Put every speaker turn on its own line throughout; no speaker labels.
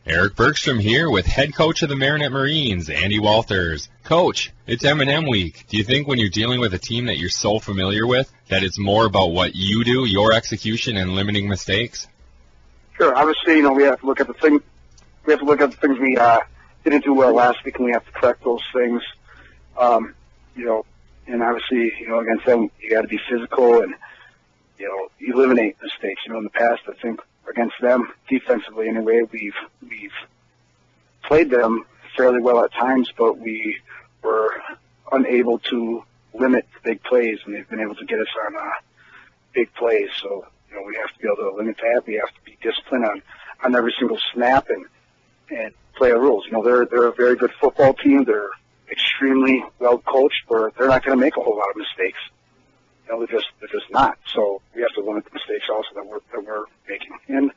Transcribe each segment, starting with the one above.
Eric Bergstrom here with head coach of the Marinette Marines, Andy Walters. Coach, it's M&M week. Do you think when you're dealing with a team that you're so familiar with that it's more about what you do, your execution, and limiting mistakes?
Sure. Obviously, we have to look at the things. We have to look at the things we didn't do well last week, and we have to correct those things. And obviously, against them, you got to be physical and eliminate mistakes. In the past, I think against them defensively, anyway, we've played them fairly well at times, but we were unable to limit big plays, and they've been able to get us on big plays. So we have to be able to limit that. We have to be disciplined on every single snap and play our rules. They're a very good football team. They're extremely well coached, but they're not going to make a whole lot of mistakes. They're just not. So we have to limit the mistakes also that we're making. And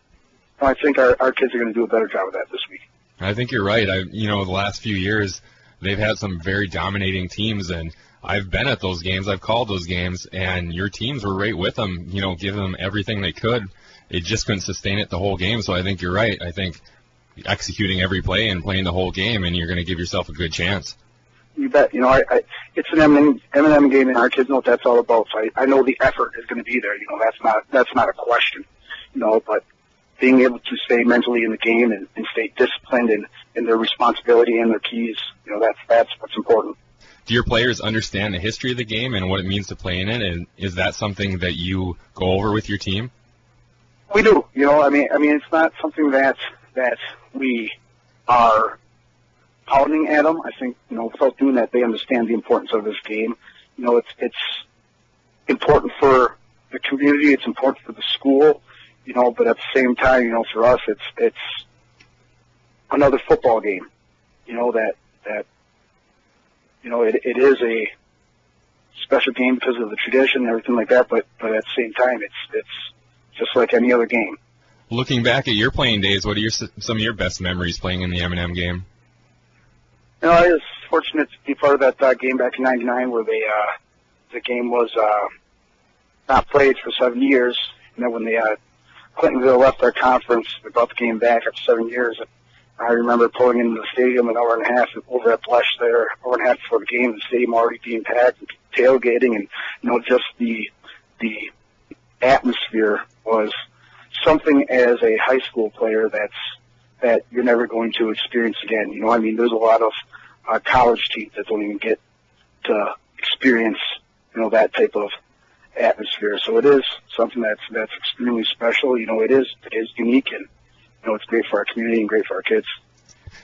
I think our kids are going to do a better job of that this week.
I think you're right. The last few years, they've had some very dominating teams, and I've been at those games. I've called those games, and your teams were right with them, giving them everything they could. They just couldn't sustain it the whole game. So I think you're right. I think executing every play and playing the whole game, and you're going to give yourself a good chance.
You bet. It's an M&M game, and our kids know what that's all about. So I know the effort is going to be there. That's not a question. But being able to stay mentally in the game and stay disciplined in their responsibility and their keys, that's what's important.
Do your players understand the history of the game and what it means to play in it? And is that something that you go over with your team?
We do. It's not something that we are pounding at them. I think, without doing that, they understand the importance of this game. It's important for the community. It's important for the school, but at the same time, for us, it's another football game, it is a special game because of the tradition and everything like that, but at the same time, it's just like any other game.
Looking back at your playing days, what are some of your best memories playing in the M&M game?
I was fortunate to be part of that game back in '99 where the game was not played for 7 years. And then when Clintonville left our conference, they brought the game back after 7 years. I remember pulling into the stadium an hour and a half over at Blush there, hour and a half before the game, the stadium already being packed, and tailgating, and just the atmosphere was something as a high school player that you're never going to experience again. There's a lot of college teams that don't even get to experience, that type of atmosphere. So it is something that's extremely special. It is unique, and it's great for our community and great for our kids.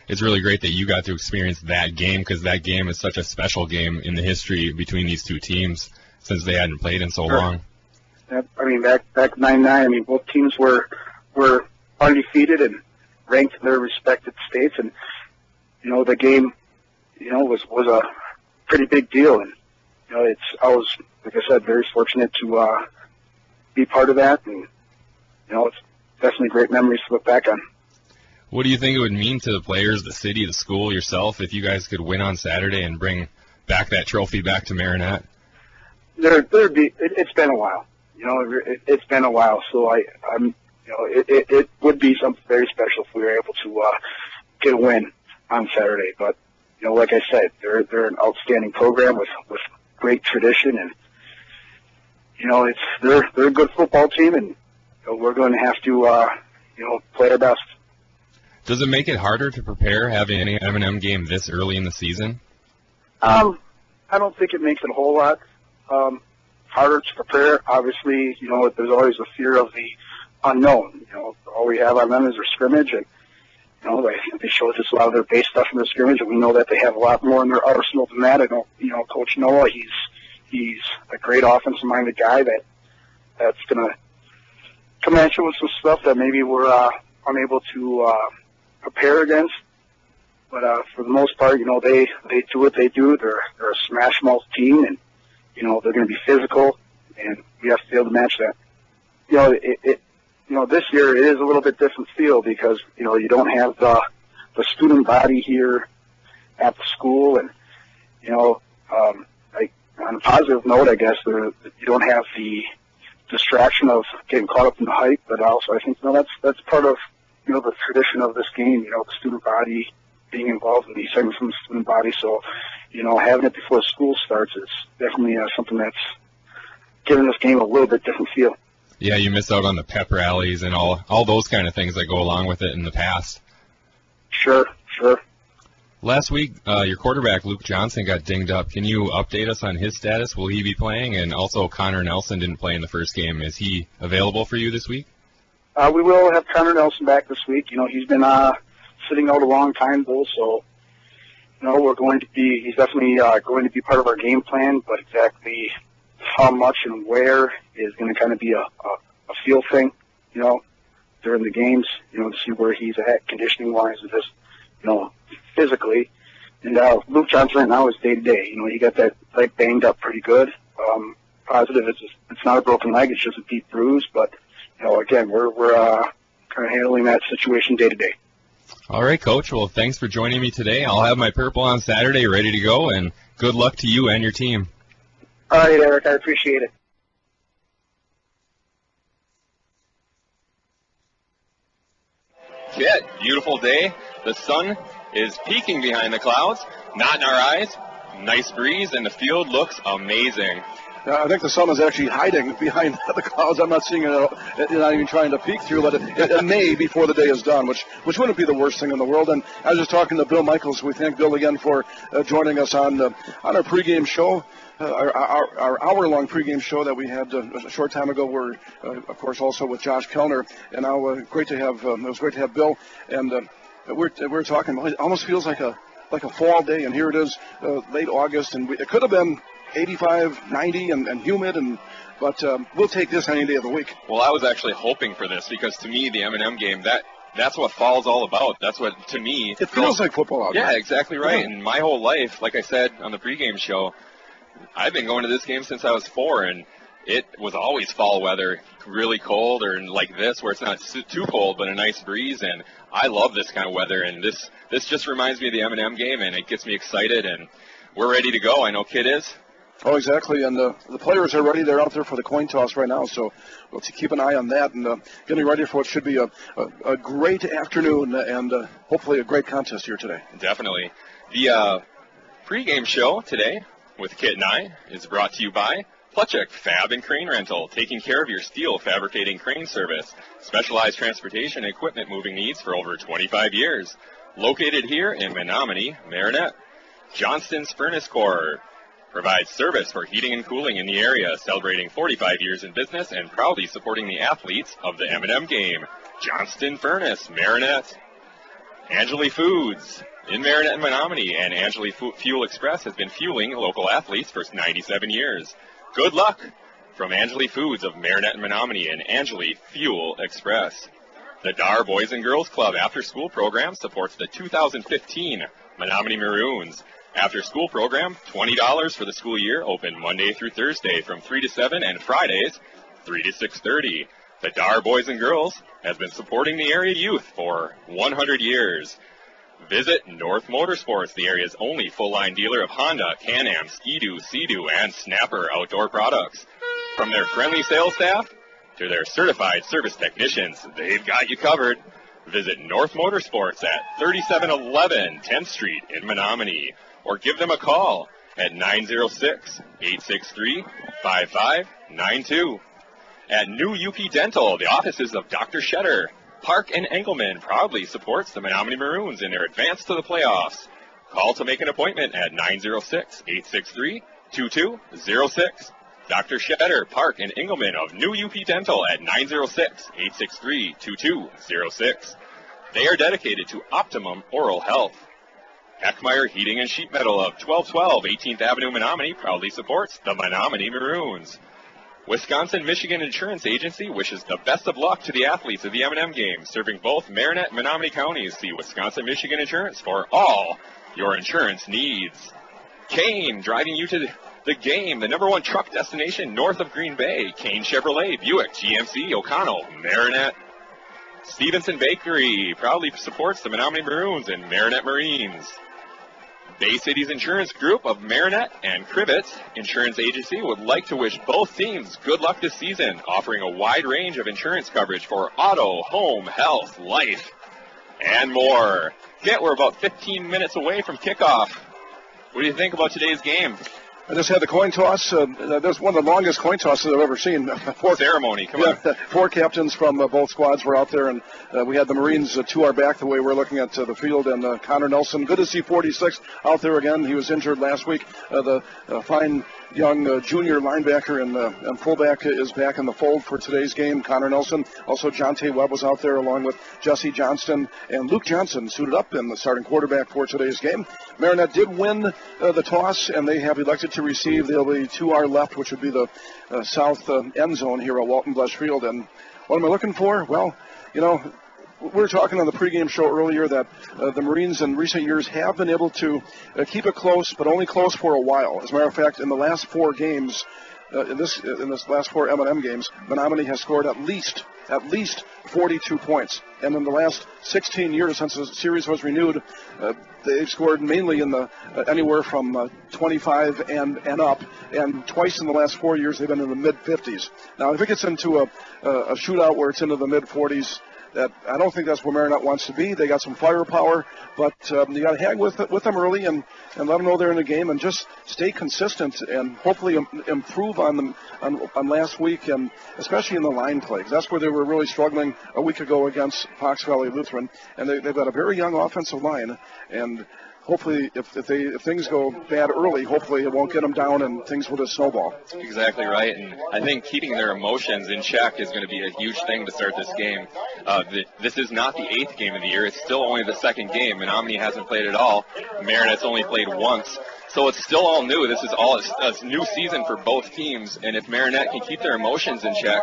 It's really great that you got to experience that game because that game is such a special game in the history between these two teams since they hadn't played in so long.
Back in '99, both teams were undefeated and ranked in their respective states, and the game was a pretty big deal, and I was, like I said, very fortunate to be part of that, and it's definitely great memories to look back on.
What do you think it would mean to the players, the city, the school, yourself, if you guys could win on Saturday and bring back that trophy back to Marinette?
It's been a while. It's been a while, so it would be something very special if we were able to get a win on Saturday. But like I said, they're an outstanding program with great tradition, and they're a good football team, and we're going to have to play our best.
Does it make it harder to prepare having an M&M game this early in the season?
I don't think it makes it a whole lot harder to prepare. Obviously, there's always a fear of the unknown. All we have on them is their scrimmage, and they showed us a lot of their base stuff in their scrimmage, and we know that they have a lot more in their arsenal than that. I know, Coach Noah, he's a great offensive-minded guy that's going to come at you with some stuff that maybe we're unable to prepare against. But for the most part, they do what they do. They're a smash-mouth team, and they're going to be physical, and we have to be able to match that. This year it is a little bit different feel because, you don't have the student body here at the school, and, on a positive note, I guess, you don't have the distraction of getting caught up in the hype, but also I think, that's part of the tradition of this game, the student body being involved in these segments from the student body. So, having it before school starts is definitely something that's giving this game a little bit different feel.
Yeah, you miss out on the pep rallies and all those kind of things that go along with it in the past.
Sure.
Last week, your quarterback, Luke Johnson, got dinged up. Can you update us on his status? Will he be playing? And also, Connor Nelson didn't play in the first game. Is he available for you this week?
We will have Connor Nelson back this week. He's been sitting out a long time, though, so he's definitely going to be part of our game plan, but exactly how much and where is going to kind of be a feel thing, during the games, to see where he's at conditioning-wise and just, physically. And Luke Johnson right now is day-to-day. He got that leg banged up pretty good. Positive it's not a broken leg, it's just a deep bruise, but, again, we're kind of handling that situation day-to-day.
All right, Coach. Well, thanks for joining me today. I'll have my purple on Saturday ready to go, and good luck to you and your team.
All right, Eric, I appreciate it.
Kit, beautiful day. The sun is peeking behind the clouds, not in our eyes. Nice breeze, and the field looks amazing.
I think the sun is actually hiding behind the clouds. I'm not seeing it at all. It's not even trying to peek through, but it may before the day is done, which wouldn't be the worst thing in the world. And I was just talking to Bill Michaels. We thank Bill again for joining us on our pregame show. Our hour-long pregame show that we had a short time ago. We're, of course, also with Josh Kellner, and now it was great to have Bill. And we're talking. It almost feels like a fall day, and here it is, late August, and it could have been 85, 90, and humid, but we'll take this any day of the week.
Well, I was actually hoping for this because to me, the M&M game, that's what fall's all about. That's what, to me,
it feels like football out there.
Yeah, exactly right.
Yeah.
And my whole life, like I said on the pregame show, I've been going to this game since I was 4, and it was always fall weather, really cold, or like this, where it's not too cold, but a nice breeze, and I love this kind of weather, and this just reminds me of the M&M game, and it gets me excited, and we're ready to go. I know Kid is.
Oh, exactly, and the players are ready. They're out there for the coin toss right now, so let's keep an eye on that and getting ready for what should be a great afternoon and hopefully a great contest here today.
Definitely. The pregame show today with Kit and I is brought to you by Plutchik Fab and Crane Rental, taking care of your steel fabricating crane service. Specialized transportation and equipment moving needs for over 25 years. Located here in Menominee, Marinette. Johnston's Furnace Corps provides service for heating and cooling in the area, celebrating 45 years in business and proudly supporting the athletes of the M&M game. Johnston Furnace, Marinette. Angeli Foods in Marinette and Menominee, and Angeli Fuel Express has been fueling local athletes for 97 years. Good luck from Angeli Foods of Marinette and Menominee and Angeli Fuel Express. The Dar Boys and Girls Club after-school program supports the 2015 Menominee Maroons. After-school program, $20 for the school year, open Monday through Thursday from 3 to 7 and Fridays 3 to 6:30. The Dar Boys and Girls has been supporting the area youth for 100 years. Visit North Motorsports, the area's only full-line dealer of Honda, Can-Am, Ski-Doo, Sea-Doo, and Snapper outdoor products. From their friendly sales staff to their certified service technicians, they've got you covered. Visit North Motorsports at 3711 10th Street in Menominee, or give them a call at 906-863-5592. At New UP Dental, the offices of Dr. Shetter, Park and Engelman proudly supports the Menominee Maroons in their advance to the playoffs. Call to make an appointment at 906-863-2206. Dr. Shetter, Park and Engelman of New UP Dental at 906-863-2206. They are dedicated to optimum oral health. Heckmeyer Heating and Sheet Metal of 1212 18th Avenue, Menominee proudly supports the Menominee Maroons. Wisconsin-Michigan Insurance Agency wishes the best of luck to the athletes of the M&M game, serving both Marinette and Menominee counties. See Wisconsin-Michigan Insurance for all your insurance needs. Kane, driving you to the game, the #1 truck destination north of Green Bay. Kane Chevrolet, Buick, GMC, O'Connell, Marinette. Stevenson Bakery proudly supports the Menominee Maroons and Marinette Marines.
Bay City's insurance group of Marinette and Crivets Insurance Agency would like to wish both teams good luck this season, offering a wide range of insurance coverage for auto, home, health, life, and more. We're about 15 minutes away from kickoff. What do you think about today's game?
I just had the coin toss. That's one of the longest coin tosses I've ever seen.
Ceremony, come on.
Four captains from both squads were out there, and we had the Marines to our back the way we're looking at the field, and Connor Nelson, good to see 46 out there again. He was injured last week. The fine young junior linebacker and fullback is back in the fold for today's game, Connor Nelson. Also, Jonte Webb was out there along with Jesse Johnston, and Luke Johnson suited up in the starting quarterback for today's game. Marinette did win the toss, and they have elected to receive. They'll be to our left, which would be the south end zone here at Walton Blush Field. And what am I looking for? Well, we were talking on the pregame show earlier that the Marines in recent years have been able to keep it close, but only close for a while. As a matter of fact, in the last four games, in this last four M&M games, Menominee has scored at least 42 points. And in the last 16 years since the series was renewed, they've scored mainly in the anywhere from 25 and up. And twice in the last 4 years, they've been in the mid-50s. Now, if it gets into a shootout where it's into the mid-40s, I don't think that's where Marinette wants to be. They got some firepower, but you got to hang with them early and let them know they're in the game and just stay consistent and hopefully improve on them on last week, and especially in the line play. That's where they were really struggling a week ago against Fox Valley Lutheran, and they've got a very young offensive line, and hopefully, if things go bad early, hopefully it won't get them down and things will just snowball.
Exactly right, and I think keeping their emotions in check is going to be a huge thing to start this game. This is not the 8th game of the year. It's still only the 2nd game. Menominee hasn't played at all. Marinette's only played once. So it's still all new. This is all a new season for both teams, and if Marinette can keep their emotions in check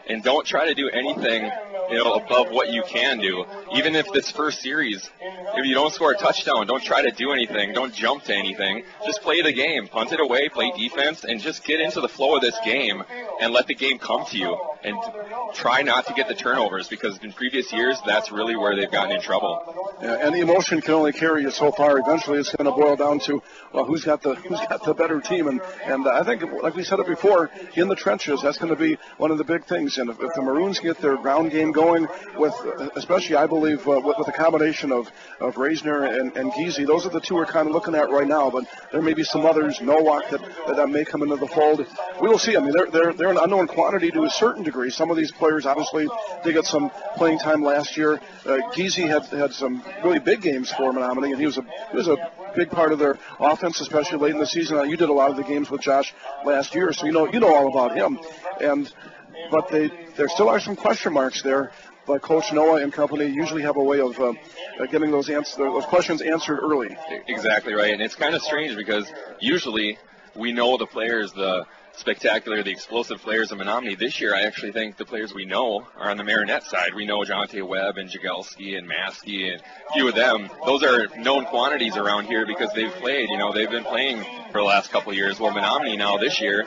and don't try to do anything above what you can do. Even if this first series, if you don't score a touchdown, don't try to do anything. Don't jump to anything. Just play the game. Punt it away, play defense, and just get into the flow of this game and let the game come to you. And try not to get the turnovers, because in previous years, that's really where they've gotten in trouble.
Yeah, and the emotion can only carry you so far. Eventually, it's going to boil down to, well, who's got the better team. And I think, like we said it before, in the trenches, that's going to be one of the big things. And if the Maroons get their ground game going, with especially, I believe, with a combination of Reisner and Giese, those are the two we're kind of looking at right now. But there may be some others, Nowak, that may come into the fold. We will see. I mean, they're an unknown quantity to a certain degree. Some of these players, obviously, they got some playing time last year. Giese had some really big games for Menominee, and he was a big part of their offense, especially late in the season. You did a lot of the games with Josh last year, so you know all about him. But there still are some question marks there. But Coach Noah and company usually have a way of getting those questions answered early.
Exactly right, and it's kind of strange because usually we know the players, the spectacular, the explosive players of Menominee. This year, I actually think the players we know are on the Marinette side. We know Jonte Webb and Jagelski and Maskey and a few of them. Those are known quantities around here because they've played. They've been playing for the last couple of years. Well, Menominee now this year,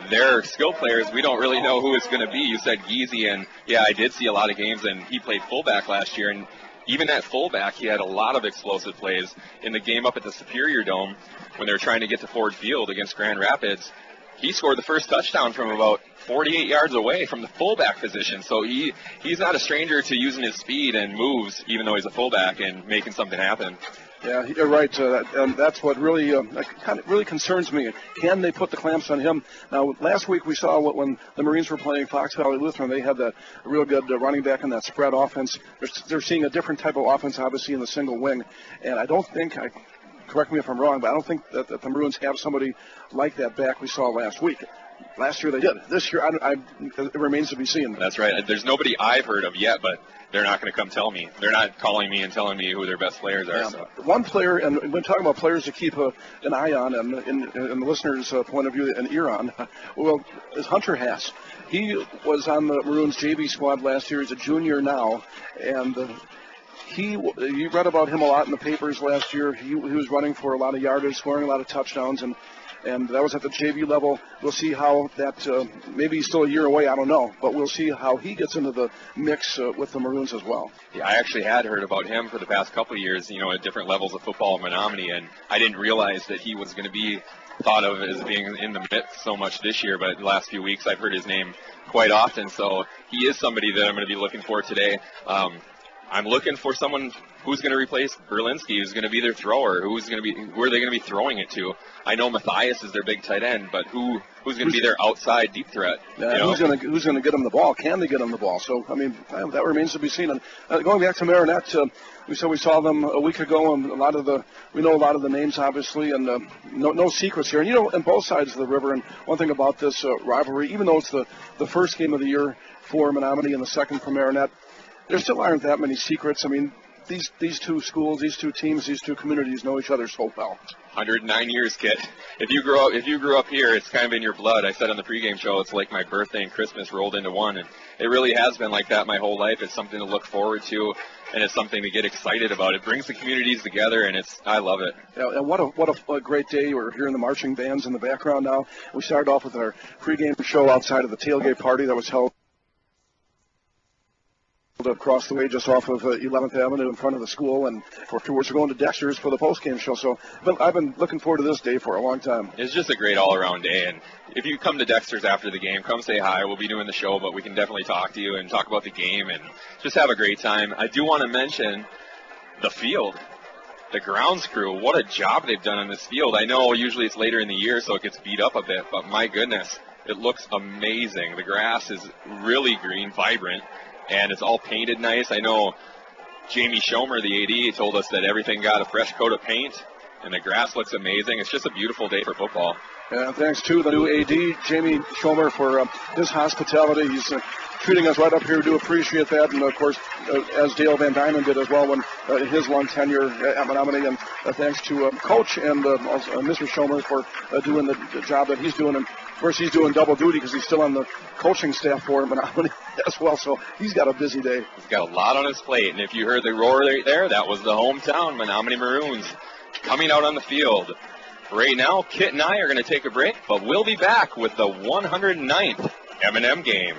they're skill players. We don't really know who it's going to be. You said Giese, and yeah, I did see a lot of games, and he played fullback last year, and even at fullback, he had a lot of explosive plays. In the game up at the Superior Dome, when they were trying to get to Ford Field against Grand Rapids, he scored the first touchdown from about 48 yards away from the fullback position. So he's not a stranger to using his speed and moves, even though he's a fullback, and making something happen.
Yeah, you're right, and that's what really concerns me. Can they put the clamps on him? Now, last week we saw when the Marines were playing Fox Valley Lutheran, they had that real good running back in that spread offense. They're seeing a different type of offense, obviously, in the single wing, and I don't think correct me if I'm wrong, but I don't think that the Maroons have somebody like that back we saw last week. Last year they did. This year, it remains to be seen.
That's right. There's nobody I've heard of yet, but they're not going to come tell me. They're not calling me and telling me who their best players are.
Yeah.
So.
One player, and when talking about players to keep an eye on, and in the listener's point of view, an ear on, well, is Hunter Haas. He was on the Maroons JV squad last year. He's a junior now, and you read about him a lot in the papers last year. He was running for a lot of yardage, scoring a lot of touchdowns, and and that was at the JV level. We'll see how that, maybe he's still a year away, I don't know, but we'll see how he gets into the mix with the Maroons as well.
Yeah, I actually had heard about him for the past couple of years, at different levels of football in Menominee, and I didn't realize that he was going to be thought of as being in the mix so much this year, but the last few weeks I've heard his name quite often, so he is somebody that I'm going to be looking for today. I'm looking for someone who's going to replace Berlinski, who's going to be their thrower, who are they going to be throwing it to? I know Matthias is their big tight end, but who's going to be their outside deep threat?
Who's going to get them the ball? Can they get them the ball? So, that remains to be seen. And going back to Marinette, we saw them a week ago, and we know a lot of the names, obviously, and no secrets here. And, on both sides of the river, and one thing about this rivalry, even though it's the first game of the year for Menominee and the second for Marinette, there still aren't that many secrets. These two schools, these two teams, these two communities know each other so well.
109 years, kid. If you grew up here, it's kind of in your blood. I said on the pregame show, it's like my birthday and Christmas rolled into one, and it really has been like that my whole life. It's something to look forward to, and it's something to get excited about. It brings the communities together, and I love it.
Yeah, and what a great day. We're hearing the marching bands in the background now. We started off with our pregame show outside of the tailgate party that was held across the way just off of 11th Avenue in front of the school, and afterwards we're going to Dexter's for the post-game show. So I've been looking forward to this day for a long time.
It's just a great all-around day, and if you come to Dexter's after the game, come say hi. We'll be doing the show, but we can definitely talk to you and talk about the game and just have a great time. I do want to mention the field. The grounds crew, what a job they've done on this field. I know usually it's later in the year, so it gets beat up a bit, but my goodness, it looks amazing. The grass is really green, vibrant, and it's all painted nice. I know Jamie Schomer, the AD, told us that everything got a fresh coat of paint, and the grass looks amazing. It's just a beautiful day for football.
And thanks to the new AD, Jamie Schomer, for his hospitality. He's treating us right up here. We do appreciate that. And, of course, as Dale Van Dynen did as well when his long tenure at Menominee. And thanks to Coach and also, Mr. Schomer for doing the job that he's doing. And, of course, he's doing double duty because he's still on the coaching staff for Menominee as well. So he's got a busy day.
He's got a lot on his plate. And if you heard the roar right there, that was the hometown Menominee Maroons coming out on the field. Right now, Kit and I are going to take a break, but we'll be back with the 109th M&M Game.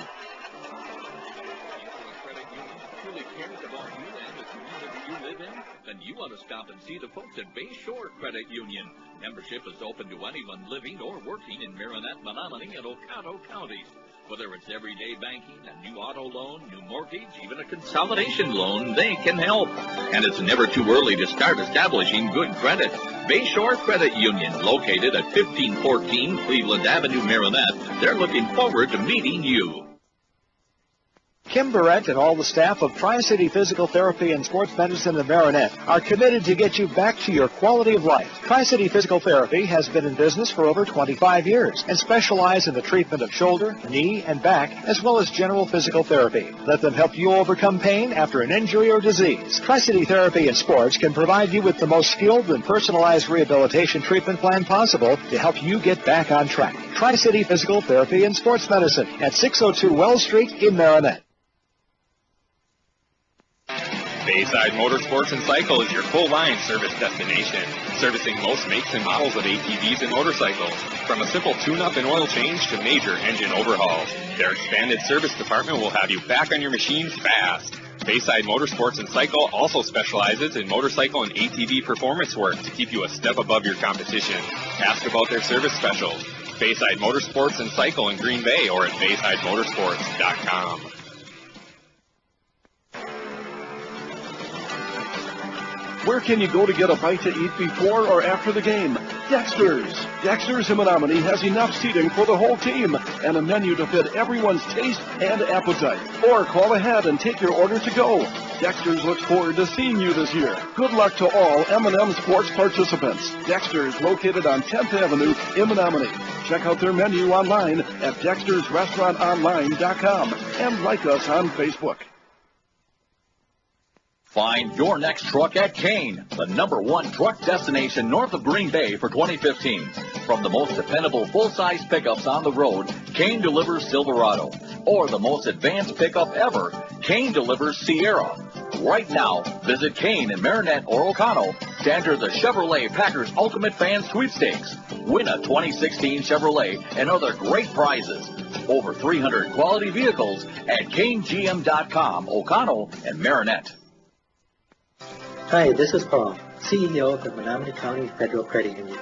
Then you want to stop and see the folks at Bay Shore Credit Union. Membership is open to anyone living or working in Marinette, Menominee, and Oconto counties. Whether it's everyday banking, a new auto loan, new mortgage, even a consolidation loan, they can help. And it's never too early to start establishing good credit. Bay Shore Credit Union, located at 1514 Cleveland Avenue, Marinette. They're looking forward to meeting you.
Kim Barrett and all the staff of Tri-City Physical Therapy and Sports Medicine in Marinette are committed to get you back to your quality of life. Tri-City Physical Therapy has been in business for over 25 years and specialize in the treatment of shoulder, knee, and back, as well as general physical therapy. Let them help you overcome pain after an injury or disease. Tri-City Therapy and Sports can provide you with the most skilled and personalized rehabilitation treatment plan possible to help you get back on track. Tri-City Physical Therapy and Sports Medicine at 602 Wells Street in Marinette.
Bayside Motorsports and Cycle is your full-line service destination, servicing most makes and models of ATVs and motorcycles, from a simple tune-up and oil change to major engine overhauls. Their expanded service department will have you back on your machines fast. Bayside Motorsports and Cycle also specializes in motorcycle and ATV performance work to keep you a step above your competition. Ask about their service specials. Bayside Motorsports and Cycle in Green Bay or at BaysideMotorsports.com.
Where can you go to get a bite to eat before or after the game? Dexter's. Dexter's in Menominee has enough seating for the whole team and a menu to fit everyone's taste and appetite. Or call ahead and take your order to go. Dexter's looks forward to seeing you this year. Good luck to all M&M Sports participants. Dexter's, located on 10th Avenue in Menominee. Check out their menu online at dextersrestaurantonline.com and like us on Facebook.
Find your next truck at Kane, the #1 truck destination north of Green Bay for 2015. From the most dependable full-size pickups on the road, Kane delivers Silverado. Or the most advanced pickup ever, Kane delivers Sierra. Right now, visit Kane in Marinette or Oconto to enter the Chevrolet Packers Ultimate Fan Sweepstakes.
Win a 2016 Chevrolet and other great prizes. Over 300 quality vehicles at KaneGM.com, O'Connell and Marinette.
Hi, this is Paul, CEO of the Menominee County Federal Credit Union.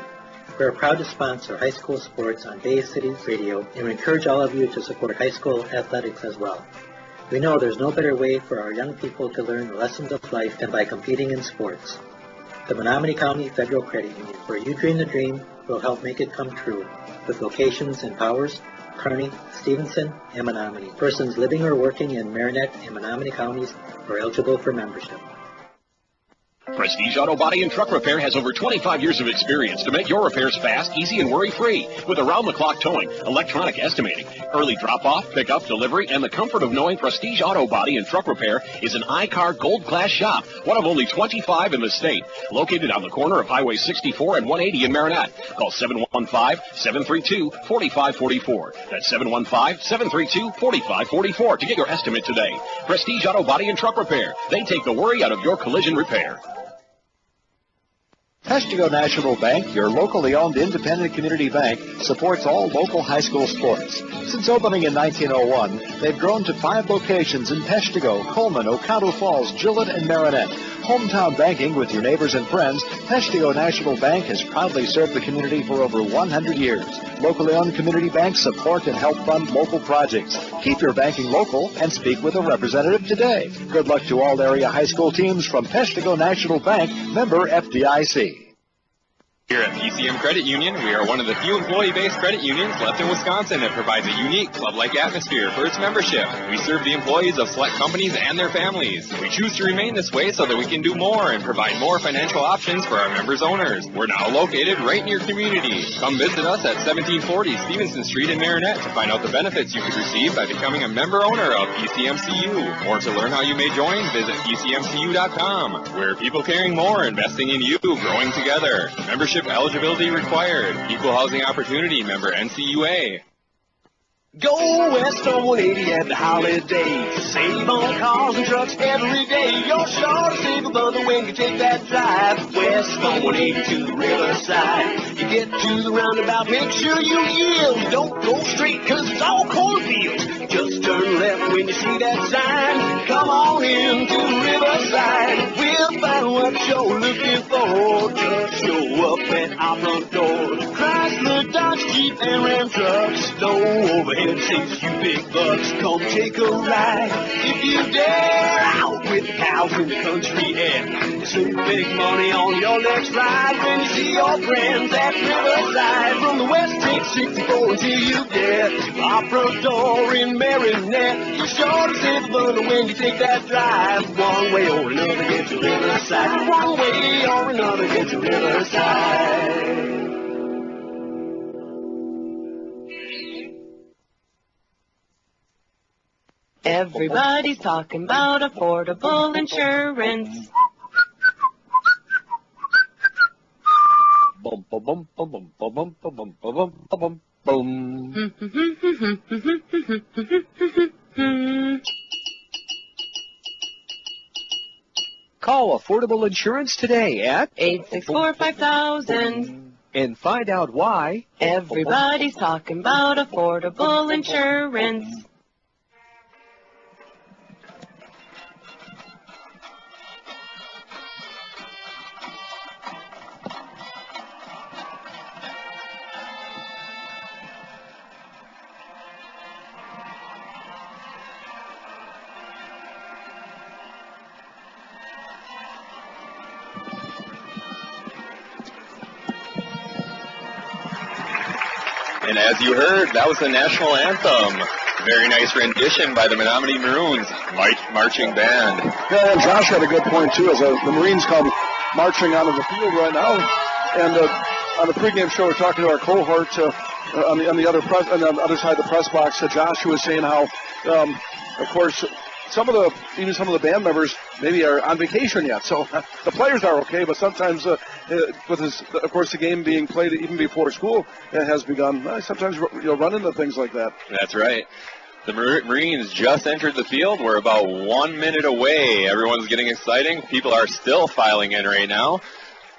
We are proud to sponsor high school sports on Bay City Radio, and we encourage all of you to support high school athletics as well. We know there's no better way for our young people to learn the lessons of life than by competing in sports. The Menominee County Federal Credit Union, where you dream the dream, will help make it come true, with locations in Powers, Kearney, Stevenson, and Menominee. Persons living or working in Marinette and Menominee counties are eligible for membership.
Prestige Auto Body and Truck Repair has over 25 years of experience to make your repairs fast, easy, and worry-free. With around-the-clock towing, electronic estimating, early drop-off, pick-up, delivery, and the comfort of knowing Prestige Auto Body and Truck Repair is an I-Car Gold Class shop, one of only 25 in the state. Located on the corner of Highway 64 and 180 in Marinette. Call 715-732-4544. That's 715-732-4544 to get your estimate today. Prestige Auto Body and Truck Repair. They take the worry out of your collision repair.
Peshtigo National Bank, your locally owned independent community bank, supports all local high school sports. Since opening in 1901, they've grown to 5 locations in Peshtigo, Coleman, Oconto Falls, Gillett, and Marinette. Hometown banking with your neighbors and friends, Peshtigo National Bank has proudly served the community for over 100 years. Locally owned community banks support and help fund local projects. Keep your banking local and speak with a representative today. Good luck to all area high school teams from Peshtigo National Bank, member FDIC.
Here at PCM Credit Union, we are one of the few employee-based credit unions left in Wisconsin that provides a unique club-like atmosphere for its membership. We serve the employees of select companies and their families. We choose to remain this way so that we can do more and provide more financial options for our members' owners. We're now located right in your community. Come visit us at 1740 Stevenson Street in Marinette to find out the benefits you could receive by becoming a member owner of PCMCU. Or to learn how you may join, visit PCMCU.com. We're people caring more, investing in you, growing together. Membership eligibility required. Equal housing opportunity, member NCUA.
Go west on 180 at the holiday. Save on cars and trucks every day. You're sure to save a bundle when you take that drive west on 180 to the riverside. You get to the roundabout, make sure you yield. Don't go straight, cause it's all cornfields. Just turn left when you see that sign. Come on in to the riverside. We'll find what you're looking for. Just show up at our front door. Chrysler, Dodge, Jeep, and Ram trucks. No overhead seats, you big bucks. Come take a ride. If you dare, out with the cows in the country air. Some big money on your next ride when you see your friends at Riverside. From the west, take 64 until you get our front door in Marinette. You're sure to save a bundle when you take that drive. One way or another, get to Riverside. One way or another, get to Riverside.
Everybody's talking about affordable insurance.
Bum bum bum bum bum bum bum bum bum bum bum. Call Affordable Insurance today at
864-5000
and find out why.
Everybody's talking about affordable insurance.
And as you heard, that was the national anthem. Very nice rendition by the Menominee Maroons marching band.
Yeah, and Josh had a good point, too, as the Marines come marching onto the field right now. And on the pregame show, we're talking to our cohort on the other side of the press box. Josh was saying how, of course, even some of the band members maybe are on vacation yet. So the players are okay, but sometimes of course, the game being played even before school has begun, sometimes you'll run into things like that.
That's right. The Marines just entered the field. We're about 1 minute away. Everyone's getting exciting. People are still filing in right now.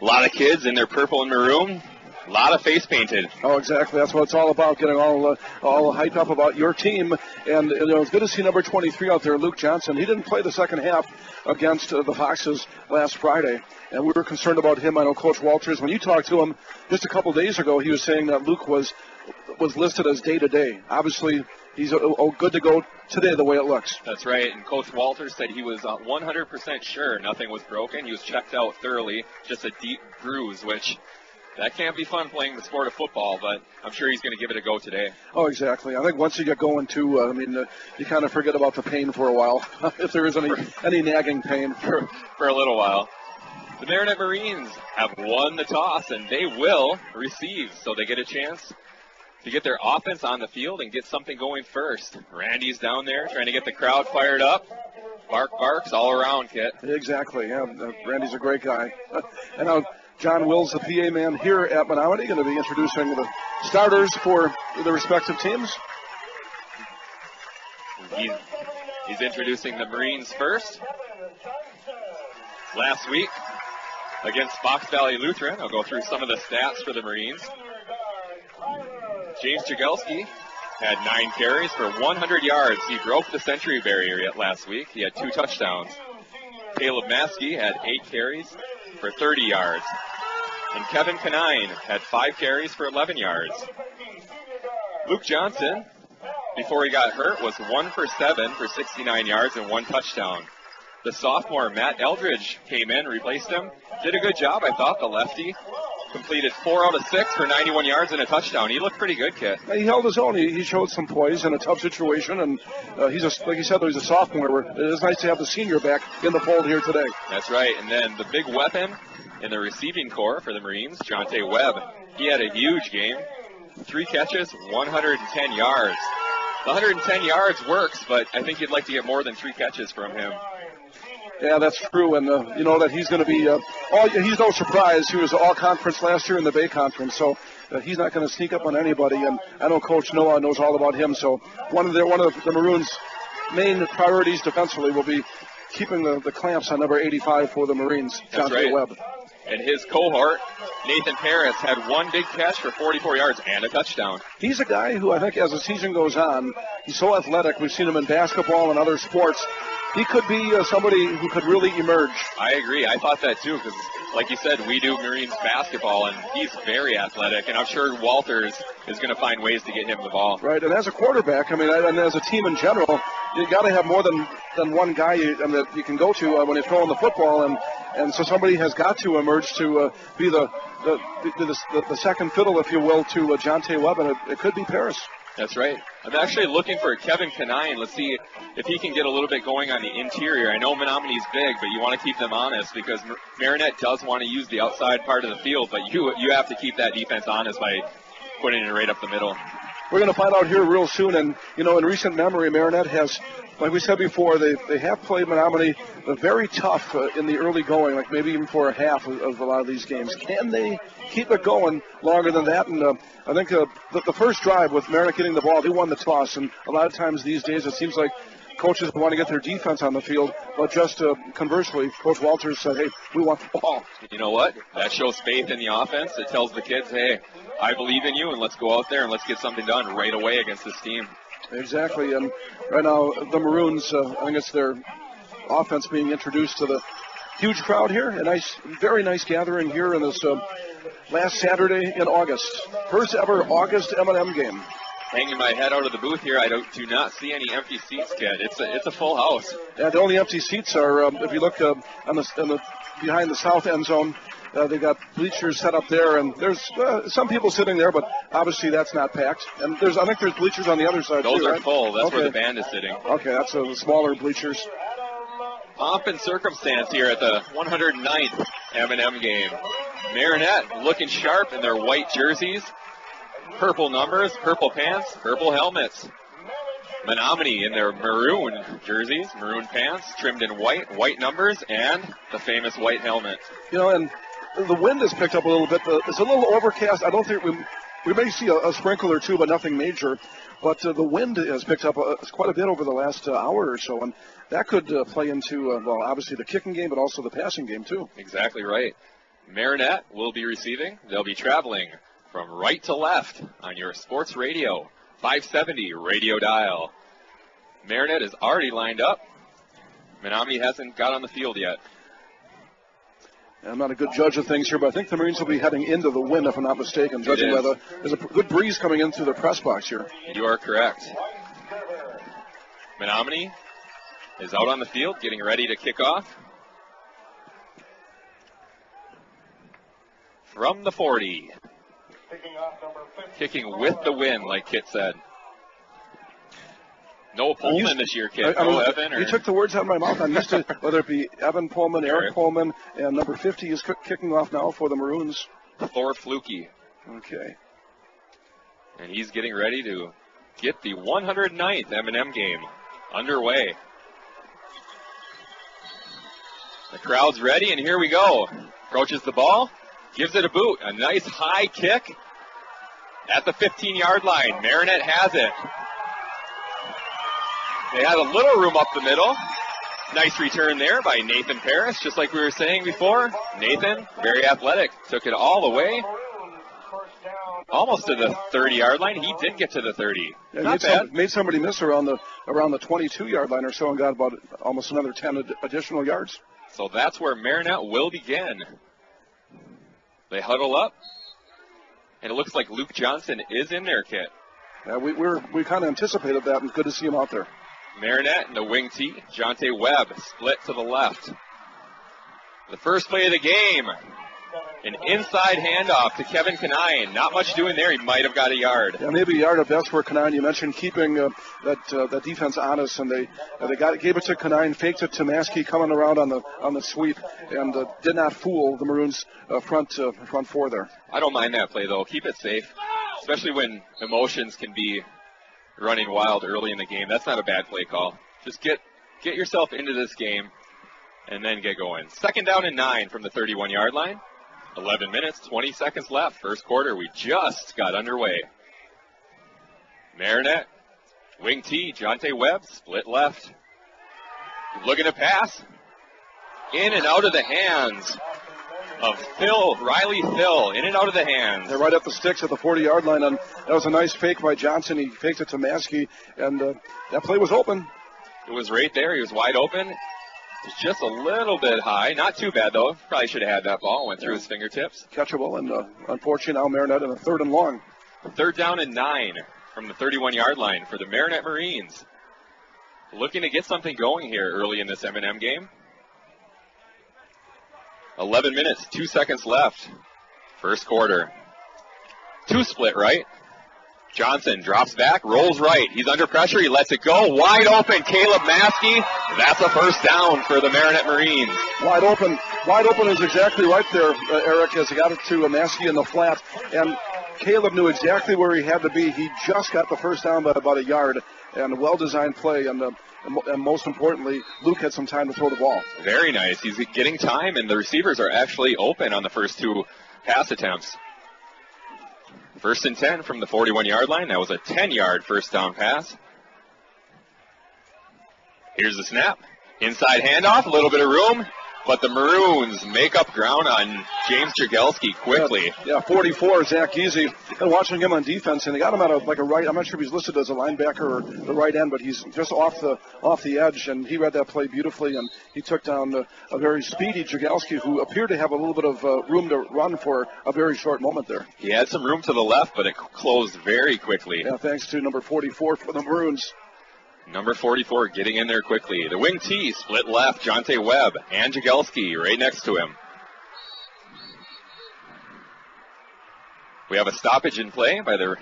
A lot of kids in their purple and maroon.
A lot of face painted.
Oh, exactly. That's what it's all about, getting all hyped up about your team. And it's good to see number 23 out there, Luke Johnson. He didn't play the second half against the Foxes last Friday, and we were concerned about him. I know Coach Walters, when you talked to him just a couple days ago, he was saying that Luke was listed as day-to-day. Obviously, he's good to go today the way it looks.
That's right, and Coach Walters said he was 100% sure nothing was broken. He was checked out thoroughly, just a deep bruise, which that can't be fun playing the sport of football, but I'm sure he's going to give it a go today.
Oh, exactly. I think once you get going, too, you kind of forget about the pain for a while, if there is any nagging pain.
For a little while. The Marinette Marines have won the toss, and they will receive, so they get a chance to get their offense on the field and get something going first. Randy's down there trying to get the crowd fired up. Barks all around, Kit.
Exactly, yeah. Randy's a great guy. And now John Wills, the PA man here at Menominee, going to be introducing the starters for the respective teams.
He's introducing the Marines first. Last week against Fox Valley Lutheran, I'll go through some of the stats for the Marines. James Jagelski had 9 carries for 100 yards. He broke the century barrier last week. He had 2 touchdowns. Caleb Maskey had 8 carries for 30 yards. And Kevin Canine had 5 carries for 11 yards. Luke Johnson, before he got hurt, was 1 for 7 for 69 yards and 1 touchdown. The sophomore, Matt Eldridge, came in, replaced him. Did a good job, I thought, the lefty. Completed 4 out of 6 for 91 yards and a touchdown. He looked pretty good, Kit.
He held his own. He showed some poise in a tough situation, and like you said, he's a sophomore. It is nice to have the senior back in the fold here today.
That's right. And then the big weapon in the receiving corps for the Marines, Jonte Webb. He had a huge game. 3 catches, 110 yards. The 110 yards works, but I think you'd like to get more than 3 catches from him.
Yeah, that's true, and you know that he's going to be. He's no surprise. He was all conference last year in the Bay Conference, so he's not going to sneak up on anybody. And I know Coach Noah knows all about him. So one of the Maroons' main priorities defensively will be keeping the clamps on number 85 for the Marines, Jonte
right.
Webb.
And his cohort, Nathan Paris, had 1 big catch for 44 yards and a touchdown.
He's a guy who I think as the season goes on, he's so athletic. We've seen him in basketball and other sports. He could be somebody who could really emerge.
I agree. I thought that too because, like you said, we do Marines basketball, and he's very athletic, and I'm sure Walters is going to find ways to get him the ball.
Right, and as a quarterback, and as a team in general, you got to have more than one guy that you can go to when you're throwing the football, and so somebody has got to emerge to be the second fiddle, if you will, to Jonte Webb, and it could be Paris.
That's right. I'm actually looking for Kevin Canine. Let's see if he can get a little bit going on the interior. I know Menominee's big, but you want to keep them honest because Marinette does want to use the outside part of the field, but you have to keep that defense honest by putting it right up the middle.
We're going to find out here real soon, and, in recent memory, Marinette has, like we said before, they have played Menominee very tough in the early going, like maybe even for a half of a lot of these games. Can they keep it going longer than that? And I think the first drive with Marinette getting the ball, they won the toss, and a lot of times these days it seems like coaches want to get their defense on the field, but just conversely, Coach Walters said, hey, we want the ball.
You know what? That shows faith in the offense. It tells the kids, hey, I believe in you, and let's go out there and let's get something done right away against this team.
Exactly, and right now the Maroons, I think it's their offense being introduced to the huge crowd here. A very nice gathering here in this last Saturday in August. First ever August M&M game.
Hanging my head out of the booth here, I do not see any empty seats, Kid. It's a full house.
Yeah, the only empty seats are, if you look on the behind the south end zone, they got bleachers set up there, and there's some people sitting there, but obviously that's not packed. And I think there's bleachers on the other side
Those
too,
are
right?
full. That's where the band is sitting.
Okay, that's the smaller bleachers.
Pomp and circumstance here at the 109th M&M game. Marinette looking sharp in their white jerseys. Purple numbers, purple pants, purple helmets. Menominee in their maroon jerseys, maroon pants, trimmed in white numbers, and the famous white helmet.
And the wind has picked up a little bit. It's a little overcast. I don't think we may see a sprinkle or two, but nothing major. But the wind has picked up quite a bit over the last hour or so, and that could play into, obviously the kicking game, but also the passing game, too.
Exactly right. Marinette will be receiving. They'll be traveling from right to left on your sports radio, 570 radio dial. Marinette is already lined up. Menominee hasn't got on the field yet.
I'm not a good judge of things here, but I think the Marines will be heading into the wind, if I'm not mistaken, judging by there's a good breeze coming in through the press box here.
You are correct. Menominee is out on the field, getting ready to kick off. From the 40. Kicking with the wind, like Kit said. No Pullman this year, Kit. No Evan.
You took the words out of my mouth. I'm used to whether it be Evan Pullman, Eric Pullman, and number 50 is kicking off now for the Maroons.
Thor Fluke.
Okay.
And he's getting ready to get the 109th M&M game underway. The crowd's ready, and here we go. Approaches the ball, gives it a boot. A nice high kick at the 15-yard line. Marinette has it. They had a little room up the middle. Nice return there by Nathan Parrish, just like we were saying before. Nathan, very athletic, took it all the way. Almost to the 30-yard line. He did get to the 30.
Yeah,
Not bad.
Made somebody miss around the 22-yard line or so and got about almost another 10 additional yards.
So that's where Marinette will begin. They huddle up, and it looks like Luke Johnson is in there, Kit.
Yeah, we kind of anticipated that, and good to see him out there.
Marinette in the wing tee. Jonte Webb split to the left. The first play of the game. An inside handoff to Kevin Kanine. Not much doing there. He might have got a yard.
Yeah, maybe a yard at best for Kanine. You mentioned keeping that defense honest, and they gave it to Kanine, faked it to Maskey coming around on the sweep, and did not fool the Maroons front four there.
I don't mind that play though. Keep it safe, especially when emotions can be running wild early in the game. That's not a bad play call. Just get yourself into this game and then get going. 2nd down and 9 from the 31-yard line. 11 minutes, 20 seconds left. First quarter, we just got underway. Marinette, wing tee, Jonte Webb, split left. Looking to pass. In and out of the hands of Riley Thill, in and out of the hands.
They're right at the sticks at the 40-yard line, and that was a nice fake by Johnson. He faked it to Maskey, and that play was open.
It was right there. He was wide open. It's just a little bit high. Not too bad, though. Probably should have had that ball. Went through his fingertips.
Catchable, and unfortunately now Marinette in a 3rd and long.
3rd down and 9 from the 31-yard line for the Marinette Marines. Looking to get something going here early in this M&M game. 11 minutes, 2 seconds left. First quarter. 2 split right. Johnson drops back, rolls right. He's under pressure. He lets it go. Wide open, Caleb Maskey. That's a first down for the Marinette Marines.
Wide open is exactly right there, Eric, as he got it to Maskey in the flat. And Caleb knew exactly where he had to be. He just got the first down by about a yard. And a well-designed play. And most importantly, Luke had some time to throw the ball.
Very nice. He's getting time, and the receivers are actually open on the first 2 pass attempts. 1st and 10 from the 41-yard line. That was a 10-yard first down pass. Here's the snap. Inside handoff, a little bit of room, but the Maroons make up ground on James Jagelski quickly.
Yeah, 44, Zach Giese. And watching him on defense, and they got him at a right. I'm not sure if he's listed as a linebacker or the right end, but he's just off the edge, and he read that play beautifully, and he took down a very speedy Jagelski, who appeared to have a little bit of room to run for a very short moment there.
He had some room to the left, but it closed very quickly.
Yeah, thanks to number 44 for the Maroons.
Number 44 getting in there quickly. The wing tee, split left, Jonte Webb and Jagelski right next to him. We have a stoppage in play by the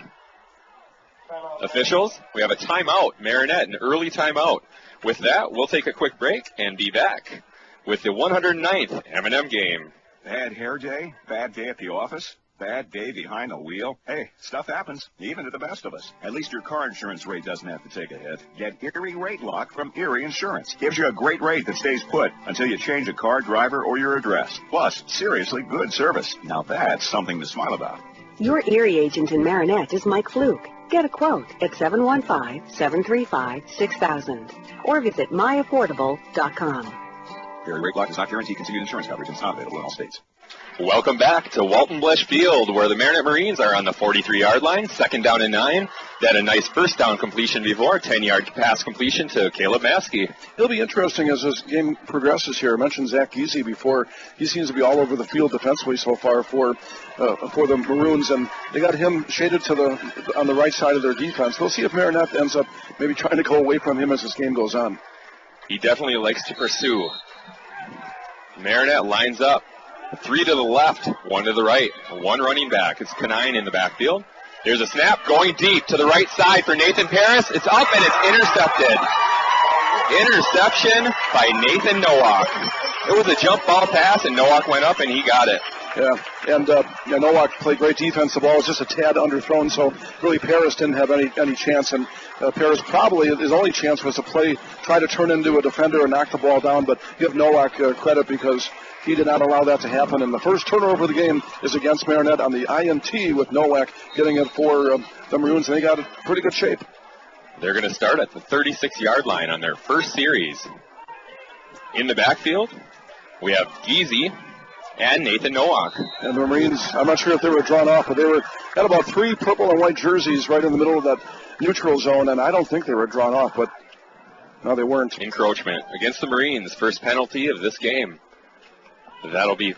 officials. We have a timeout, Marinette, an early timeout. With that, we'll take a quick break and be back with the 109th M&M game.
Bad hair day? Bad day at the office? Bad day behind the wheel? Hey, stuff happens, even to the best of us. At least your car insurance rate doesn't have to take a hit. Get Erie Rate Lock from Erie Insurance. Gives you a great rate that stays put until you change a car, driver, or your address. Plus, seriously good service. Now that's something to smile about.
Your Erie agent in Marinette is Mike Fluke. Get a quote at 715-735-6000 or visit myaffordable.com.
Erie Rate Lock does not guarantee continued insurance coverage and is not available in all states.
Welcome back to Walton Blesh Field, where the Marinette Marines are on the 43-yard line, 2nd down and 9. They had a nice first down completion before, 10-yard pass completion to Caleb Maskey.
It'll be interesting as this game progresses here. I mentioned Zach Giese before. He seems to be all over the field defensively so far for the Maroons, and they got him shaded on the right side of their defense. We'll see if Marinette ends up maybe trying to go away from him as this game goes on.
He definitely likes to pursue. Marinette lines up. 3 to the left, 1 to the right, 1 running back. It's Canine in the backfield. There's a snap going deep to the right side for Nathan Paris. It's up and it's intercepted. Interception by Nathan Nowak. It was a jump ball pass and Nowak went up and he got it.
Yeah, and Nowak played great defense. The ball was just a tad underthrown, so really Paris didn't have any chance. And Paris probably, his only chance was to try to turn into a defender and knock the ball down, but give Nowak credit because he did not allow that to happen. And the first turnover of the game is against Marinette on the INT with Nowak getting it for the Maroons, and they got it pretty good shape.
They're going to start at the 36-yard line on their first series. In the backfield, we have Giese and Nathan Nowak.
And the Marines, I'm not sure if they were drawn off, but they had about 3 purple and white jerseys right in the middle of that neutral zone, and I don't think they were drawn off, but no, they weren't.
Encroachment against the Marines, first penalty of this game. That'll be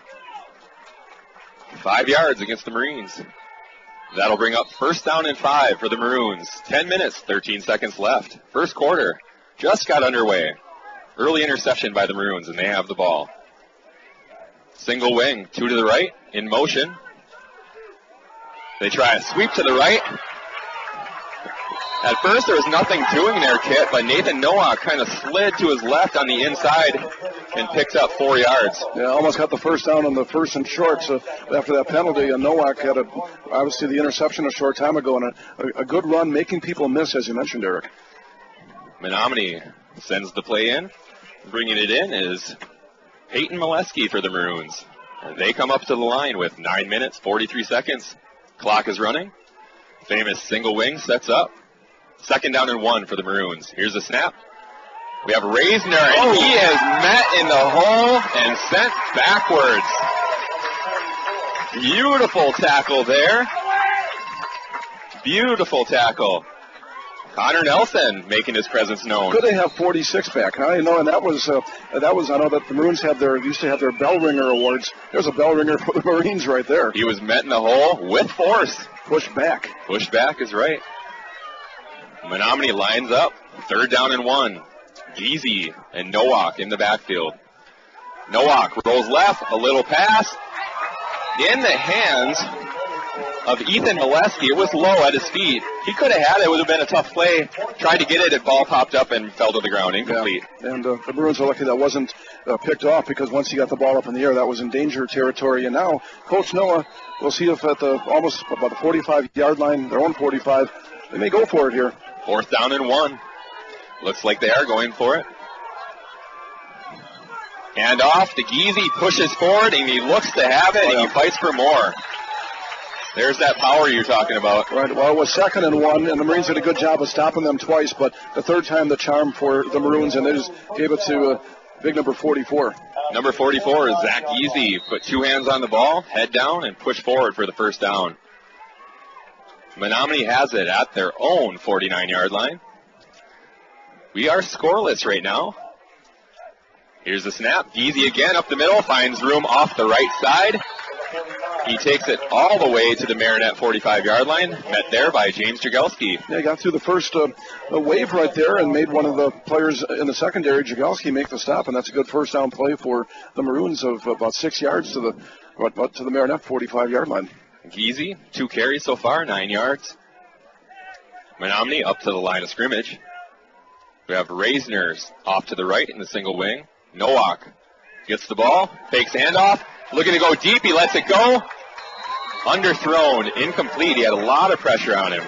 5 yards against the Marines. That'll bring up first down and 5 for the Maroons. 10 minutes, 13 seconds left. First quarter just got underway. Early interception by the Maroons, and they have the ball. Single wing, 2 to the right, in motion. They try a sweep to the right. At first, there was nothing doing there, Kit, but Nathan Nowak kind of slid to his left on the inside and picked up 4 yards.
Yeah, almost got the first down on the first and short after that penalty, and Nowak had obviously the interception a short time ago, and a good run, making people miss, as you mentioned, Eric.
Menominee sends the play in. Bringing it in is Peyton Molesky for the Maroons. They come up to the line with 9 minutes, 43 seconds. Clock is running. Famous single wing sets up. 2nd down and 1 for the Maroons. Here's the snap. We have Reisner, and he is met in the hole and sent backwards. Beautiful tackle there. Beautiful tackle. Connor Nelson making his presence known.
Could they have 46 back? Huh? You know, and that was I know that the Maroons used to have their bell ringer awards. There's a bell ringer for the Marines right there.
He was met in the hole with force.
Pushed back.
Pushed back is right. Menominee lines up. 3rd down and 1. Giese and Nowak in the backfield. Nowak rolls left, a little pass. In the hands of Ethan Molesky. It was low at his feet. He could have had it. It would have been a tough play. Tried to get it. The ball popped up and fell to the ground. Incomplete.
Yeah. And the Maroons are lucky that wasn't picked off, because once he got the ball up in the air, that was in danger territory. And now Coach Noah, we'll see if at almost about the 45-yard line, their own 45, they may go for it here.
4th down and 1. Looks like they are going for it. And off to Giese, pushes forward, and he looks to have it, and he fights for more. There's that power you're talking about.
Right. Well, it was 2nd and 1, and the Marines did a good job of stopping them twice, but the 3rd time the charm for the Maroons, and they just gave it to big number 44.
Number 44 is Zach Giese. Put 2 hands on the ball, head down, and push forward for the first down. Menominee has it at their own 49-yard line. We are scoreless right now. Here's the snap. Giese again up the middle, finds room off the right side. He takes it all the way to the Marinette 45-yard line, met there by James Jagelski.
Yeah, he got through the first wave right there and made one of the players in the secondary, Jagelski, make the stop, and that's a good first down play for the Maroons of about 6 yards to the Marinette 45-yard line.
Giese, 2 carries so far, 9 yards. Menominee up to the line of scrimmage. We have Reisner off to the right in the single wing. Nowak gets the ball, fakes handoff, looking to go deep, he lets it go. Underthrown, incomplete. He had a lot of pressure on him.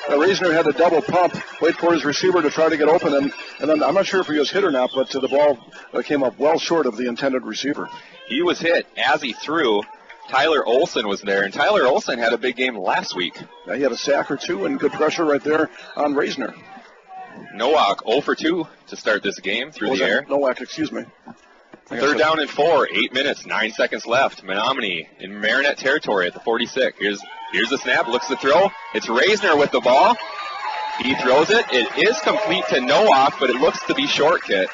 Reisner had a double pump, wait for his receiver to try to get open, and then I'm not sure if he was hit or not, but the ball came up well short of the intended receiver.
He was hit as he threw. Tyler Olson was there, and Tyler Olson had a big game last week.
Yeah, he had a sack or 2 and good pressure right there on Reisner.
Nowak 0 for 2 to start this game through the air.
Nowak, excuse me.
Third down and 4, 8 minutes, 9 seconds left. Menominee in Marinette territory at the 46. Here's the snap, looks to throw. It's Reisner with the ball. He throws it. It is complete to Nowak, but it looks to be short, Kit.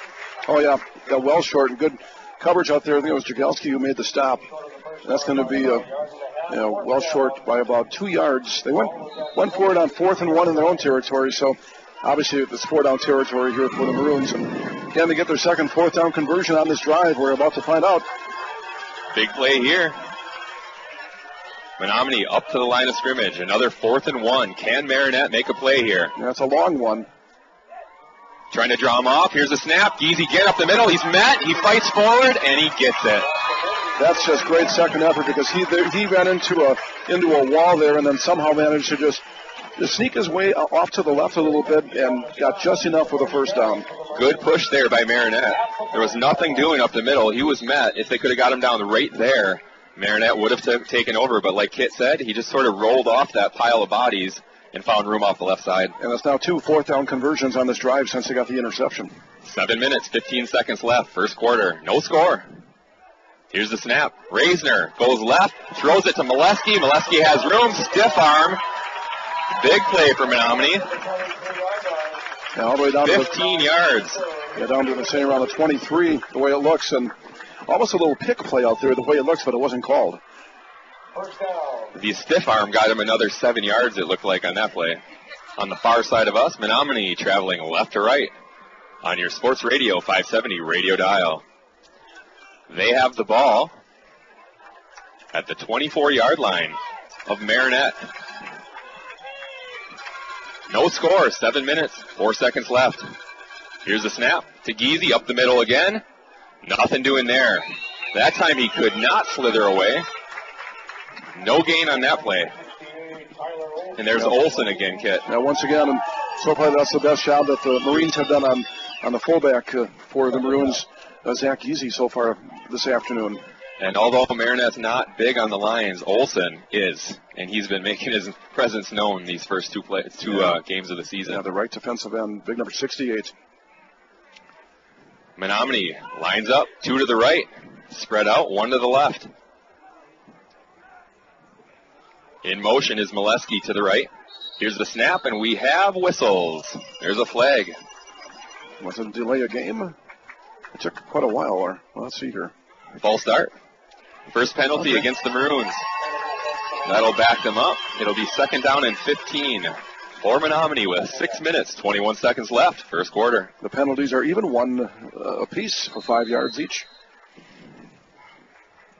Oh, yeah, got well short and good coverage out there. I think it was Jagelski who made the stop. That's going to be well short by about 2 yards. They went for it on 4th and 1 in their own territory, so obviously it's 4-down territory here for the Maroons. And can they get their second 4th-down conversion on this drive? We're about to find out.
Big play here. Menominee up to the line of scrimmage. Another 4th and 1. Can Marinette make a play here?
That's a long one.
Trying to draw him off. Here's a snap. Geezy again up the middle. He's met. He fights forward, and he gets it.
That's just great second effort because he ran into a wall there and then somehow managed to just sneak his way off to the left a little bit and got just enough for the first down.
Good push there by Marinette. There was nothing doing up the middle. He was met. If they could have got him down right there, Marinette would have taken over. But like Kit said, he just sort of rolled off that pile of bodies and found room off the left side.
And it's now 2 4th-down conversions on this drive since they got the interception.
7 minutes, 15 seconds left, first quarter. No score. Here's the snap. Reisner goes left, throws it to Molesky. Molesky has room, stiff arm. Big play for Menominee.
Now all the way down
15 yards.
Yeah, down to say around the 23, the way it looks, and almost a little pick play out there, the way it looks, but it wasn't called.
The stiff arm got him another 7 yards, it looked like, on that play. On the far side of us, Menominee traveling left to right on your Sports Radio 570 radio dial. They have the ball at the 24-yard line of Marinette. No score, 7 minutes, 4 seconds left. Here's the snap to Geezy up the middle again. Nothing doing there. That time he could not slither away. No gain on that play. And there's Olsen again, Kit.
Now once again, and so far that's the best job that the Marines have done on the fullback for the Maroons, Zach Geezy, so far this afternoon.
And although Marinette's not big on the lines, Olsen is, and he's been making his presence known these first two games of the season.
Yeah, the right defensive end, big number 68.
Menominee lines up, 2 to the right, spread out, 1 to the left. In motion is Molesky to the right. Here's the snap, and we have whistles. There's a flag.
Was it a delay of game? It took quite a while. Well, let's see here.
False start. First penalty against the Maroons. That'll back them up. It'll be 2nd down and 15 for Menominee with 6 minutes, 21 seconds left, first quarter.
The penalties are even 1 apiece for 5 yards each.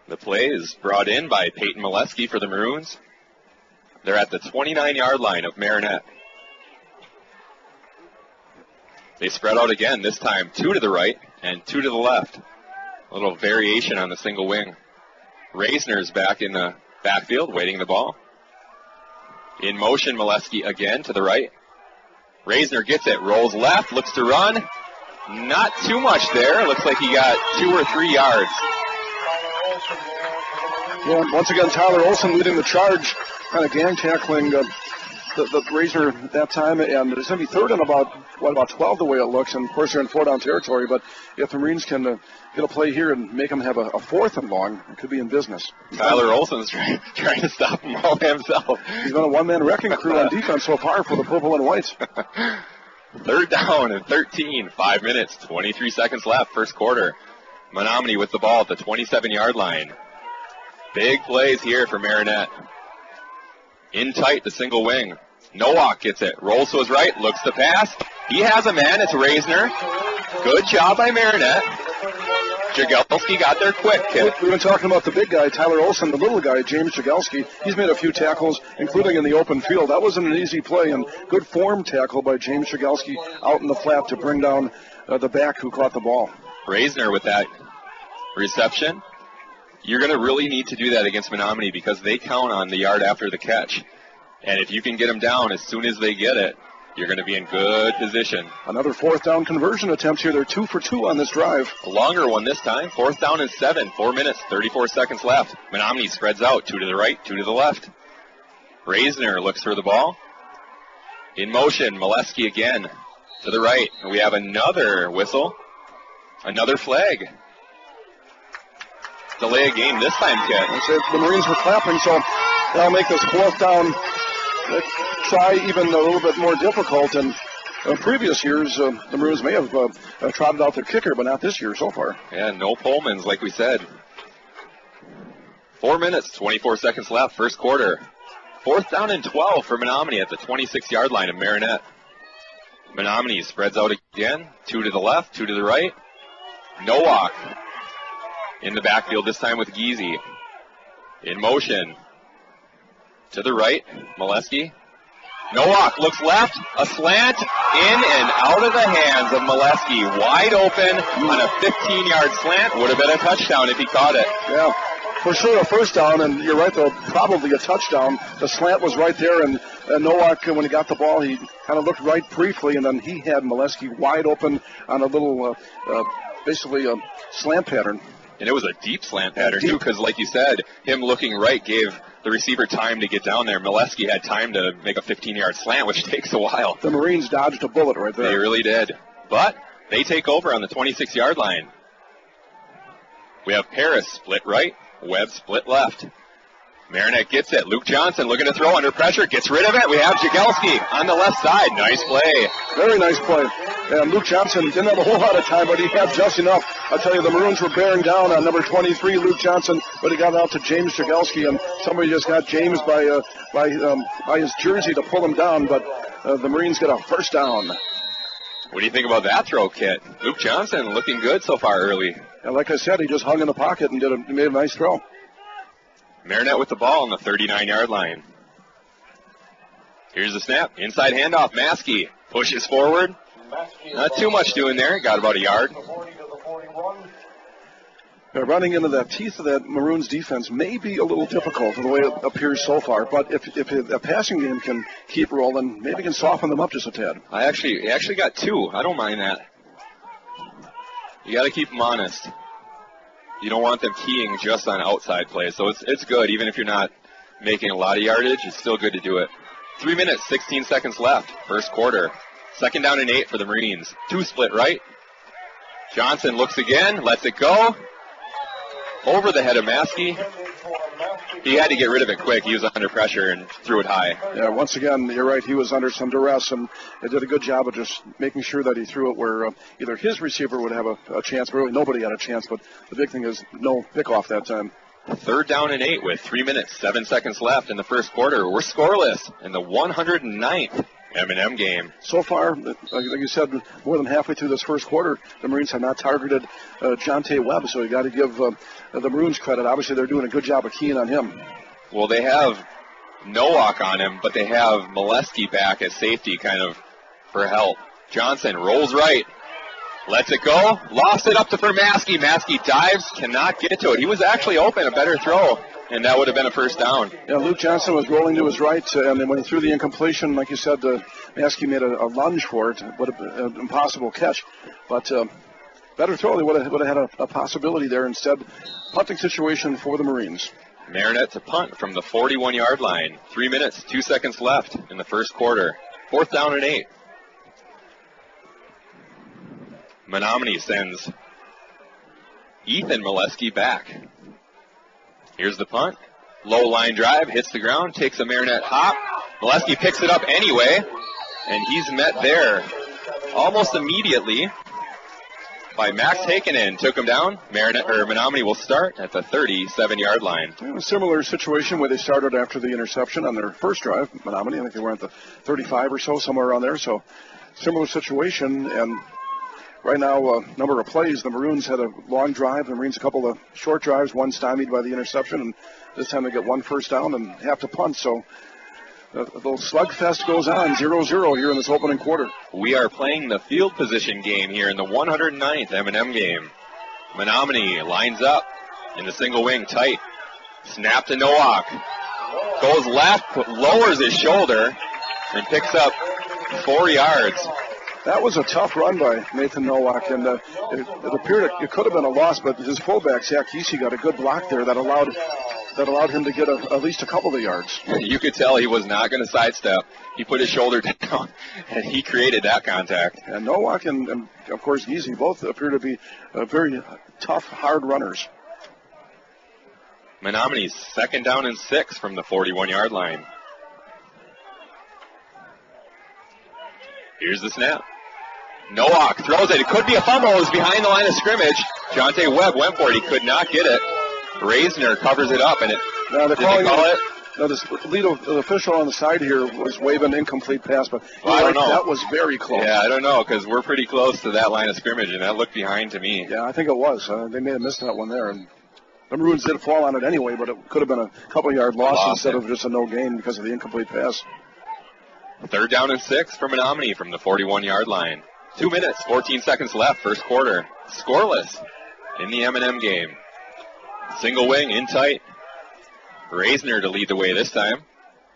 The play is brought in by Peyton Molesky for the Maroons. They're at the 29-yard line of Marinette. They spread out again, this time 2 to the right and 2 to the left. A little variation on the single wing. Reisner's back in the backfield, waiting the ball. In motion, Molesky again to the right. Reisner gets it, rolls left, looks to run. Not too much there. Looks like he got 2 or 3 yards.
Well, once again, Tyler Olsen leading the charge, kind of gang tackling the Reisner that time, and it's going to be 3rd and about 12 the way it looks, and of course they're in 4-down territory, but if the Marines can get a play here and make them have a 4th and long, it could be in business.
Tyler Olsen's trying to stop him all himself.
He's been a one-man wrecking crew on defense so far for the purple and white.
3rd down and 13, 5 minutes, 23 seconds left, first quarter. Menominee with the ball at the 27-yard line. Big plays here for Marinette. In tight, the single wing. Nowak gets it, rolls to his right, looks to pass. He has a man, it's Reisner. Good job by Marinette. Jagelski got there quick.
We've been talking about the big guy, Tyler Olsen, the little guy, James Jagelski. He's made a few tackles, including in the open field. That wasn't an easy play, and good form tackle by James Jagelski out in the flat to bring down the back who caught the ball.
Reisner with that reception. You're going to really need to do that against Menominee because they count on the yard after the catch. And if you can get them down as soon as they get it, you're going to be in good position.
Another 4th down conversion attempt here. They're 2 for 2 on this drive.
A longer one this time. 4th down and 7. 4 minutes, 34 seconds left. Menominee spreads out. 2 to the right, 2 to the left. Reisner looks for the ball. In motion, Molesky again to the right. We have another whistle. Another flag. delay a game this time, Kit.
The Marines were clapping, so that'll make this 4th down try even a little bit more difficult. And previous years, the Maroons may have trotted out their kicker, but not this year so far.
Yeah, no Pullmans, like we said. 4 minutes, 24 seconds left, first quarter. 4th down and 12 for Menominee at the 26-yard line of Marinette. Menominee spreads out again, 2 to the left, 2 to the right. Nowak in the backfield, this time with Giese. In motion. To the right, Molesky. Nowak looks left, a slant, in and out of the hands of Molesky. Wide open on a 15-yard slant. Would have been a touchdown if he caught it.
Yeah, for sure a first down, and you're right, though, probably a touchdown. The slant was right there, and Nowak, when he got the ball, he kind of looked right briefly, and then he had Molesky wide open on a little, basically a slant pattern.
And it was a deep slant pattern, too, because like you said, him looking right gave the receiver time to get down there. Molesky had time to make a 15-yard slant, which takes a while.
The Marines dodged a bullet right there.
They really did. But they take over on the 26-yard line. We have Paris split right, Webb split left. Marinette gets it. Luke Johnson looking to throw under pressure, gets rid of it. We have Jagelski on the left side. Nice play.
Very nice play. And Luke Johnson didn't have a whole lot of time, but he had just enough. I'll tell you, the Maroons were bearing down on number 23, Luke Johnson, but he got out to James Jagelski, and somebody just got James by his jersey to pull him down, but the Marines get a first down.
What do you think about that throw, Kit? Luke Johnson looking good so far early.
And like I said, he just hung in the pocket and made a nice throw.
Marinette with the ball on the 39-yard line. Here's the snap. Inside handoff. Maskey pushes forward. Not too much doing there. Got about a yard.
Running into the teeth of that Maroons defense may be a little difficult the way it appears so far, but if a passing game can keep rolling, maybe can soften them up just a tad.
He actually got 2. I don't mind that. You got to keep them honest. You don't want them keying just on outside plays, so it's good. Even if you're not making a lot of yardage, it's still good to do it. 3 minutes, 16 seconds left, first quarter. 2nd down and 8 for the Marines. 2 split right. Johnson looks again, lets it go. Over the head of Maskey. He had to get rid of it quick. He was under pressure and threw it high.
Yeah, once again, you're right. He was under some duress, and he did a good job of just making sure that he threw it where either his receiver would have a chance, but really nobody had a chance. But the big thing is no pick-off that time.
3rd down and 8 with 3 minutes, 7 seconds left in the first quarter. We're scoreless in the 109th M&M game.
So far, like you said, more than halfway through this first quarter, the Marines have not targeted Jonte Webb, so you got to give the Maroons credit. Obviously, they're doing a good job of keying on him.
Well, they have Nowak on him, but they have Molesky back at safety kind of for help. Johnson rolls right, lets it go, lost it up to Maskey. Maskey dives, cannot get to it. He was actually open, a better throw, and that would have been a first down.
Yeah, Luke Johnson was rolling to his right, and then when he threw the incompletion, like you said, Maskey made a lunge for it. Would have been an impossible catch, but better throw. They would have had a possibility there. Instead, punting situation for the Marines.
Marinette to punt from the 41-yard line. 3 minutes, 2 seconds left in the first quarter. 4th down and 8. Menominee sends Ethan Molesky back. Here's the punt. Low line drive, hits the ground, takes a Marinette hop. Molesky picks it up anyway, and he's met there almost immediately by Max Hakenen. Took him down. Menominee will start at the 37-yard line.
A similar situation where they started after the interception on their first drive. Menominee, I think they were at the 35 or so, somewhere around there. So similar situation, and right now, number of plays, the Maroons had a long drive, the Marines a couple of short drives, one stymied by the interception, and this time they get one first down and have to punt. So the little slugfest goes on, 0-0 here in this opening quarter.
We are playing the field position game here in the 109th M&M game. Menominee lines up in the single wing tight. Snap to Nowak. Goes left, lowers his shoulder, and picks up 4 yards.
That was a tough run by Nathan Nowak, and it appeared it could have been a loss, but his fullback, Zach Giese, got a good block there that allowed him to get at least a couple of yards.
You could tell he was not going to sidestep. He put his shoulder down, and he created that contact.
And Nowak and of course, Giese both appear to be very tough, hard runners.
Menominee, 2nd down and 6 from the 41-yard line. Here's the snap. Nowak throws it. It could be a fumble. It was behind the line of scrimmage. Jonte Webb went for it. He could not get it. Reisner covers it up, and it.
Now
did they call it?
No, the official on the side here was waving incomplete pass, but
I don't know.
That was very close.
Yeah, I don't know, because we're pretty close to that line of scrimmage, and that looked behind to me.
Yeah, I think it was. They may have missed that one there, and the Maroons did fall on it anyway, but it could have been a couple-yard loss instead of just a no gain because of the incomplete pass.
3rd down and 6 for Menominee from the 41-yard line. 2 minutes, 14 seconds left, first quarter. Scoreless in the M&M game. Single wing, in tight. Reisner to lead the way this time.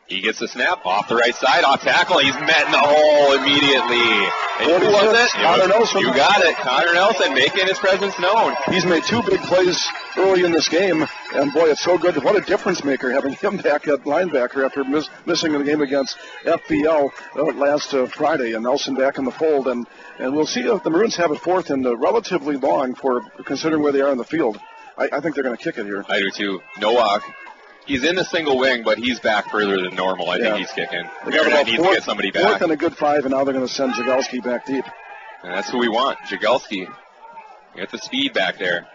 He gets the snap off the right side, off tackle. He's met in the hole immediately. And who was it?
Connor Nelson.
You got it. Connor Nelson making his presence known.
He's made 2 big plays early in this game, and boy, it's so good. What a difference maker having him back at linebacker after missing the game against FBL last Friday, and Nelson back in the fold. And we'll see if the Maroons have it 4th and relatively long for considering where they are in the field. I think they're going to kick it here.
I do too. Nowak. He's in the single wing, but he's back further than normal. I think he's kicking. Marinette needs to get somebody back.
4th and a good 5, and now they're going to send Jagelski back deep.
And that's who we want, Jagelski. Get the speed back there.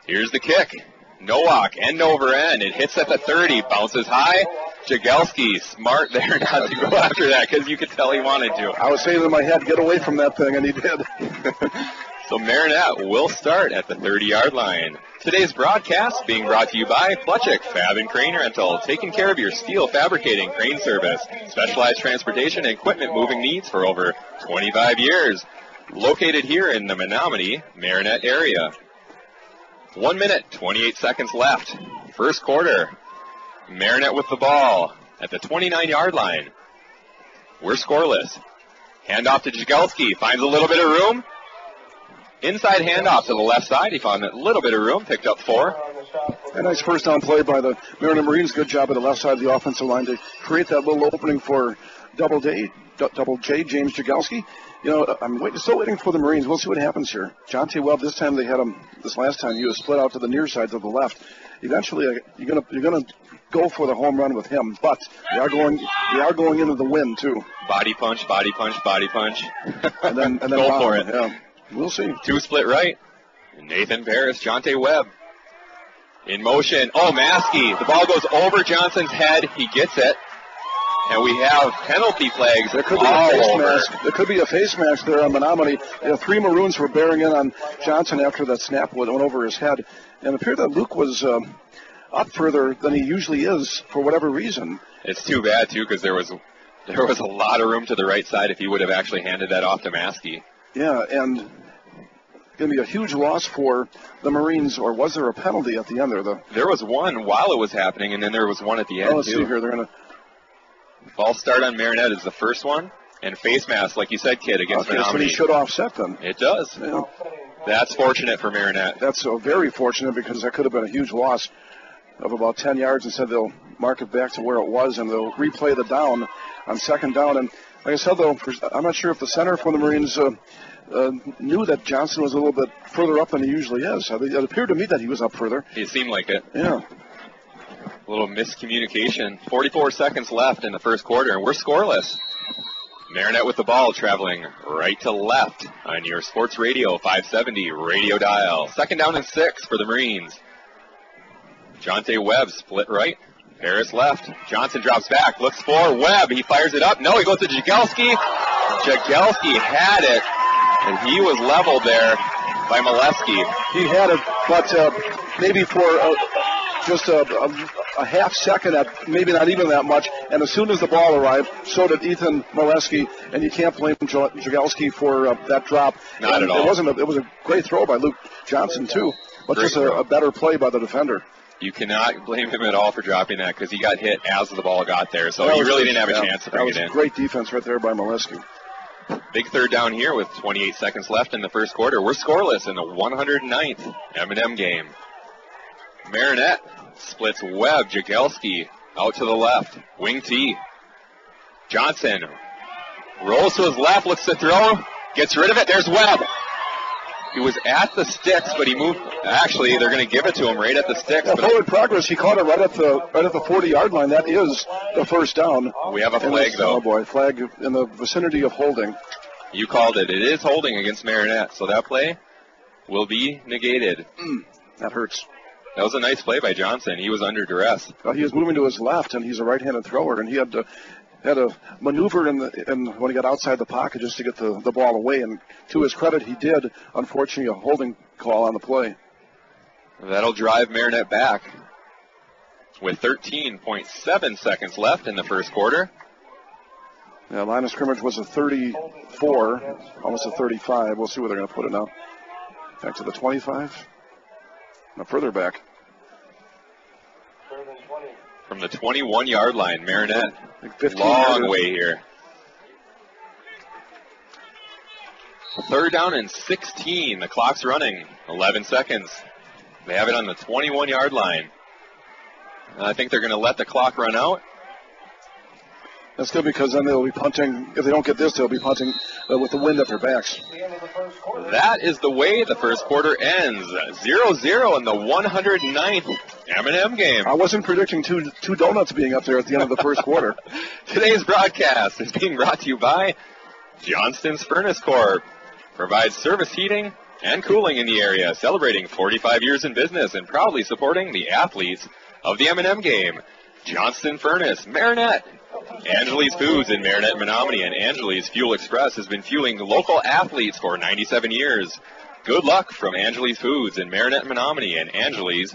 Here's the kick. Nowak, end over end. It hits at the 30, bounces high. Jagelski, smart there not to go after that because you could tell he wanted to.
I was saying in my head, get away from that thing, and he did.
So Marinette will start at the 30-yard line. Today's broadcast being brought to you by Fletchick Fab and Crane Rental, taking care of your steel fabricating crane service, specialized transportation and equipment moving needs for over 25 years. Located here in the Menominee Marinette area. 1 minute, 28 seconds left. First quarter. Marinette with the ball at the 29-yard line. We're scoreless. Handoff to Jagelski. Finds a little bit of room. Inside handoff to the left side. He found a little bit of room. Picked up 4.
A nice first down play by the Marinette Marines. Good job at the left side of the offensive line to create that little opening for Double J, James Jagelski. You know, I'm still waiting for the Marines. We'll see what happens here. Jonte Webb, this time they had him, this last time, he was split out to the near side to the left. Eventually, you're gonna go for the home run with him, but they are going into the wind, too.
Body punch, body punch, body punch.
and then
go for it.
Yeah. We'll see.
2 split right. Nathan Paris, Jonte Webb. In motion. Oh, Maskey. The ball goes over Johnson's head. He gets it. And we have penalty flags
there could be
all
a face
over.
mask. There could be a face mask there on Menominee. 3 Maroons were bearing in on Johnson after that snap went over his head. And it appeared that Luke was up further than he usually is for whatever reason.
It's too bad, too, because there was a lot of room to the right side if he would have actually handed that off to Maskey.
Yeah, and going to be a huge loss for the Marines, or was there a penalty at the end there?
There was one while it was happening, and then there was one at the end,
let's see here. They're going to...
False start on Marinette is the first one, and face mask, like you said, Kid, against Menominee.
So he should offset them.
It does.
Yeah.
That's fortunate for Marinette.
That's very fortunate because that could have been a huge loss of about 10 yards. Instead, they'll mark it back to where it was, and they'll replay the down on 2nd down. And like I said, though, I'm not sure if the center for the Marines knew that Johnson was a little bit further up than he usually is. It appeared to me that he was up further.
It seemed like it.
Yeah.
A little miscommunication. 44 seconds left in the first quarter, and we're scoreless. Marinette with the ball, traveling right to left on your sports radio 570 radio dial. 2nd down and 6 for the Marines. Jonte Webb split right. Harris left. Johnson drops back, looks for Webb. He fires it up. No, he goes to Jagelski. Jagelski had it, and he was leveled there by Molesky.
He had it, but maybe for just a half second, at maybe not even that much. And as soon as the ball arrived, so did Ethan Molesky, and you can't blame Jagelski for that drop.
Not at all.
It was a great throw by Luke Johnson too, but
Great
just a better play by the defender.
You cannot blame him at all for dropping that because he got hit as the ball got there, so he really didn't have a chance to bring it in.
Great defense right there by Molesky.
Big 3rd down here with 28 seconds left in the first quarter. We're scoreless in the 109th M&M game. Marinette splits Webb, Jagelski out to the left. Wing T. Johnson rolls to his left, looks to throw, gets rid of it. There's Webb. He was at the sticks, but he moved. Actually, they're going to give it to him right at the sticks.
Yeah, forward progress. He caught it right at the 40-yard line. That is the first down.
We have a flag, though.
Oh, boy, flag in the vicinity of holding.
You called it. It is holding against Marinette, so that play will be negated.
That hurts.
That was a nice play by Johnson. He was under duress.
He was moving to his left, and he's a right-handed thrower, and he had to maneuver when he got outside the pocket just to get the ball away. And to his credit, he did. Unfortunately, a holding call on the play.
That'll drive Marinette back with 13.7 seconds left in the first quarter.
Yeah, line of scrimmage was a 34, almost a 35. We'll see where they're going to put it now. Back to the 25. No, further back.
From the 21-yard line, Marinette.
Like
long way here. Third down and 16. The clock's running. 11 seconds. They have it on the 21-yard line. I think they're going to let the clock run out.
That's good because then they'll be punting. If they don't get this, they'll be punting with the wind at their backs.
That is the way the first quarter ends. 0-0 in the 109th M&M game.
I wasn't predicting two donuts being up there at the end of the first quarter.
Today's broadcast is being brought to you by Johnston's Furnace Corp. Provides service heating and cooling in the area, celebrating 45 years in business and proudly supporting the athletes of the M&M game. Johnston Furnace, Marinette. Angeli's Foods in Marinette Menominee and Angeli's Fuel Express has been fueling local athletes for 97 years. Good luck from Angeli's Foods in Marinette Menominee and Angeli's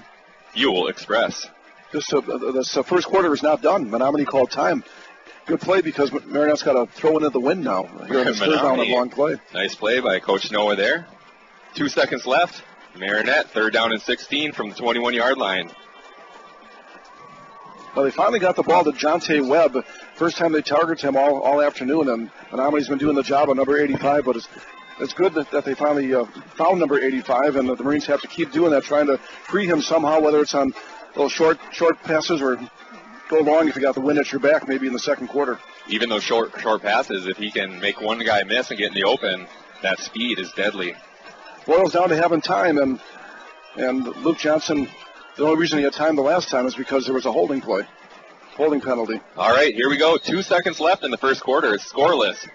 Fuel Express.
This first quarter is not done. Menominee called time. Good play because Marinette's got to throw it into the wind now. Here in the third down and long play.
Nice play by Coach Noah there. 2 seconds left. Marinette, third down and 16 from the 21-yard line.
Well, they finally got the ball to Jonte Webb. First time they targeted him all afternoon, and Menominee's been doing the job on number 85, but it's good that they finally found number 85, and the Marines have to keep doing that, trying to free him somehow, whether it's on little short passes or go long if you got the wind at your back, maybe in the second quarter.
Even those short passes, if he can make one guy miss and get in the open, that speed is deadly.
Boils down to having time, and Luke Johnson, the only reason he had time the last time is because there was a holding penalty.
All right, here we go. 2 seconds left in the first quarter. It's scoreless.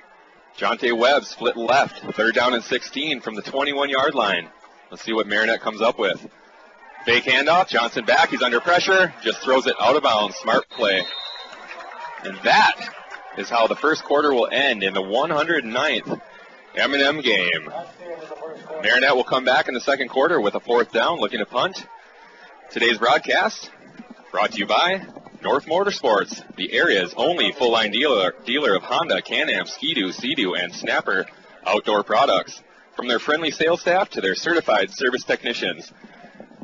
Jonte Webb split left. Third down and 16 from the 21-yard line. Let's see what Marinette comes up with. Fake handoff. Johnson back. He's under pressure. Just throws it out of bounds. Smart play. And that is how the first quarter will end in the 109th M&M game. Marinette will come back in the second quarter with a fourth down, looking to punt. Today's broadcast brought to you by North Motorsports, the area's only full-line dealer of Honda, Can-Am, Ski-Doo, Sea-Doo, and Snapper outdoor products. From their friendly sales staff to their certified service technicians,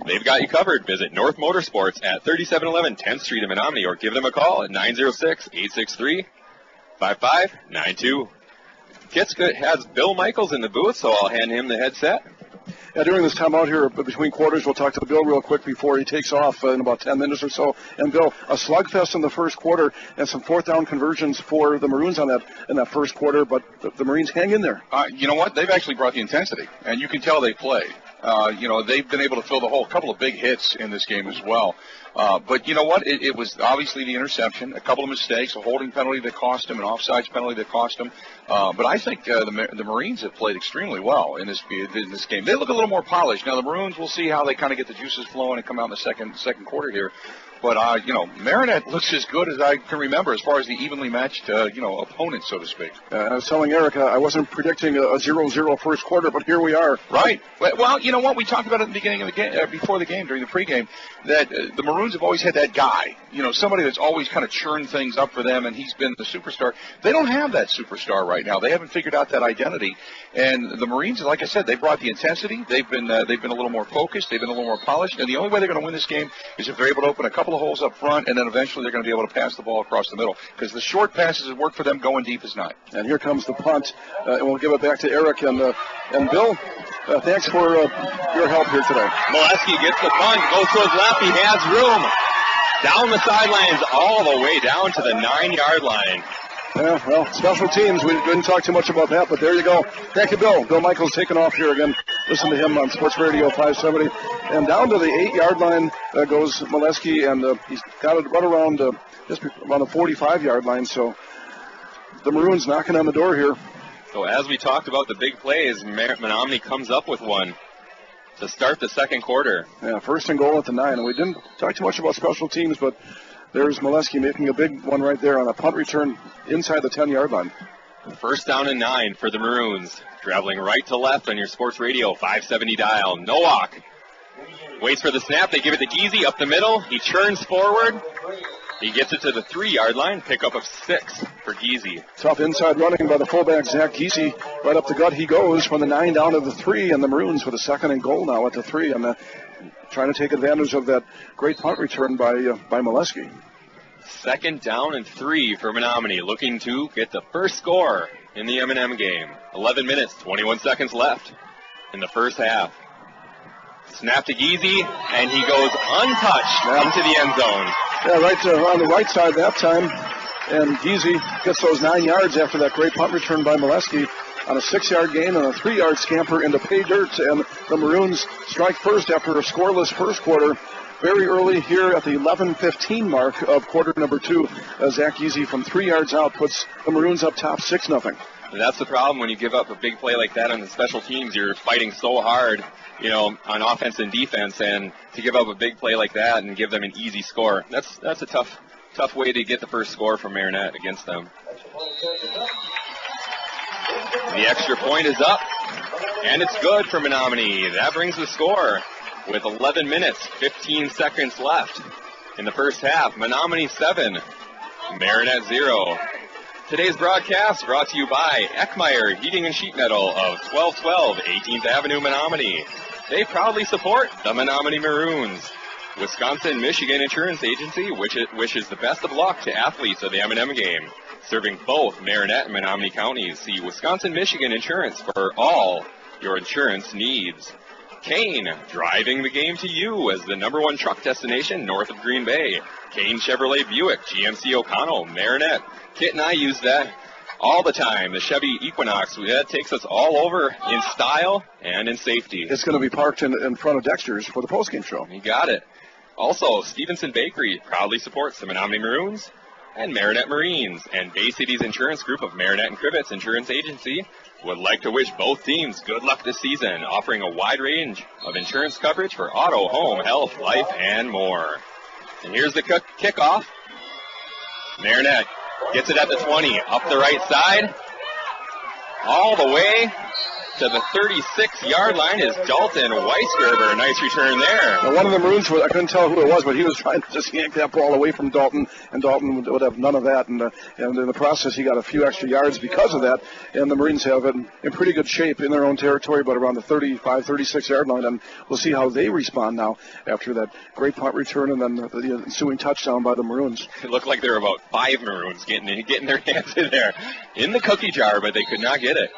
they've got you covered. Visit North Motorsports at 3711 10th Street in Menominee or give them a call at 906-863-5592. Kitska has Bill Michaels in the booth, so I'll hand him the headset.
Yeah, during this time out here between quarters, we'll talk to Bill real quick before he takes off in about 10 minutes or so. And Bill, a slugfest in the first quarter and some fourth down conversions for the Maroons in that first quarter, but the Marines hang in there.
You know what? They've actually brought the intensity, and you can tell they play. They've been able to fill the hole. A couple of big hits in this game as well. But you know what? It was obviously the interception, a couple of mistakes, a holding penalty that cost him, an offsides penalty that cost him. But I think the Marines have played extremely well in this game. They look a little more polished. Now, the Maroons, we'll see how they kind of get the juices flowing and come out in the second quarter here. But, Marinette looks as good as I can remember as far as the evenly matched, opponent, so to speak.
I was telling Erica, I wasn't predicting a 0-0 first quarter, but here we are.
Right. Well, you know what? We talked about it at the beginning of the game, before the game, during the pregame, that the Maroons have always had that guy, somebody that's always kind of churned things up for them, and he's been the superstar. They don't have that superstar right now. They haven't figured out that identity. And the Marines, like I said, they brought the intensity. They've been a little more focused. They've been a little more polished. And the only way they're going to win this game is if they're able to open a couple of holes up front, and then eventually they're going to be able to pass the ball across the middle, because the short passes that work for them, going deep is not.
And here comes the punt, and we'll give it back to Eric and Bill. Thanks for your help here today.
Molesky gets the punt, goes to his left. He has room. Down the sidelines all the way down to the 9-yard line.
Yeah, well, special teams. We didn't talk too much about that, but there you go. Thank you, Bill. Bill Michaels taking off here again. Listen to him on Sports Radio 570. And down to the 8-yard line goes Molesky, and he's got it right around just around the 45-yard line. So the Maroons knocking on the door here.
So as we talked about the big plays, Menominee comes up with one to start the second quarter.
Yeah, first and goal at the 9. And we didn't talk too much about special teams, but there's Molesky making a big one right there on a punt return inside the 10-yard line.
First down and 9 for the Maroons. Traveling right to left on your Sports Radio 570 dial. Nowak waits for the snap. They give it to Giese up the middle. He churns forward. He gets it to the 3-yard line. Pickup of 6 for Giese.
Tough inside running by the fullback, Zach Giese. Right up the gut he goes from the 9 down to the 3, and the Maroons with a second and goal now at the 3. And trying to take advantage of that great punt return by Molesky.
Second down and 3 for Menominee, looking to get the first score in the M&M game. 11 minutes, 21 seconds left in the first half. Snap to Giese, and he goes untouched into the end zone.
Yeah, right on the right side that time. And Giese gets those 9 yards after that great punt return by Molesky on a 6-yard gain and a 3-yard scamper into pay dirt. And the Maroons strike first after a scoreless first quarter. Very early here at the 11:15 mark of quarter number 2. Zach Giese from 3 yards out puts the Maroons up top 6-0.
That's the problem when you give up a big play like that on the special teams. You're fighting so hard, on offense and defense, and to give up a big play like that and give them an easy score, that's a tough way to get the first score from Marinette against them. The extra point is up, and it's good for Menominee. That brings the score with 11 minutes, 15 seconds left in the first half. Menominee 7, Marinette 0. Today's broadcast brought to you by Eckmeyer Heating and Sheet Metal of 1212 18th Avenue, Menominee. They proudly support the Menominee Maroons. Wisconsin-Michigan Insurance Agency wishes the best of luck to athletes of the M&M game. Serving both Marinette and Menominee counties. See Wisconsin-Michigan Insurance for all your insurance needs. Kane, driving the game to you as the #1 truck destination north of Green Bay. Kane Chevrolet Buick, GMC O'Connell, Marinette. Kit and I use that all the time. The Chevy Equinox, that takes us all over in style and in safety.
It's going to be parked in front of Dexter's for the postgame show.
You got it. Also, Stevenson Bakery proudly supports the Menominee Maroons and Marinette Marines. And Bay City's insurance group of Marinette and Crivets Insurance Agency would like to wish both teams good luck this season, offering a wide range of insurance coverage for auto, home, health, life, and more. And here's the kickoff. Marinette gets it at the 20, up the right side, all the way to the 36-yard line is Dalton Weisgerber. Nice return there.
Now, one of the Maroons, I couldn't tell who it was, but he was trying to just yank that ball away from Dalton, and Dalton would have none of that. And in the process, he got a few extra yards because of that. And the Marines have it in pretty good shape in their own territory, but around the 35, 36-yard line. And we'll see how they respond now after that great punt return and then the ensuing touchdown by the Maroons.
It looked like there were about 5 Maroons getting their hands in there in the cookie jar, but they could not get it.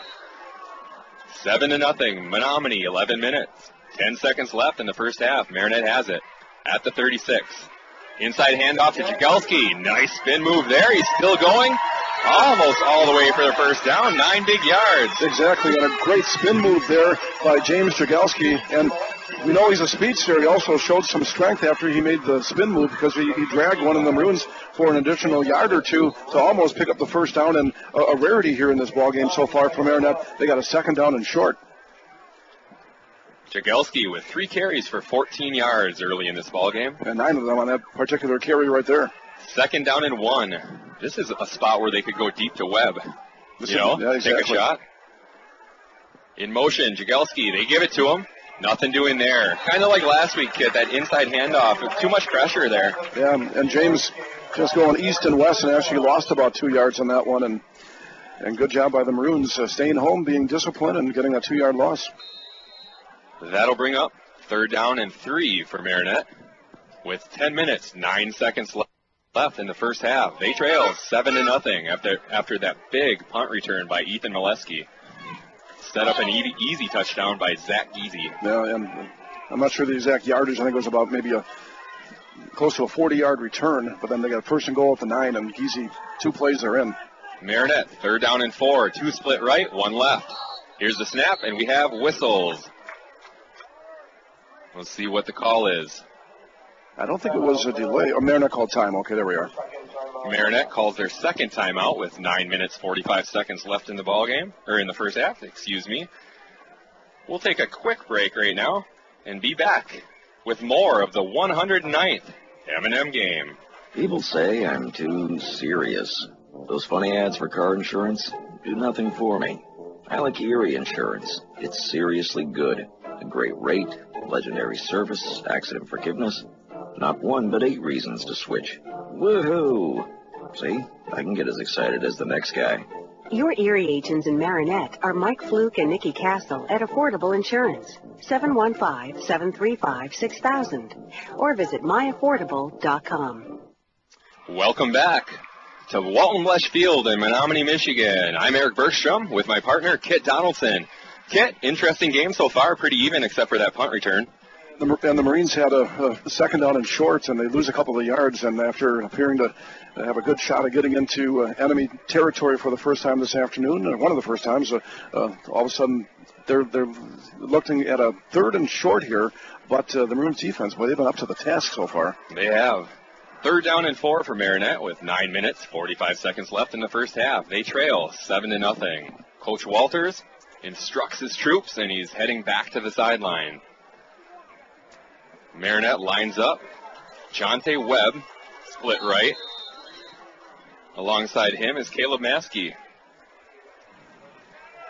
7-0, Menominee, 11 minutes, 10 seconds left in the first half. Marinette has it at the 36. Inside handoff to Jagelski. Nice spin move there. He's still going. Almost all the way for the first down. 9 big yards.
Exactly, and a great spin move there by James Jagelski. And we know he's a speedster. He also showed some strength after he made the spin move because he dragged one of the Maroons for an additional yard or two to almost pick up the first down, and a rarity here in this ballgame so far for Marinette. They got a second down and short.
Jagelski with 3 carries for 14 yards early in this ballgame.
And 9 of them on that particular carry right there.
Second down and 1. This is a spot where they could go deep to Webb.
Yeah, exactly.
Take a shot. In motion, Jagelski, they give it to him. Nothing doing there. Kind of like last week, Kit, that inside handoff. Too much pressure there.
Yeah, and James just going east and west and actually lost about 2 yards on that one. And good job by the Maroons staying home, being disciplined, and getting a 2-yard loss.
That'll bring up third down and 3 for Marinette with 10 minutes, 9 seconds left in the first half. They trail 7-0 after that big punt return by Ethan Molesky. Set up an easy touchdown by Zach Giese.
Yeah, and I'm not sure the exact yardage. I think it was about maybe close to a 40-yard return, but then they got first and goal at the 9, and Giese, 2 plays they're in.
Marinette, 3rd down and 4. 2 split right, 1 left. Here's the snap, and we have whistles. We'll see what the call is.
I don't think it was a delay. Oh, Marinette called time. Okay, there we are.
Marinette calls their second timeout with 9 minutes, 45 seconds left in the ball game, or in the first half, excuse me. We'll take a quick break right now and be back with more of the 109th M&M Game.
People say I'm too serious. Those funny ads for car insurance do nothing for me. I like Erie Insurance. It's seriously good. A great rate, legendary service, accident forgiveness. Not 1 but 8 reasons to switch. Woohoo! See, I can get as excited as the next guy.
Your Erie agents in Marinette are Mike Fluke and Nikki Castle at Affordable Insurance, 715-735-6000, or visit myaffordable.com.
Welcome back to Walton Blesh Field in Menominee, Michigan. I'm Eric Bergstrom with my partner, Kit Donaldson. Kit, interesting game so far, pretty even except for that punt return.
And the Marines had a 2nd down and short, and they lose a couple of yards, and after appearing to have a good shot of getting into enemy territory for the first time this afternoon, one of the first times, all of a sudden they're looking at a 3rd and short here, but the Marines defense, boy, they've been up to the task so far.
They have. 3rd down and 4 for Marinette with 9 minutes, 45 seconds left in the first half. They trail 7-0. Coach Walters instructs his troops, and he's heading back to the sideline. Marinette lines up. Jonte Webb, split right. Alongside him is Caleb Maskey.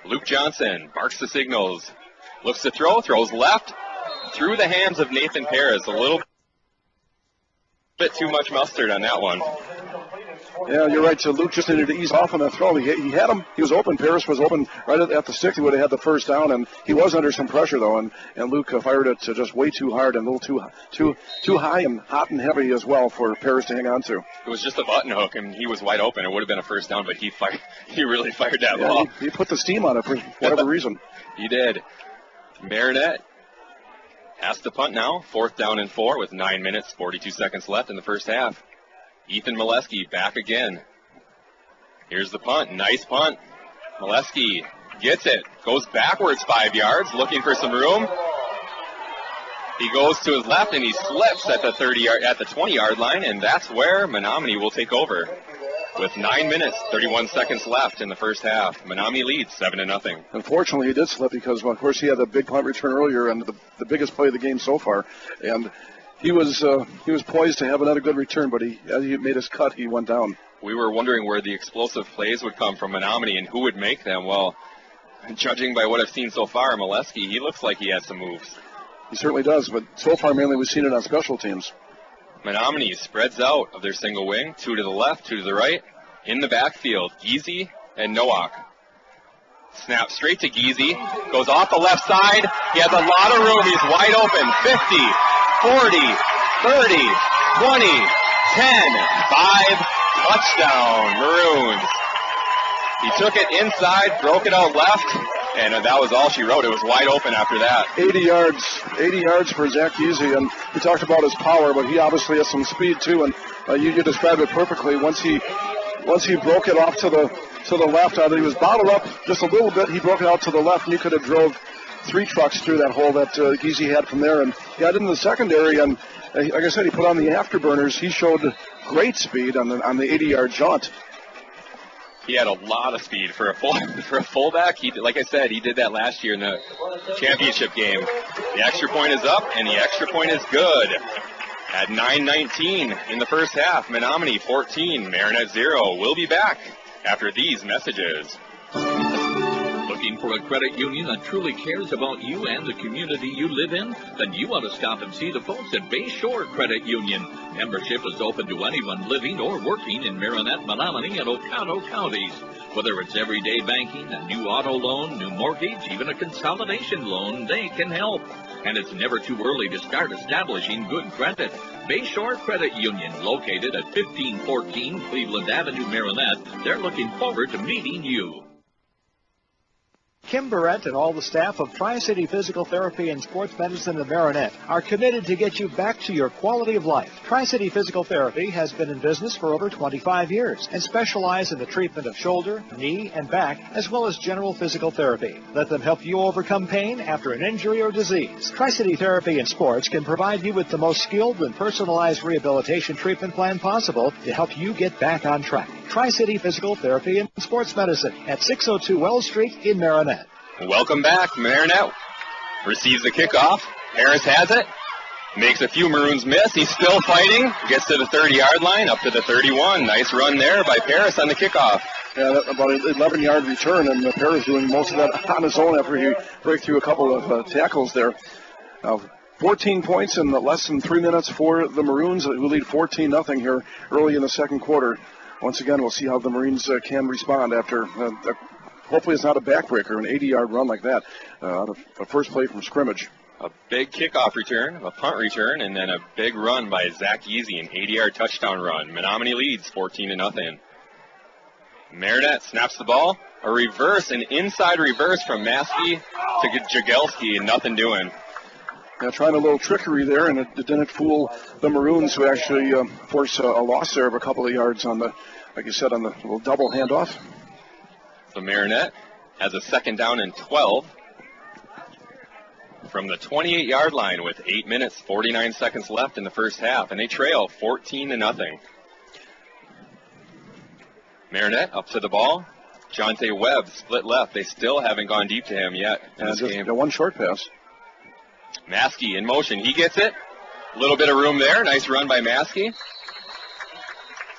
Luke Johnson barks the signals. Looks to throw, throws left. Through the hands of Nathan Perez. A little bit too much mustard on that one.
Yeah, you're right. So Luke just needed to ease off on that throw. He had him. He was open. Paris was open right at the stick. He would have had the first down, and he was under some pressure though. And Luke fired it just way too hard and a little too high and hot and heavy as well for Paris to hang on to.
It was just a button hook, and he was wide open. It would have been a first down, but he really fired that ball.
He put the steam on it for whatever reason.
He did. Marinette has to punt now. 4th down and 4 with 9 minutes, 42 seconds left in the first half. Ethan Molesky back again. Here's the punt. Nice punt. Molesky gets it. Goes backwards 5 yards, looking for some room. He goes to his left, and he slips at the 20-yard line, and that's where Menominee will take over. With 9 minutes, 31 seconds left in the first half. Menominee leads 7-0.
Unfortunately, he did slip because, of course, he had a big punt return earlier and the biggest play of the game so far. And he was poised to have another good return, but as he made his cut, he went down.
We were wondering where the explosive plays would come from Menominee and who would make them. Well, judging by what I've seen so far, Molesky, he looks like he has some moves.
He certainly does, but so far mainly we've seen it on special teams.
Menominee spreads out of their single wing, 2 to the left, 2 to the right. In the backfield, Geezy and Nowak. Snap straight to Geezy, goes off the left side. He has a lot of room. He's wide open. 50, 40, 30, 20, 10, 5, touchdown, Maroons. He took it inside, broke it out left, and that was all she wrote. It was wide open after that.
80 yards for Zach Geezy, and we talked about his power, but he obviously has some speed too, and you described it perfectly. Once he broke it off to the left, he was bottled up just a little bit. He broke it out to the left, and you could have drove 3 trucks through that hole that Geezy had from there, and he got into the secondary, and like I said, he put on the afterburners. He showed great speed on the 80-yard jaunt.
He had a lot of speed for a fullback. Like I said, he did that last year in the championship game. The extra point is up, and the extra point is good. At 9:19 in the first half, Menominee 14, Marinette 0. We'll be back after these messages.
Looking for a credit union that truly cares about you and the community you live in? Then you want to stop and see the folks at Bayshore Credit Union. Membership is open to anyone living or working in Marinette, Menominee, and Oconto counties. Whether it's everyday banking, a new auto loan, new mortgage, even a consolidation loan, they can help. And it's never too early to start establishing good credit. Bayshore Credit Union, located at 1514 Cleveland Avenue, Marinette. They're looking forward to meeting you.
Kim Barrett and all the staff of Tri-City Physical Therapy and Sports Medicine in Marinette are committed to get you back to your quality of life. Tri-City Physical Therapy has been in business for over 25 years and specialize in the treatment of shoulder, knee, and back, as well as general physical therapy. Let them help you overcome pain after an injury or disease. Tri-City Therapy and Sports can provide you with the most skilled and personalized rehabilitation treatment plan possible to help you get back on track. Tri-City Physical Therapy and Sports Medicine at 602 Wells Street in Marinette.
Welcome back. Marinette receives the kickoff. Harris has it. Makes a few Maroons miss. He's still fighting. Gets to the 30-yard line, up to the 31. Nice run there by Paris on the kickoff.
Yeah, about an 11-yard return, and Paris doing most of that on his own after he break through a couple of tackles there. 14 points in less than 3 minutes for the Maroons, who lead 14-0 here early in the second quarter. Once again, we'll see how the Marines can respond after hopefully it's not a backbreaker, an 80-yard run like that out of a first play from scrimmage.
A big kickoff return, a punt return, and then a big run by Zach Easy, an 80-yard touchdown run. Menominee leads 14-0. Marinette snaps the ball. A reverse, an inside reverse from Maskey to Jagelski, and nothing doing.
Yeah, trying a little trickery there, and it didn't fool the Maroons, who actually forced a loss there of a couple of yards on the, like you said, on the little double handoff.
So Marinette has a second down and 12 from the 28-yard line with 8 minutes, 49 seconds left in the first half, and they trail 14-0. Marinette up to the ball. Jonte Webb split left. They still haven't gone deep to him yet in this game.
One short pass.
Maskey in motion. He gets it. A little bit of room there. Nice run by Maskey.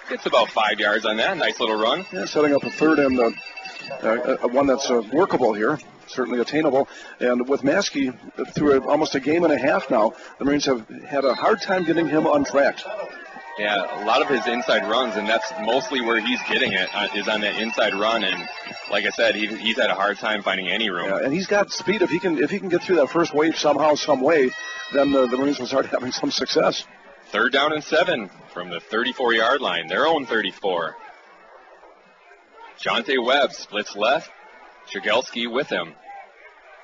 Gets about 5 yards on that. Nice little run.
Yeah, setting up a third and one that's workable here, certainly attainable. And with Maskey, through almost a game and a half now, the Marines have had a hard time getting him untracked.
Yeah, a lot of his inside runs, and that's mostly where he's getting it, is on that inside run. And like I said, he's had a hard time finding any room.
Yeah, and he's got speed. If he can get through that first wave somehow, some way, then the Marines will start having some success.
Third down and 7 from the 34-yard line, their own 34. Jonte Webb splits left. Jagelski with him.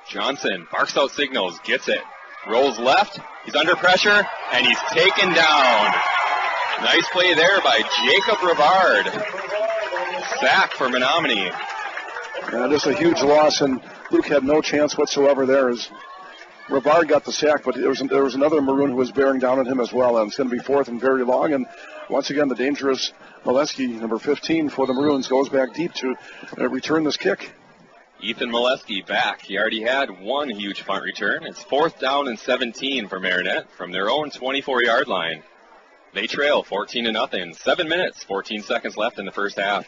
Johnson barks out signals, gets it. Rolls left. He's under pressure, and he's taken down. Nice play there by Jacob Rivard. Sack for Menominee.
Yeah, just a huge loss, and Luke had no chance whatsoever there. As Rivard got the sack, but there was another Maroon who was bearing down on him as well, and it's going to be fourth and very long. And once again, the dangerous Molesky, number 15 for the Maroons, goes back deep to return this kick.
Ethan Molesky back. He already had one huge punt return. It's fourth down and 17 for Marinette from their own 24-yard line. They trail 14-0. 7 minutes, 14 seconds left in the first half.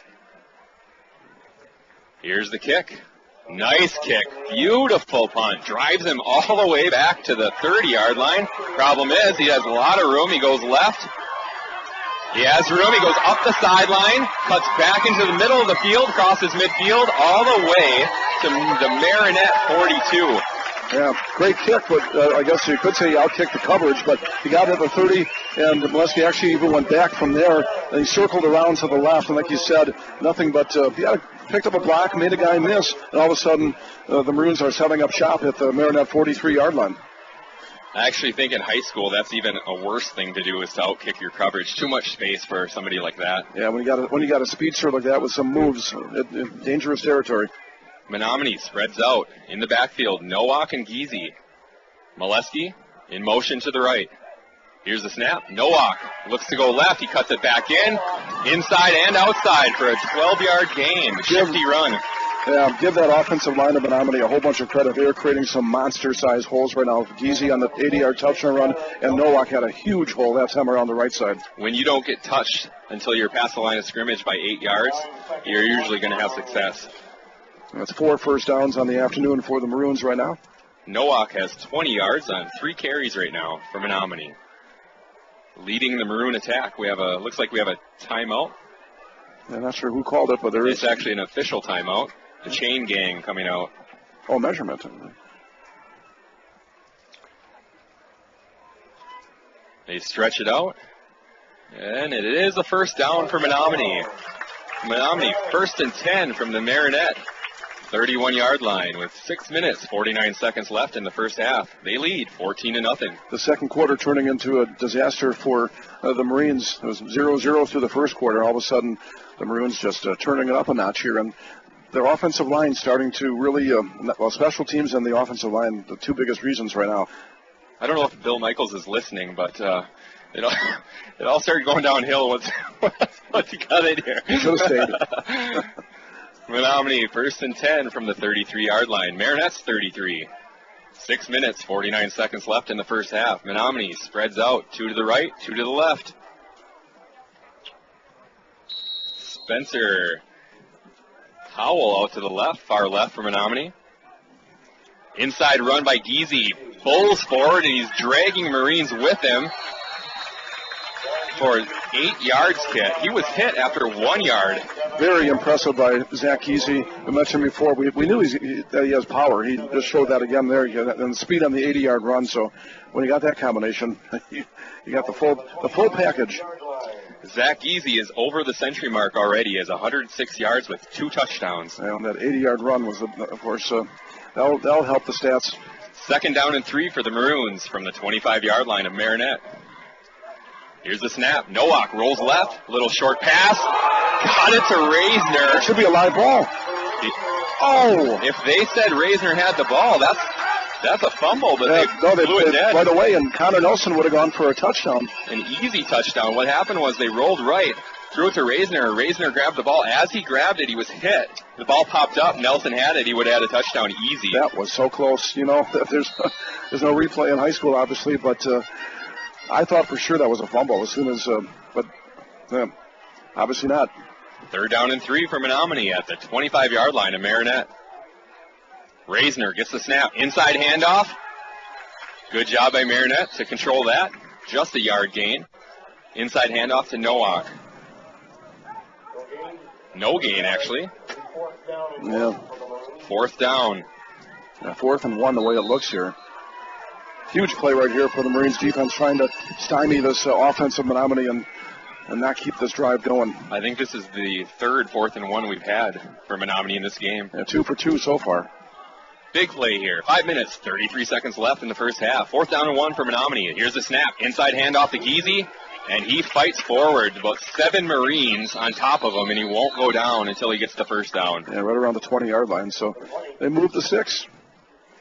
Here's the kick. Nice kick. Beautiful punt. Drives him all the way back to the 30-yard line. Problem is, he has a lot of room. He goes left. He has room. He goes up the sideline, cuts back into the middle of the field, crosses midfield, all the way to the Marinette 42.
Yeah, great kick, but I guess you could say he outkicked the coverage, but he got it at the 30, and Molesky actually even went back from there, and he circled around to the left, and like you said, nothing but he picked up a block, made a guy miss, and all of a sudden the Maroons are setting up shop at the Marinette 43-yard line.
I actually think in high school that's even a worse thing to do is to outkick your coverage. Too much space for somebody like that.
Yeah, when you got a speedster like that with some moves, dangerous territory.
Menominee spreads out in the backfield. Nowak and Giese. Molesky in motion to the right. Here's the snap. Nowak looks to go left. He cuts it back in, inside and outside for a 12-yard gain. Shifty run.
Yeah, give that offensive line of Menominee a whole bunch of credit. They're creating some monster-sized holes right now. Giese on the 80-yard touchdown run, and Nowak had a huge hole that time around the right side.
When you don't get touched until you're past the line of scrimmage by 8 yards, you're usually going to have success.
That's 4 first downs on the afternoon for the Maroons right now.
Nowak has 20 yards on 3 carries right now for Menominee. Leading the Maroon attack. Looks like we have a timeout.
I'm not sure who called it, but there is.
It's actually an official timeout. The chain gang coming out.
Oh, measurement.
They stretch it out. And it is a first down for Menominee. Menominee first and 10 from the Marinette 31-yard line with 6 minutes, 49 seconds left in the first half. They lead 14-0.
The second quarter turning into a disaster for the Marines. It was 0-0 through the first quarter. All of a sudden, the Maroons just turning it up a notch here. And their offensive line starting to really, special teams and the offensive line, the two biggest reasons right now.
I don't know if Bill Michaels is listening, but it all started going downhill once he got in here.
He should have stayed.
Menominee, 1st and 10 from the 33-yard line. Marinette's 33. 6 minutes, 49 seconds left in the first half. Menominee spreads out, 2 to the right, 2 to the left. Spencer Howell out to the left, far left for Menominee. Inside run by Giese. Bowls forward, and he's dragging Marines with him for an 8 yards hit. He was hit after 1 yard.
Very impressive by Zach Giese. I mentioned before, we knew that he has power. He just showed that again there. And the speed on the 80-yard run. So when you got that combination, you got the full package.
Zach Giese is over the century mark already. He has 106 yards with 2 touchdowns.
And that 80-yard run was, of course, that'll help the stats.
2nd down and 3 for the Maroons from the 25-yard line of Marinette. Here's the snap. Nowak rolls left. Little short pass. Got it to Reisner.
That should be a live ball.
If they said Reisner had the ball, that's a fumble, but they blew it dead.
Right away, and Connor Nelson would have gone for a touchdown.
An easy touchdown. What happened was they rolled right, threw it to Reisner. Reisner grabbed the ball. As he grabbed it, he was hit. The ball popped up. Nelson had it. He would have had a touchdown easy.
That was so close. You know, there's no replay in high school, obviously, but I thought for sure that was a fumble as soon as, obviously not.
3rd down and 3 for Menominee at the 25-yard line of Marinette. Reisner gets the snap. Inside handoff. Good job by Marinette to control that. Just a yard gain. Inside handoff to Nowak. No gain, actually.
Yeah.
4th down.
Yeah, 4th and 1 the way it looks here. Huge play right here for the Marines defense trying to stymie this offensive Menominee and not keep this drive going.
I think this is the 3rd 4th and 1 we've had for Menominee in this game.
Yeah, 2 for 2 so far.
Big play here. 5 minutes, 33 seconds left in the first half. 4th down and 1 for Menominee. Here's the snap. Inside handoff to Giese, and he fights forward. About 7 Marines on top of him, and he won't go down until he gets the first down.
Yeah, right around the 20-yard line. So they move the 6.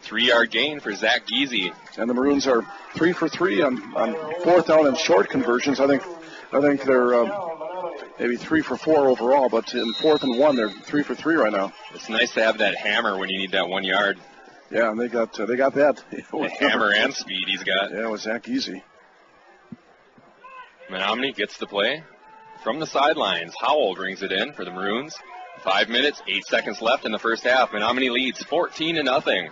3-yard gain for Zach Giese.
And the Maroons are 3 for 3 on 4th down and short conversions. I think they're maybe 3 for 4 overall, but in 4th and 1, they're 3 for 3 right now.
It's nice to have that hammer when you need that 1 yard.
Yeah, and they got that.
The hammer and speed he's got.
Yeah, with Zach Giese.
Menominee gets the play from the sidelines. Howell brings it in for the Maroons. 5 minutes, 8 seconds left in the first half. Menominee leads 14-0.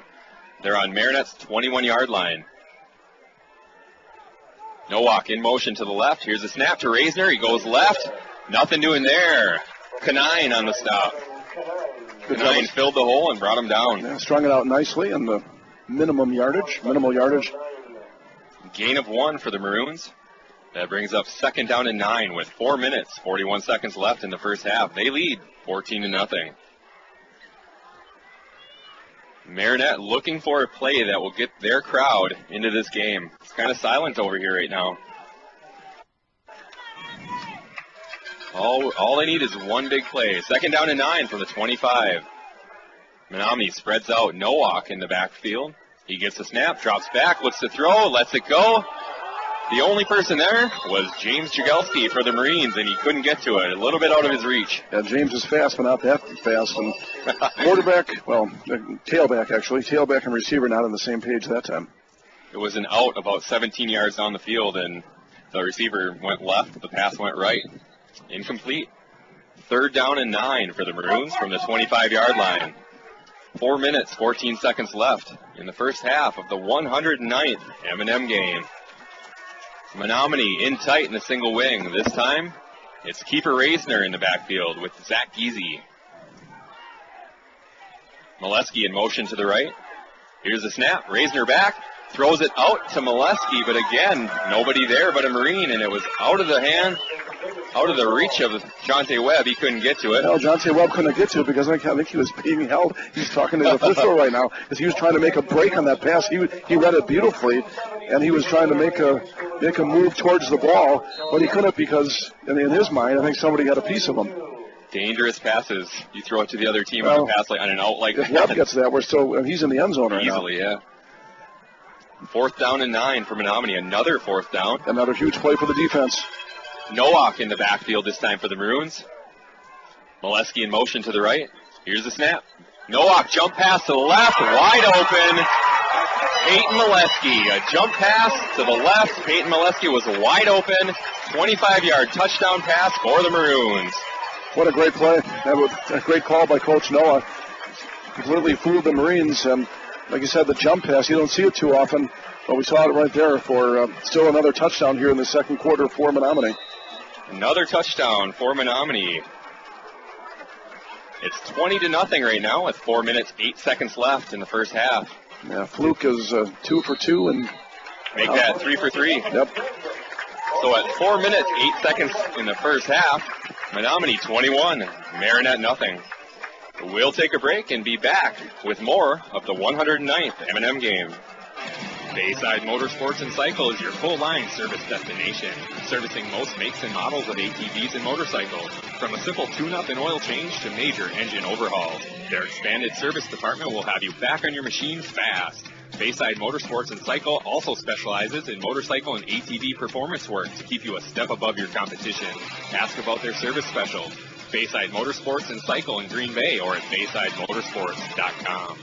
They're on Marinette's 21-yard line. Nowak in motion to the left. Here's a snap to Reisner. He goes left. Nothing doing there. Canine on the stop. Canine filled the hole and brought him down.
Yeah, strung it out nicely and the minimal yardage.
Gain of 1 for the Maroons. That brings up 2nd down and 9 with 4 minutes, 41 seconds left in the first half. They lead 14-0. Marinette looking for a play that will get their crowd into this game. It's kind of silent over here right now. All they need is one big play. 2nd down and 9 from the 25. Menominee spreads out Nowak in the backfield. He gets the snap, drops back, looks to throw, lets it go. The only person there was James Jagelski for the Marines, and he couldn't get to it. A little bit out of his reach.
Yeah, James is fast, but not that fast. And tailback and receiver not on the same page that time.
It was an out about 17 yards down the field, and the receiver went left, the pass went right. Incomplete. 3rd down and 9 for the Maroons from the 25-yard line. 4 minutes, 14 seconds left in the first half of the 109th M&M game. Menominee in tight in the single wing. This time, it's Kiefer Reisner in the backfield with Zach Giese. Molesky in motion to the right. Here's the snap. Reisner back. Throws it out to Molesky, but again, nobody there but a Marine, and it was out of the hand out of the reach of Jonte Webb. He couldn't get to it.
No, Jonte Webb couldn't get to it because I think he was being held. He's talking to the official right now because he was trying to make a break on that pass. He read it beautifully, and he was trying to make a move towards the ball, but he couldn't because in his mind, I think somebody had a piece of him.
Dangerous passes. You throw it to the other team on a pass on an out like that.
If Webb gets that, he's in the end zone right now.
Easily, yeah. 4th down and 9 for Menominee. Another 4th down.
Another huge play for the defense.
Nowak in the backfield this time for the Maroons. Molesky in motion to the right. Here's the snap. Nowak jump pass to the left, wide open. Peyton Molesky, a jump pass to the left. Peyton Molesky was wide open. 25-yard touchdown pass for the Maroons.
What a great play. That was a great call by Coach Noah. Completely fooled the Marines. And like you said, the jump pass, you don't see it too often. But we saw it right there for still another touchdown here in the second quarter for Menominee.
Another touchdown for Menominee. It's 20-0 right now with 4 minutes, 8 seconds left in the first half.
Yeah, Fluke is 2 for 2 and
make that 3 for 3.
Yep.
So at 4 minutes, 8 seconds in the first half, Menominee 21, Marinette nothing. We'll take a break and be back with more of the 109th M&M Game. Bayside Motorsports and Cycle is your full-line service destination, servicing most makes and models of ATVs and motorcycles, from a simple tune-up and oil change to major engine overhauls. Their expanded service department will have you back on your machines fast. Bayside Motorsports and Cycle also specializes in motorcycle and ATV performance work to keep you a step above your competition. Ask about their service specials. Bayside Motorsports and Cycle in Green Bay or at BaysideMotorsports.com.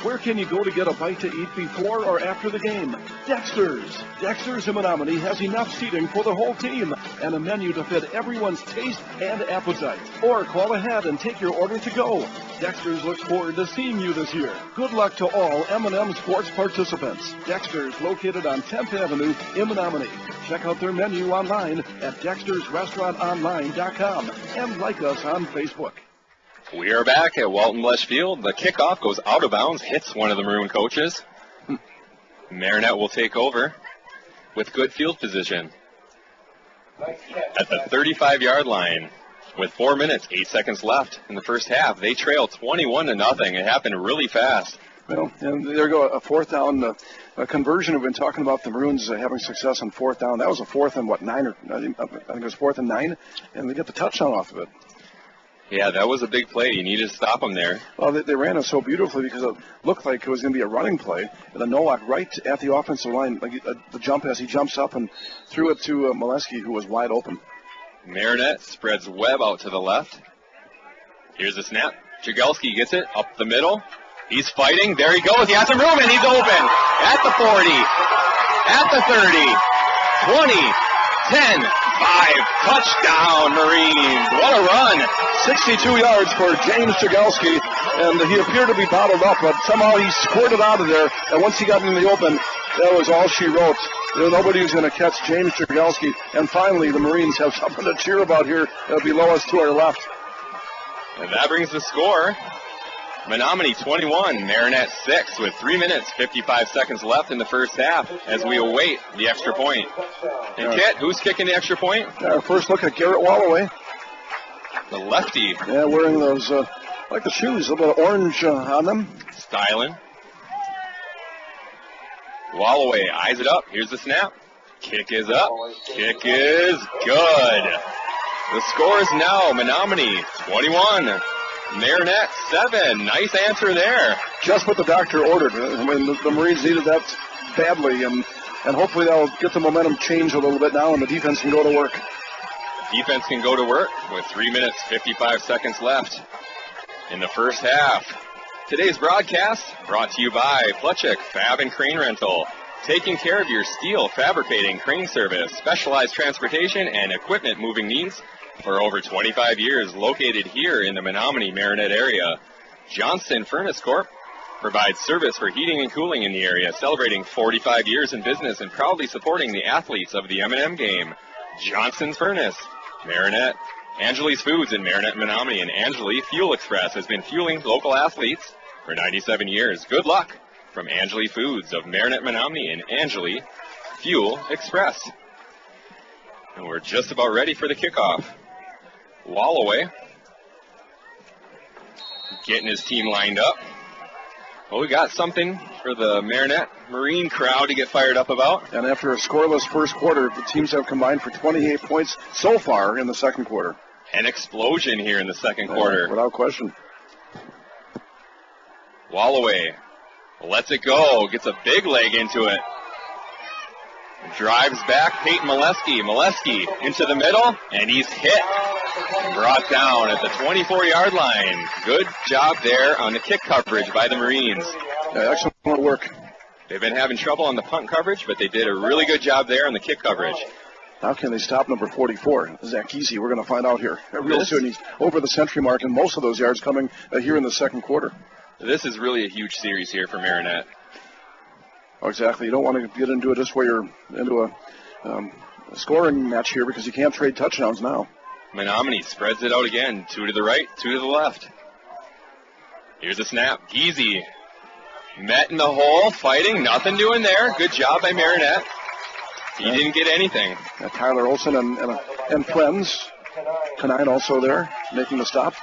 Where can you go to get a bite to eat before or after the game? Dexter's. Dexter's in Menominee has enough seating for the whole team and a menu to fit everyone's taste and appetite. Or call ahead and take your order to go. Dexter's looks forward to seeing you this year. Good luck to all M&M Sports participants. Dexter's, located on 10th Avenue in Menominee. Check out their menu online at dextersrestaurantonline.com and like us on Facebook.
We are back at Walton Blesh Field. The kickoff goes out of bounds, hits one of the Maroon coaches. Marinette will take over with good field position at the 35-yard line. With 4 minutes, 8 seconds left in the first half, they trail 21-0. It happened really fast.
Well, and there go a 4th down a conversion. We've been talking about the Maroons having success on 4th down. That was a 4th and 9, or I think it was 4th and 9, and they get the touchdown off of it.
Yeah, that was a big play. You needed to stop them there.
Well, they ran it so beautifully because it looked like it was going to be a running play. And then Nowak right at the offensive line, like the jump as he jumps up and threw it to Molesky, who was wide open.
Marinette spreads Webb out to the left. Here's the snap. Jagelski gets it up the middle. He's fighting. There he goes. He has some room, and he's open. At the 40. At the 30. 20. 10, 5, touchdown, Marines. What a run.
62 yards for James Jagelski, and he appeared to be bottled up, but somehow he squirted out of there, and once he got in the open, that was all she wrote. Nobody was going to catch James Jagelski, and finally the Marines have something to cheer about here below us to our left.
And that brings the score. Menominee 21, Marinette 6, with 3 minutes, 55 seconds left in the first half as we await the extra point. And Kit, who's kicking the extra point?
First look at Garrett Walloway.
The lefty.
Yeah, wearing those, like the shoes, a little bit of orange on them.
Styling. Walloway eyes it up. Here's the snap. Kick is up. Kick is good. The score is now Menominee 21. Marinette 7. Nice answer there.
Just what the doctor ordered. I mean, the Marines needed that badly, and hopefully that'll get the momentum changed a little bit now, and the defense can go to work.
Defense can go to work with 3 minutes, 55 seconds left in the first half. Today's broadcast brought to you by Fletchick Fab and Crane Rental. Taking care of your steel fabricating crane service, specialized transportation, and equipment moving needs for over 25 years, located here in the Menominee Marinette area. Johnston Furnace Corp. provides service for heating and cooling in the area, celebrating 45 years in business and proudly supporting the athletes of the M&M Game. Johnston's Furnace, Marinette, Angeli's Foods in Marinette, Menominee, and Angeli Fuel Express has been fueling local athletes for 97 years. Good luck from Angeli Foods of Marinette Menominee and Angeli Fuel Express. And we're just about ready for the kickoff. Wallaway getting his team lined up. Well, we got something for the Marinette Marine crowd to get fired up about.
And after a scoreless first quarter, the teams have combined for 28 points so far in the second quarter.
An explosion here in the second quarter.
Without question.
Wallaway lets it go, gets a big leg into it. Drives back, Peyton Molesky. Molesky into the middle, and he's hit. Brought down at the 24-yard line. Good job there on the kick coverage by the Marines.
Yeah, excellent work.
They've been having trouble on the punt coverage, but they did a really good job there on the kick coverage.
How can they stop number 44, Zach Giese? We're going to find out here real soon. He's over the century mark, and most of those yards coming here in the second quarter.
This is really a huge series here for Marinette.
Oh, exactly. You don't want to get into it just where you're into a scoring match here because you can't trade touchdowns now.
Menominee spreads it out again. 2 to the right, 2 to the left. Here's a snap. Giese met in the hole, fighting, nothing doing there. Good job by Marinette. He didn't get anything.
Tyler Olson and friends. Canine also there, making the stop.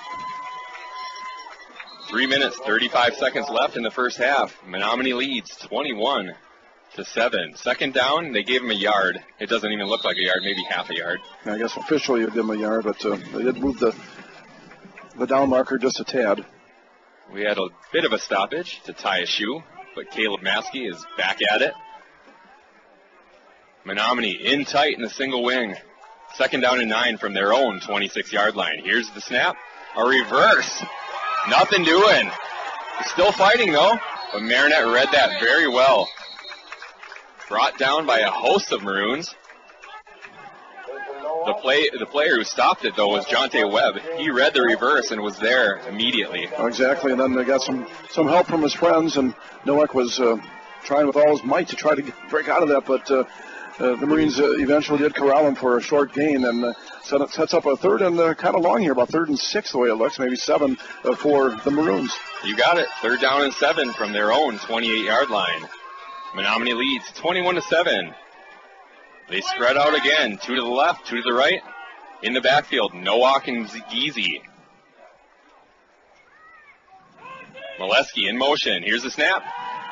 3 minutes, 35 seconds left in the first half. Menominee leads 21-7. Second down, they gave him a yard. It doesn't even look like a yard, maybe half a yard.
I guess officially you give him a yard, but they did move the down marker just a tad.
We had a bit of a stoppage to tie a shoe, but Caleb Maskey is back at it. Menominee in tight in the single wing. Second down and 9 from their own 26-yard line. Here's the snap. A reverse. Nothing doing. Still fighting, though. But Marinette read that very well. Brought down by a host of Maroons. The player who stopped it, though, was Jonte Webb. He read the reverse and was there immediately.
Oh, exactly, and then they got some help from his friends, and Nowak was trying with all his might to try to break out of that, but the Marines eventually did corral him for a short gain, and sets up a third and kind of long here, about 3rd and 6 the way it looks, maybe 7 for the Maroons.
You got it. 3rd down and 7 from their own 28-yard line. Menominee leads 21-7. They spread out again, 2 to the left, 2 to the right. In the backfield, Nowak and Giese. Molesky in motion. Here's the snap.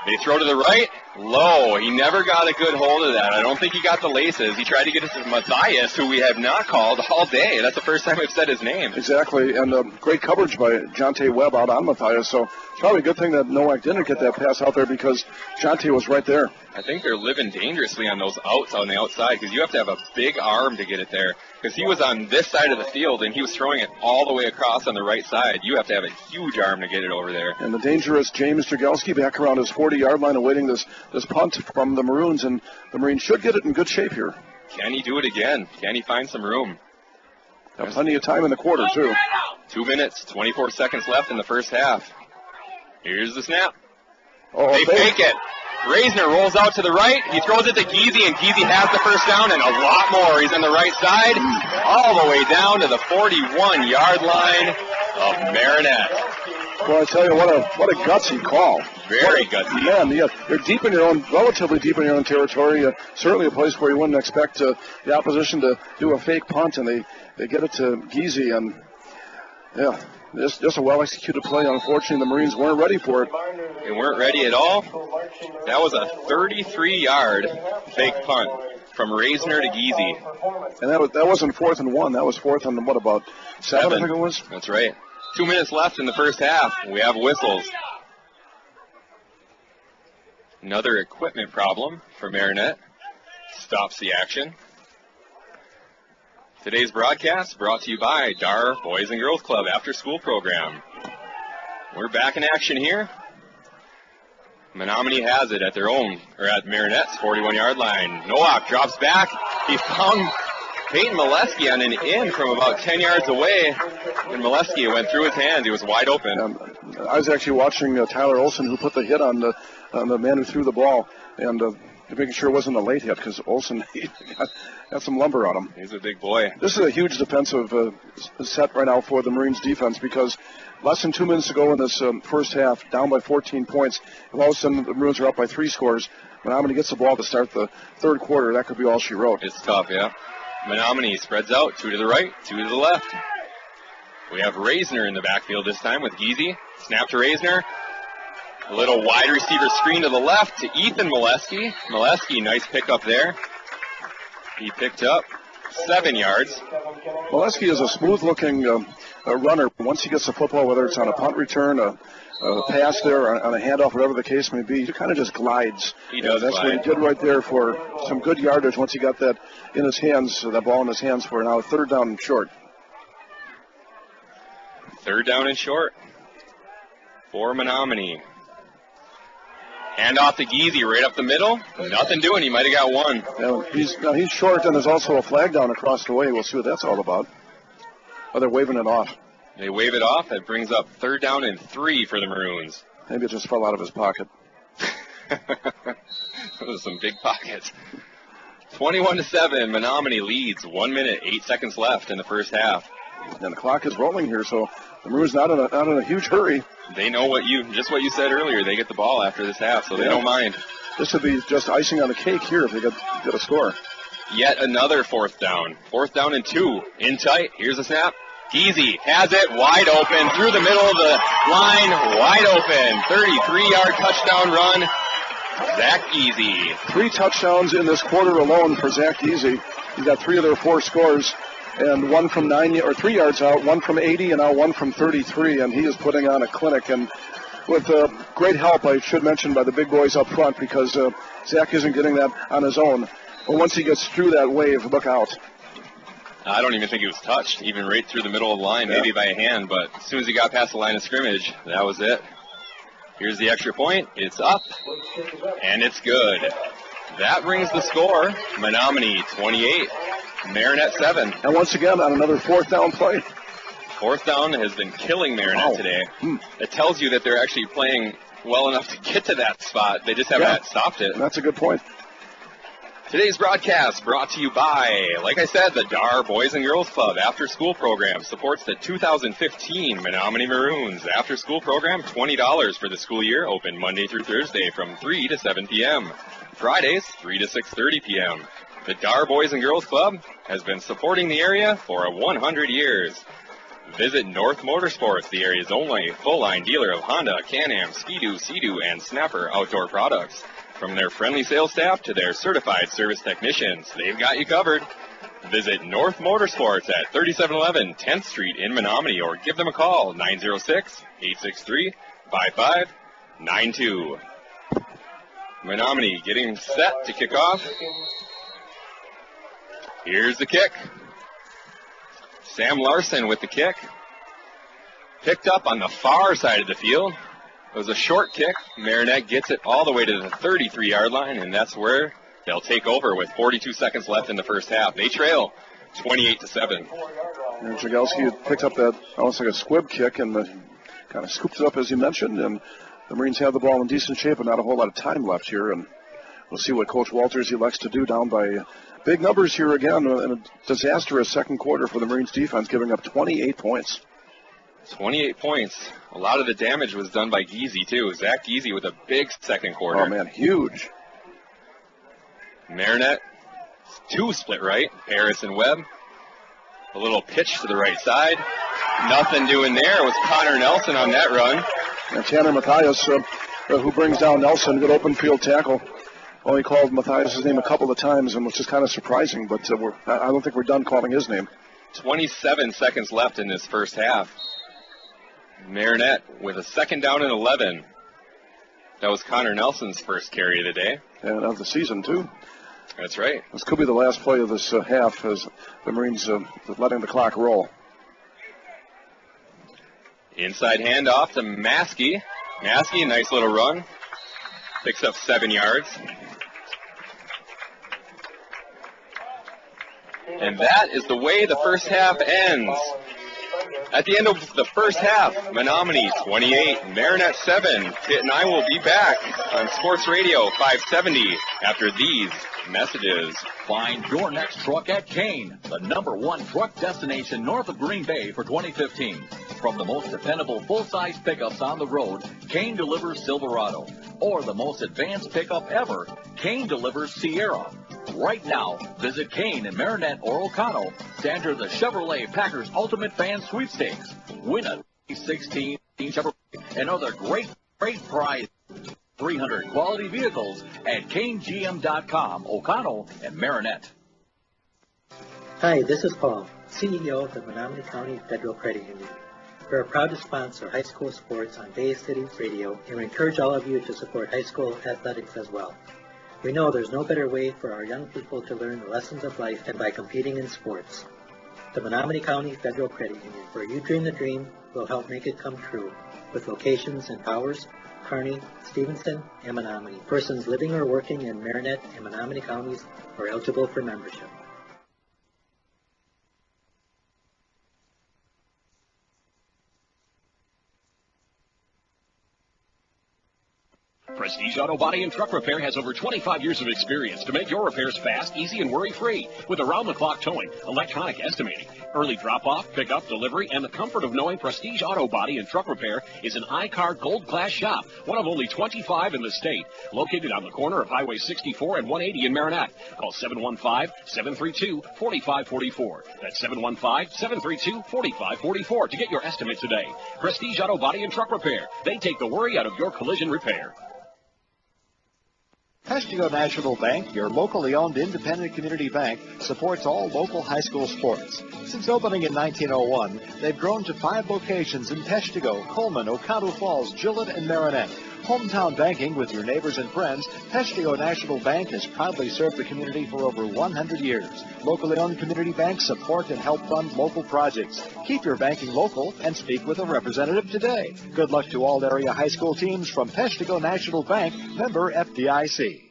They throw to the right. Low. He never got a good hold of that. I don't think he got the laces. He tried to get it to Matthias, who we have not called all day. That's the first time we've said his name.
Exactly, and great coverage by Jonte Webb out on Matthias. So it's probably a good thing that Nowak didn't get that pass out there because Jonte was right there.
I think they're living dangerously on those outs on the outside because you have to have a big arm to get it there. Because he was on this side of the field and he was throwing it all the way across on the right side. You have to have a huge arm to get it over there.
And the dangerous James Jagelski back around his 40-yard line awaiting this punt from the Maroons, and the Marines should get it in good shape here.
Can he do it again? Can he find some room?
Got plenty of time in the quarter, too.
2 minutes, 24 seconds left in the first half. Here's the snap.
They
fake it. Reisner rolls out to the right. He throws it to Giese, and Giese has the first down and a lot more. He's on the right side, all the way down to the 41-yard line of Marinette.
Well, I tell you, what a gutsy call.
Very gutsy.
Man, you're deep in your own, relatively deep in your own territory. Certainly a place where you wouldn't expect the opposition to do a fake punt, and they get it to Giese, and yeah. Just a well-executed play. Unfortunately, the Marines weren't ready for it.
They weren't ready at all. That was a 33-yard fake punt from Reisner to Giese.
And that wasn't 4th and 1. That was 4th and, what, about 7, I think it was?
That's right. 2 minutes left in the first half. We have whistles. Another equipment problem for Marinette. Stops the action. Today's broadcast brought to you by Dar Boys and Girls Club After School Program. We're back in action here. Menominee has it at Marinette's 41-yard line. Nowak drops back. He found Peyton Molesky on an in from about 10 yards away, and Molesky went through his hands. He was wide open.
I was actually watching Tyler Olson, who put the hit on the man who threw the ball, and making sure it wasn't a late hit because Olson got some lumber on him.
He's a big boy.
This is a huge defensive set right now for the Marines defense because less than 2 minutes to go in this first half, down by 14 points. If all of a sudden the Maroons are up by 3 scores, Menominee gets the ball to start the third quarter. That could be all she wrote.
It's tough, yeah. Menominee spreads out, 2 to the right, 2 to the left. We have Reisner in the backfield this time with Giese. Snap to Reisner. A little wide receiver screen to the left to Ethan Molesky. Molesky, nice pickup there. He picked up 7 yards.
Molesky is a smooth-looking runner. Once he gets the football, whether it's on a punt return, a pass there, or on a handoff, whatever the case may be, he kind of just glides.
He does
That's
glide.
what he did right there for some good yardage once he got that in his hands, that ball in his hands for now 3rd down and short.
3rd down and short for Menominee. Hand off to Giese right up the middle. Nothing doing. He might have got one.
Yeah, he's short, and there's also a flag down across the way. We'll see what that's all about. Oh, they're waving it off.
They wave it off. That brings up 3rd down and 3 for the Maroons.
Maybe it just fell out of his pocket.
Those are some big pockets. 21-7. Menominee leads. 1 minute, 8 seconds left in the first half.
And the clock is rolling here, so the Maroons not in a huge hurry.
They know what you said earlier. They get the ball after this half, so they don't mind.
This would be just icing on the cake here if they get a score.
Yet another 4th down. 4th down and 2. In tight. Here's a snap. Giese has it wide open through the middle of the line. Wide open. 33-yard touchdown run. Zach Giese.
3 touchdowns in this quarter alone for Zach Giese. He's got 3 of their 4 scores. And 1 from 3 yards out, 1 from 80, and now 1 from 33, and he is putting on a clinic. And with great help, I should mention, by the big boys up front, because Zach isn't getting that on his own. But once he gets through that wave, look out.
I don't even think he was touched, even right through the middle of the line, maybe by a hand, but as soon as he got past the line of scrimmage, that was it. Here's the extra point. It's up, and it's good. That brings the score. Menominee 28. Marinette 7.
And once again, on another 4th down play.
4th down has been killing Marinette today. It tells you that they're actually playing well enough to get to that spot. They just haven't stopped it.
That's a good point.
Today's broadcast brought to you by, like I said, the Dar Boys and Girls Club after-school program supports the 2015 Menominee Maroons. After-school program, $20 for the school year, open Monday through Thursday from 3 to 7 p.m. Fridays, 3 to 6:30 p.m. The Dar Boys and Girls Club has been supporting the area for 100 years. Visit North Motorsports, the area's only full-line dealer of Honda, Can-Am, Ski-Doo, Sea-Doo, and Snapper outdoor products. From their friendly sales staff to their certified service technicians, they've got you covered. Visit North Motorsports at 3711 10th Street in Menominee or give them a call, 906-863-5592. Menominee getting set to kick off. Here's the kick. Sam Larson with the kick. Picked up on the far side of the field. It was a short kick. Marinette gets it all the way to the 33-yard line, and that's where they'll take over with 42 seconds left in the first half. They trail 28-7.
And Jagelski picked up that almost like a squib kick and kind of scooped it up, as you mentioned, and the Marines have the ball in decent shape, but not a whole lot of time left here, and we'll see what Coach Walters elects to do down by big numbers here again. In a disastrous second quarter for the Marines defense, giving up 28 points.
28 points. A lot of the damage was done by Giese, too. Zach Giese with a big second quarter.
Oh, man, huge.
Marinette, 2 split right. Harris and Webb. A little pitch to the right side. Nothing doing there. It was Connor Nelson on that run.
And Tanner Matthias, who brings down Nelson, good open field tackle. Only called Matthias' name a couple of times, and which is kind of surprising, but I don't think we're done calling his name.
27 seconds left in this first half. Marinette with a 2nd down and 11. That was Connor Nelson's first carry of the day.
And of the season, too.
That's right.
This could be the last play of this half as the Marines letting the clock roll.
Inside handoff to Maskey. Maskey, nice little run. Picks up 7 yards. And that is the way the first half ends. At the end of the first half, Menominee 28, Marinette 7. Pitt and I will be back on Sports Radio 570 after these messages.
Find your next truck at Kane, the #1 truck destination north of Green Bay for 2015. From the most dependable full-size pickups on the road, Kane delivers Silverado. Or the most advanced pickup ever, Kane delivers Sierra. Right now, visit Kane in Marinette or O'Connell to enter the Chevrolet Packers Ultimate Fan Sweepstakes. Win a 2016 Chevrolet and other great prizes. 300 quality vehicles at KaneGM.com, O'Connell and Marinette.
Hi, this is Paul, CEO of the Menominee County Federal Credit Union. We are proud to sponsor high school sports on Bay City Radio, and we encourage all of you to support high school athletics as well. We know there's no better way for our young people to learn the lessons of life than by competing in sports. The Menominee County Federal Credit Union, where you dream the dream, will help make it come true, with locations in Powers, Kearney, Stevenson, and Menominee. Persons living or working in Marinette and Menominee counties are eligible for membership.
Prestige Auto Body and Truck Repair has over 25 years of experience to make your repairs fast, easy, and worry-free with around-the-clock towing, electronic estimating, early drop-off, pick-up, delivery, and the comfort of knowing Prestige Auto Body and Truck Repair is an I-Card Gold Class shop, one of only 25 in the state, located on the corner of Highway 64 and 180 in Marinette. Call 715-732-4544. That's 715-732-4544 to get your estimate today. Prestige Auto Body and Truck Repair. They take the worry out of your collision repair.
Peshtigo National Bank, your locally owned independent community bank, supports all local high school sports. Since opening in 1901, they've grown to 5 locations in Peshtigo, Coleman, Oconto Falls, Gillett, and Marinette. Hometown banking with your neighbors and friends, Peshtigo National Bank has proudly served the community for over 100 years. Locally owned community banks support and help fund local projects. Keep your banking local and speak with a representative today. Good luck to all area high school teams from Peshtigo National Bank, member FDIC.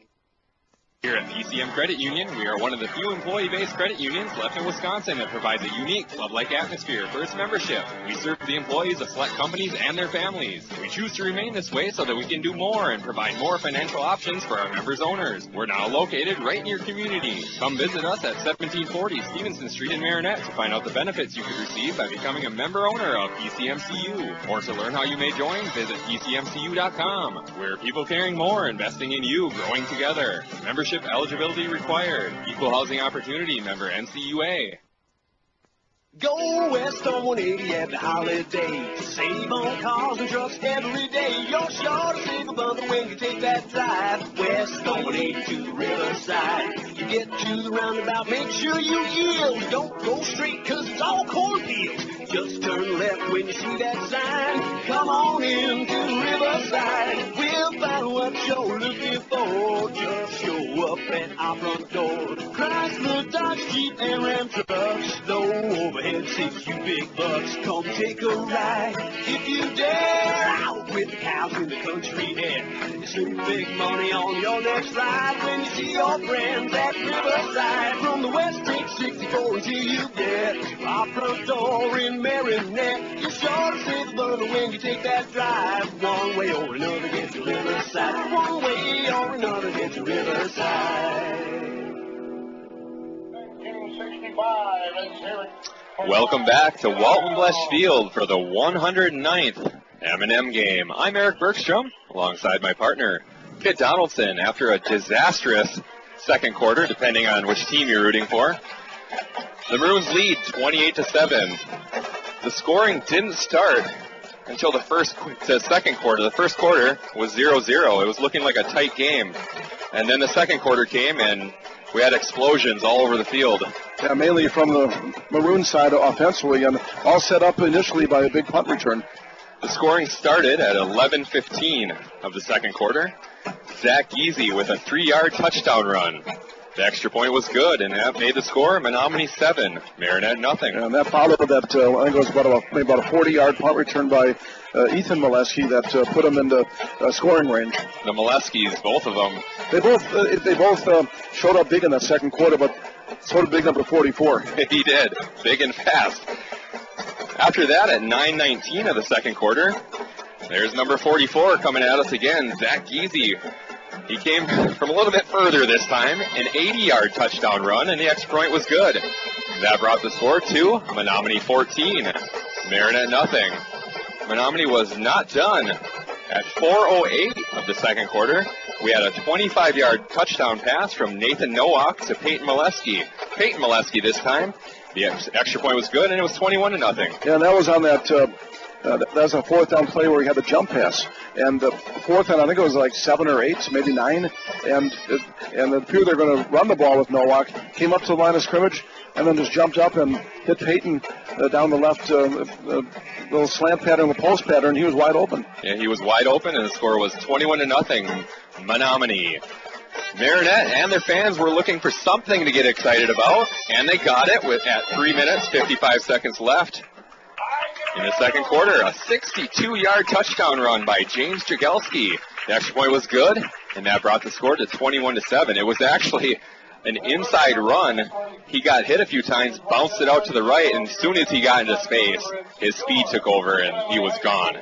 Here at PCM Credit Union, we are one of the few employee-based credit unions left in Wisconsin that provides a unique, club-like atmosphere for its membership. We serve the employees of select companies and their families. We choose to remain this way so that we can do more and provide more financial options for our members' owners. We're now located right in your community. Come visit us at 1740 Stevenson Street in Marinette to find out the benefits you could receive by becoming a member owner of PCMCU. Or to learn how you may join, visit PCMCU.com. We're people caring more, investing in you, growing together. Membership eligibility required. Equal housing opportunity, member NCUA.
Go west on 180 at the holiday. Save on cars and trucks every day. You're sure to save a bundle when you take that drive. West on 180 to Riverside. You get to the roundabout, make sure you yield. Don't go straight, cause it's all cornfields. Just turn left when you see that sign. Come on in to Riverside. We'll find what you're looking for. Just show up at our front door. Chrysler, Dodge, Jeep, and Ram trucks. No overhead seats, you big bucks. Come take a ride. If you dare, out with the cows in the country air. You spend big money on your next ride when you see your friends at Riverside. From the west, take 64 until you get to our front door in Marinette. You're sure to save a bundle when you take that drive. One way or another, get to Riverside. One way or another, get to Riverside.
1965, let's hear it.
Welcome back to Walton Blesh Field for the 109th M&M Game. I'm Eric Bergstrom, alongside my partner, Kit Donaldson. After a disastrous second quarter, depending on which team you're rooting for, the Maroons lead 28-7. The scoring didn't start until the second quarter. The first quarter was 0-0. It was looking like a tight game. And then the second quarter came, and we had explosions all over the field.
Yeah, mainly from the Maroon side offensively, and all set up initially by a big punt return.
The scoring started at 11:15 of the second quarter. Zach Geezy with a 3-yard touchdown run. The extra point was good, and that made the score Menominee 7, Marinette nothing.
And that followed that, I think it was about a 40-yard punt return by Ethan Molesky that put him into scoring range.
The Moleskys, both of them.
They both showed up big in that second quarter, but so did big number 44.
He did, big and fast. After that, at 9:19 of the second quarter, there's number 44 coming at us again. Zach Geezy
He came from a little bit further this time, an 80-yard touchdown run, and the extra point was good. That brought the score to Menominee 14, Marinette nothing. Menominee was not done. At 4:08 of the second quarter, we had a 25-yard touchdown pass from Nathan Nowak to Peyton Molesky. Peyton Molesky this time. The extra point was good, and it was 21-0.
Yeah, and that was on that. That was a fourth down play where he had the jump pass, and the fourth down, I think it was like 7 or 8, maybe 9, and it appeared they're going to run the ball with Nowak. Came up to the line of scrimmage, and then just jumped up and hit Peyton down the left little slant pattern, the post pattern. He was wide open.
Yeah, he was wide open, and the score was 21-0. Menominee. Marinette and their fans were looking for something to get excited about, and they got it at 3 minutes, 55 seconds left. In the second quarter, a 62-yard touchdown run by James Jagelski. The extra point was good, and that brought the score to 21-7. It was actually an inside run. He got hit a few times, bounced it out to the right, and as soon as he got into space, his speed took over, and he was gone.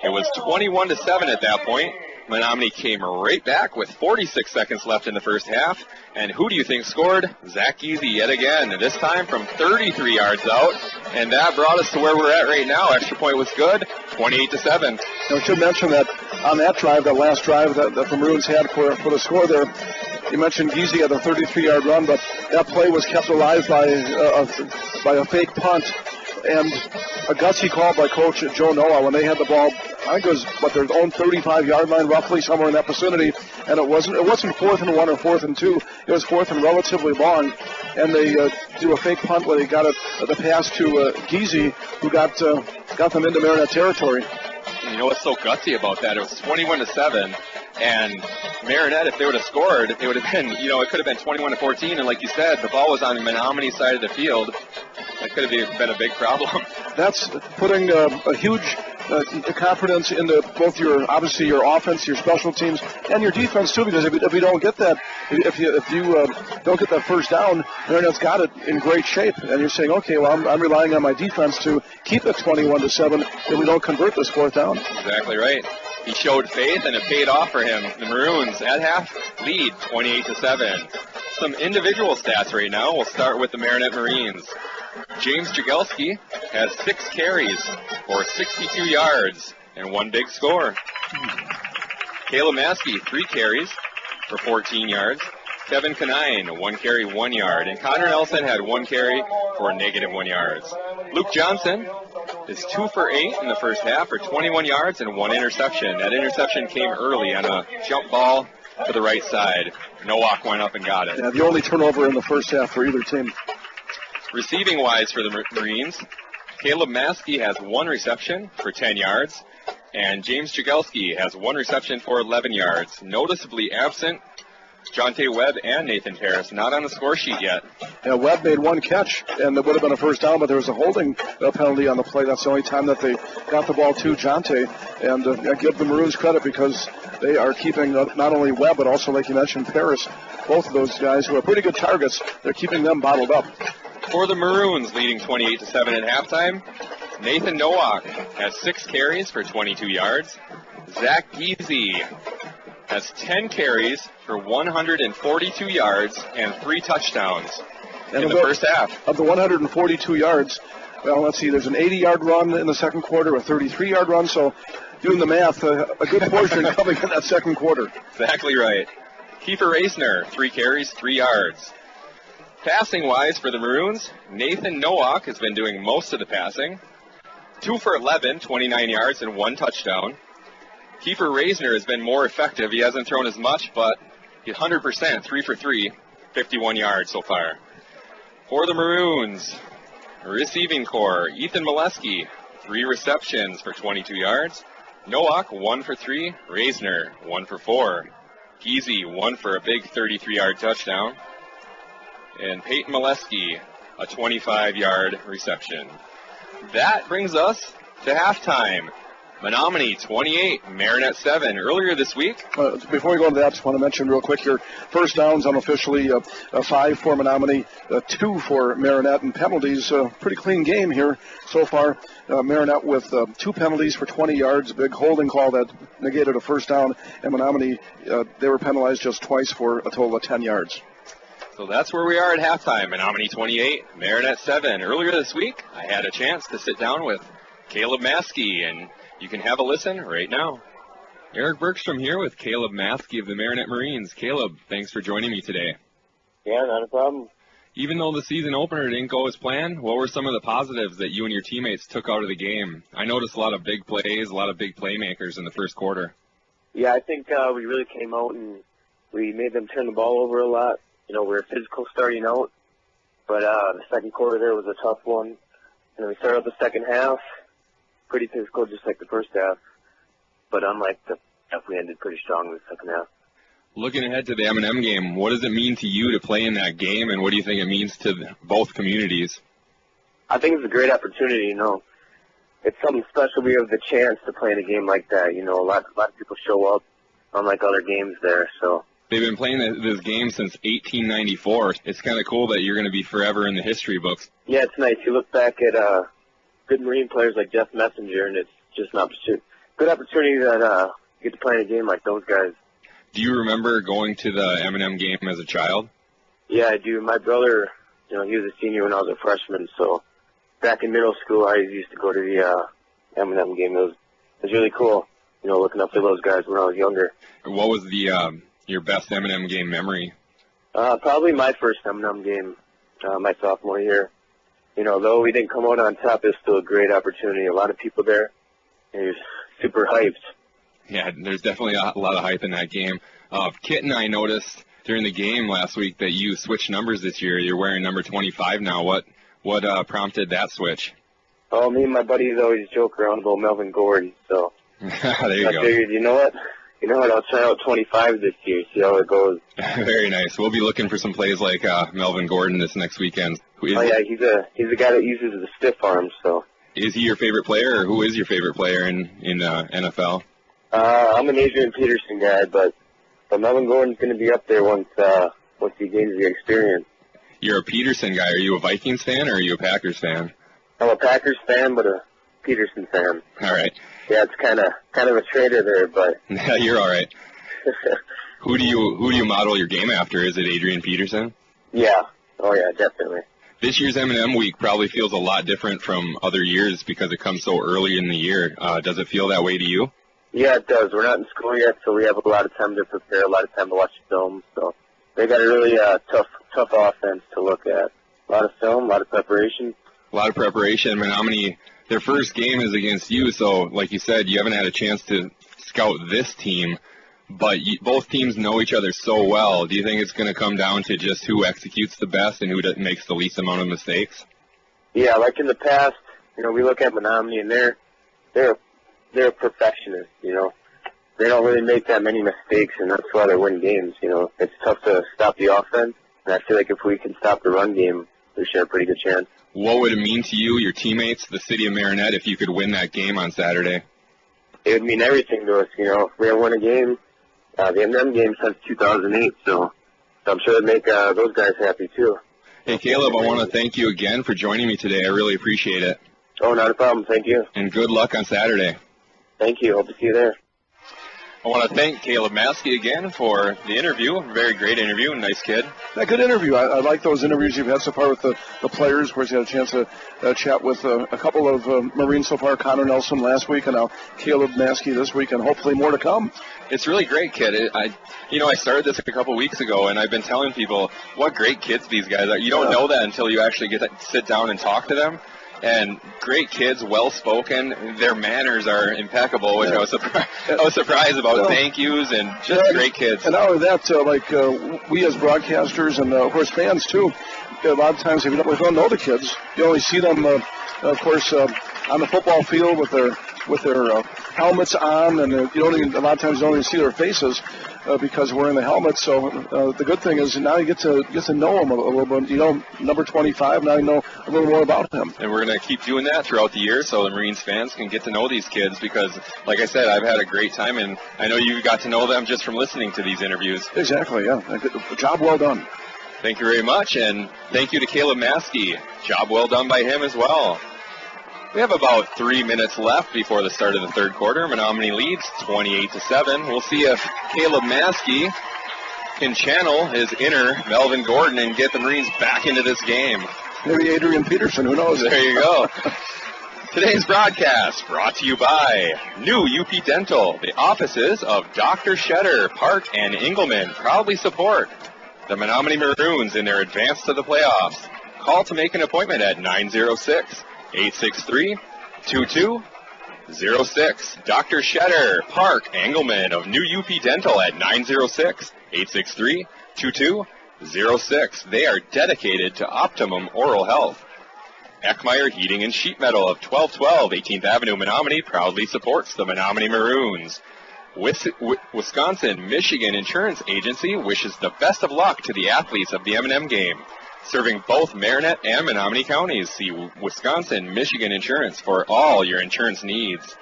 It was 21-7 at that point. Menominee came right back with 46 seconds left in the first half. And who do you think scored? Zach Easy yet again, this time from 33 yards out. And that brought us to where we're at right now. Extra point was good, 28-7.
I should mention that on that drive, that last drive that the Maroons had for the score there, you mentioned Giese had a 33-yard run, but that play was kept alive by a fake punt. And a gutsy call by Coach Joe Noah when they had the ball. I think it was their own 35-yard line, roughly somewhere in that vicinity. And it wasn't 4th and 1 or 4th and 2. It was 4th and relatively long. And they do a fake punt where they got the pass to Giese, who got them into Marinette territory.
You know what's so gutsy about that? It was 21-7. And Marinette, if they would have scored, it would have been, it could have been 21-14. And like you said, the ball was on the Menominee side of the field. That could have been a big problem.
That's putting a huge confidence into both your offense, your special teams, and your defense too. Because if you don't get that, if you don't get that first down, Marinette's got it in great shape, and you're saying, okay, well, I'm relying on my defense to keep it 21-7 if we don't convert this fourth down.
Exactly right. He showed faith, and it paid off for him. The Maroons at half lead 28-7. Some individual stats right now. We'll start with the Marinette Marines. James Jagelski has 6 carries for 62 yards and 1 big score. Caleb Maskey, 3 carries for 14 yards. Kevin Canine, 1 carry, 1 yard. And Connor Nelson had 1 carry for -1 yards. Luke Johnson is 2 for 8 in the first half for 21 yards and 1 interception. That interception came early on a jump ball to the right side. Nowak went up and got it.
Yeah, the only turnover in the first half for either team.
Receiving-wise for the Marines, Caleb Maskey has 1 reception for 10 yards, and James Jagelski has 1 reception for 11 yards. Noticeably absent, Jonte Webb and Nathan Paris, not on the score sheet yet.
Yeah, Webb made 1 catch, and it would have been a first down, but there was a holding penalty on the play. That's the only time that they got the ball to Jonte. And I give the Maroons credit because they are keeping not only Webb, but also, like you mentioned, Paris. Both of those guys who are pretty good targets, they're keeping them bottled up.
For the Maroons, leading 28-7 at halftime, Nathan Nowak has 6 carries for 22 yards. Zach Giese has 10 carries for 142 yards and 3 touchdowns in the first half.
Of the 142 yards, well, let's see, there's an 80-yard run in the second quarter, a 33-yard run, so doing the math, a good portion coming in that second quarter.
Exactly right. Kiefer Reisner, 3 carries, 3 yards. Passing-wise for the Maroons, Nathan Nowak has been doing most of the passing. 2 for 11, 29 yards, and 1 touchdown. Kiefer Reisner has been more effective. He hasn't thrown as much, but he's 100%, 3 for 3, 51 yards so far. For the Maroons, receiving core, Ethan Molesky, 3 receptions for 22 yards. Nowak, 1 for 3. Reisner, 1 for 4. Giese, 1 for a big 33-yard touchdown. And Peyton Molesky, a 25-yard reception. That brings us to halftime. Menominee 28, Marinette 7. Earlier this week.
Before we go into that, I just want to mention real quick here, first downs unofficially 5 for Menominee, 2 for Marinette, and penalties, pretty clean game here so far. Marinette with 2 penalties for 20 yards, a big holding call that negated a first down, and Menominee, they were penalized just twice for a total of 10 yards.
So that's where we are at halftime. Menominee 28, Marinette 7. Earlier this week, I had a chance to sit down with Caleb Maskey, and you can have a listen right now. Eric Bergstrom here with Caleb Maskey of the Marinette Marines. Caleb, thanks for joining me today.
Yeah, not a problem.
Even though the season opener didn't go as planned, what were some of the positives that you and your teammates took out of the game? I noticed a lot of big plays, a lot of big playmakers in the first quarter.
Yeah, I think we really came out and we made them turn the ball over a lot. You know, we were physical starting out, but the second quarter there was a tough one. And we started out the second half, pretty physical just like the first half, but unlike the half, we ended pretty strong in the second half.
Looking ahead to the M&M game, what does it mean to you to play in that game, and what do you think it means to both communities?
I think it's a great opportunity, you know. It's something special. We have the chance to play in a game like that. You know, a lot of people show up, unlike other games there. So
they've been playing this game since 1894. It's kind of cool that you're going to be forever in the history books.
Yeah, it's nice. You look back at good Marine players like Jeff Messenger, and it's just an good opportunity that you get to play in a game like those guys.
Do you remember going to the M&M game as a child?
Yeah, I do. My brother, you know, he was a senior when I was a freshman, so back in middle school, I used to go to the M&M game. It was really cool, you know, looking up to those guys when I was younger.
What was the your best M&M game memory?
Probably my first M&M game, my sophomore year. You know, though we didn't come out on top, it's still a great opportunity. A lot of people there, and you're super hyped.
Yeah, there's definitely a lot of hype in that game. Kit and I noticed during the game last week that you switched numbers this year. You're wearing number 25 now. What prompted that switch?
Oh, me and my buddies always joke around about Melvin Gordon, so
there you go.
I figured, you know what, I'll try out 25 this year, see how it goes.
Very nice. We'll be looking for some plays like Melvin Gordon this next weekend.
He's a guy that uses the stiff arm, so.
Is he your favorite player, or who is your favorite player in NFL?
I'm an Adrian Peterson guy, but Melvin Gordon's going to be up there once he gains the experience.
You're a Peterson guy. Are you a Vikings fan or are you a Packers fan?
I'm a Packers fan, but a Peterson fan.
All right.
Yeah, it's kind of a traitor there, but
you're all right. Who do you model your game after? Is it Adrian Peterson?
Yeah. Oh yeah, definitely.
This year's M&M week probably feels a lot different from other years because it comes so early in the year. Does it feel that way to you?
Yeah, it does. We're not in school yet, so we have a lot of time to prepare, a lot of time to watch film. So they got a really tough offense to look at. A lot of film, a lot of preparation.
A lot of preparation. Menominee, their first game is against you, so like you said, you haven't had a chance to scout this team, but both teams know each other so well. Do you think it's going to come down to just who executes the best and who makes the least amount of mistakes?
Yeah, like in the past, you know, we look at Menominee and they're perfectionists, you know. They don't really make that many mistakes, and that's why they win games, you know. It's tough to stop the offense, and I feel like if we can stop the run game, we should have a pretty good chance.
What would it mean to you, your teammates, the city of Marinette, if you could win that game on Saturday?
It would mean everything to us, you know. If we had won a game, the M&M game since 2008, so I'm sure it'd make those guys happy, too.
Hey, Caleb, I want to thank you again for joining me today. I really appreciate it.
Oh, not a problem. Thank you.
And good luck on Saturday.
Thank you. Hope to see you there.
I want to thank Caleb Maskey again for the interview. Very great interview. Nice kid.
Yeah, good interview. I like those interviews you've had so far with the players. Of course, you had a chance to chat with a couple of Marines so far, Connor Nelson last week, and now Caleb Maskey this week, and hopefully more to come.
It's really great, kid. I started this a couple weeks ago, and I've been telling people what great kids these guys are. You don't know that until you actually get to sit down and talk to them. And great kids, well-spoken. Their manners are impeccable, which I was surprised about. Thank yous and just great kids.
And not only that, we as broadcasters and, of course, fans, too, a lot of times if we don't know the kids, you only see them, of course, on the football field with their helmets on, and you don't even, a lot of times you don't even see their faces because we're wearing the helmets. So the good thing is now you get to know them a little bit. You know, number 25, now you know a little more about him.
And we're going to keep doing that throughout the year so the Marines fans can get to know these kids because, like I said, I've had a great time, and I know you got to know them just from listening to these interviews.
Exactly, yeah. Job well done.
Thank you very much, and thank you to Caleb Maskey. Job well done by him as well. We have about 3 minutes left before the start of the third quarter. Menominee leads 28-7. We'll see if Caleb Maskey can channel his inner Melvin Gordon and get the Marines back into this game.
Maybe Adrian Peterson, who knows?
There you go. Today's broadcast brought to you by New UP Dental. The offices of Dr. Shetter, Park, and Engelman proudly support the Menominee Maroons in their advance to the playoffs. Call to make an appointment at 906-863-2206. Dr. Shetter, Park, Engelman of New UP Dental at 906-863-2206. They are dedicated to optimum oral health. Eckmeyer Heating and Sheet Metal of 1212 18th Avenue, Menominee proudly supports the Menominee Maroons. Wisconsin-Michigan Insurance Agency wishes the best of luck to the athletes of the M&M Game. Serving both Marinette and Menominee counties, see Wisconsin-Michigan Insurance for all your insurance needs.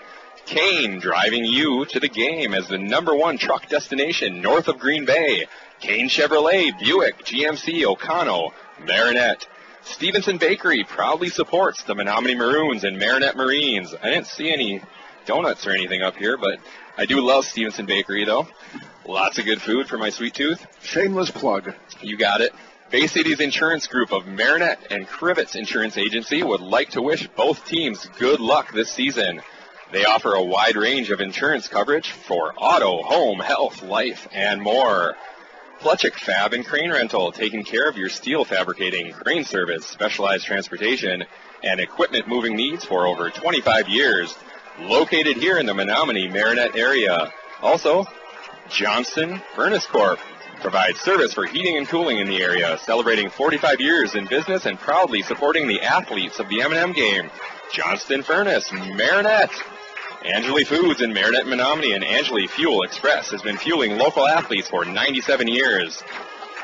Kane, driving you to the game as the #1 truck destination north of Green Bay. Kane Chevrolet, Buick, GMC, O'Connell, Marinette. Stevenson Bakery proudly supports the Menominee Maroons and Marinette Marines. I didn't see any donuts or anything up here, but I do love Stevenson Bakery, though. Lots of good food for my sweet tooth.
Shameless plug.
You got it. Bay City's insurance group of Marinette and Crivets Insurance Agency would like to wish both teams good luck this season. They offer a wide range of insurance coverage for auto, home, health, life, and more. Fletchick Fab and Crane Rental, taking care of your steel fabricating, crane service, specialized transportation, and equipment moving needs for over 25 years. Located here in the Menominee Marinette area. Also, Johnston Furnace Corp. provides service for heating and cooling in the area, celebrating 45 years in business and proudly supporting the athletes of the M&M Game. Johnston Furnace, Marinette. Angeli Foods in Marinette, Menominee, and Angeli Fuel Express has been fueling local athletes for 97 years.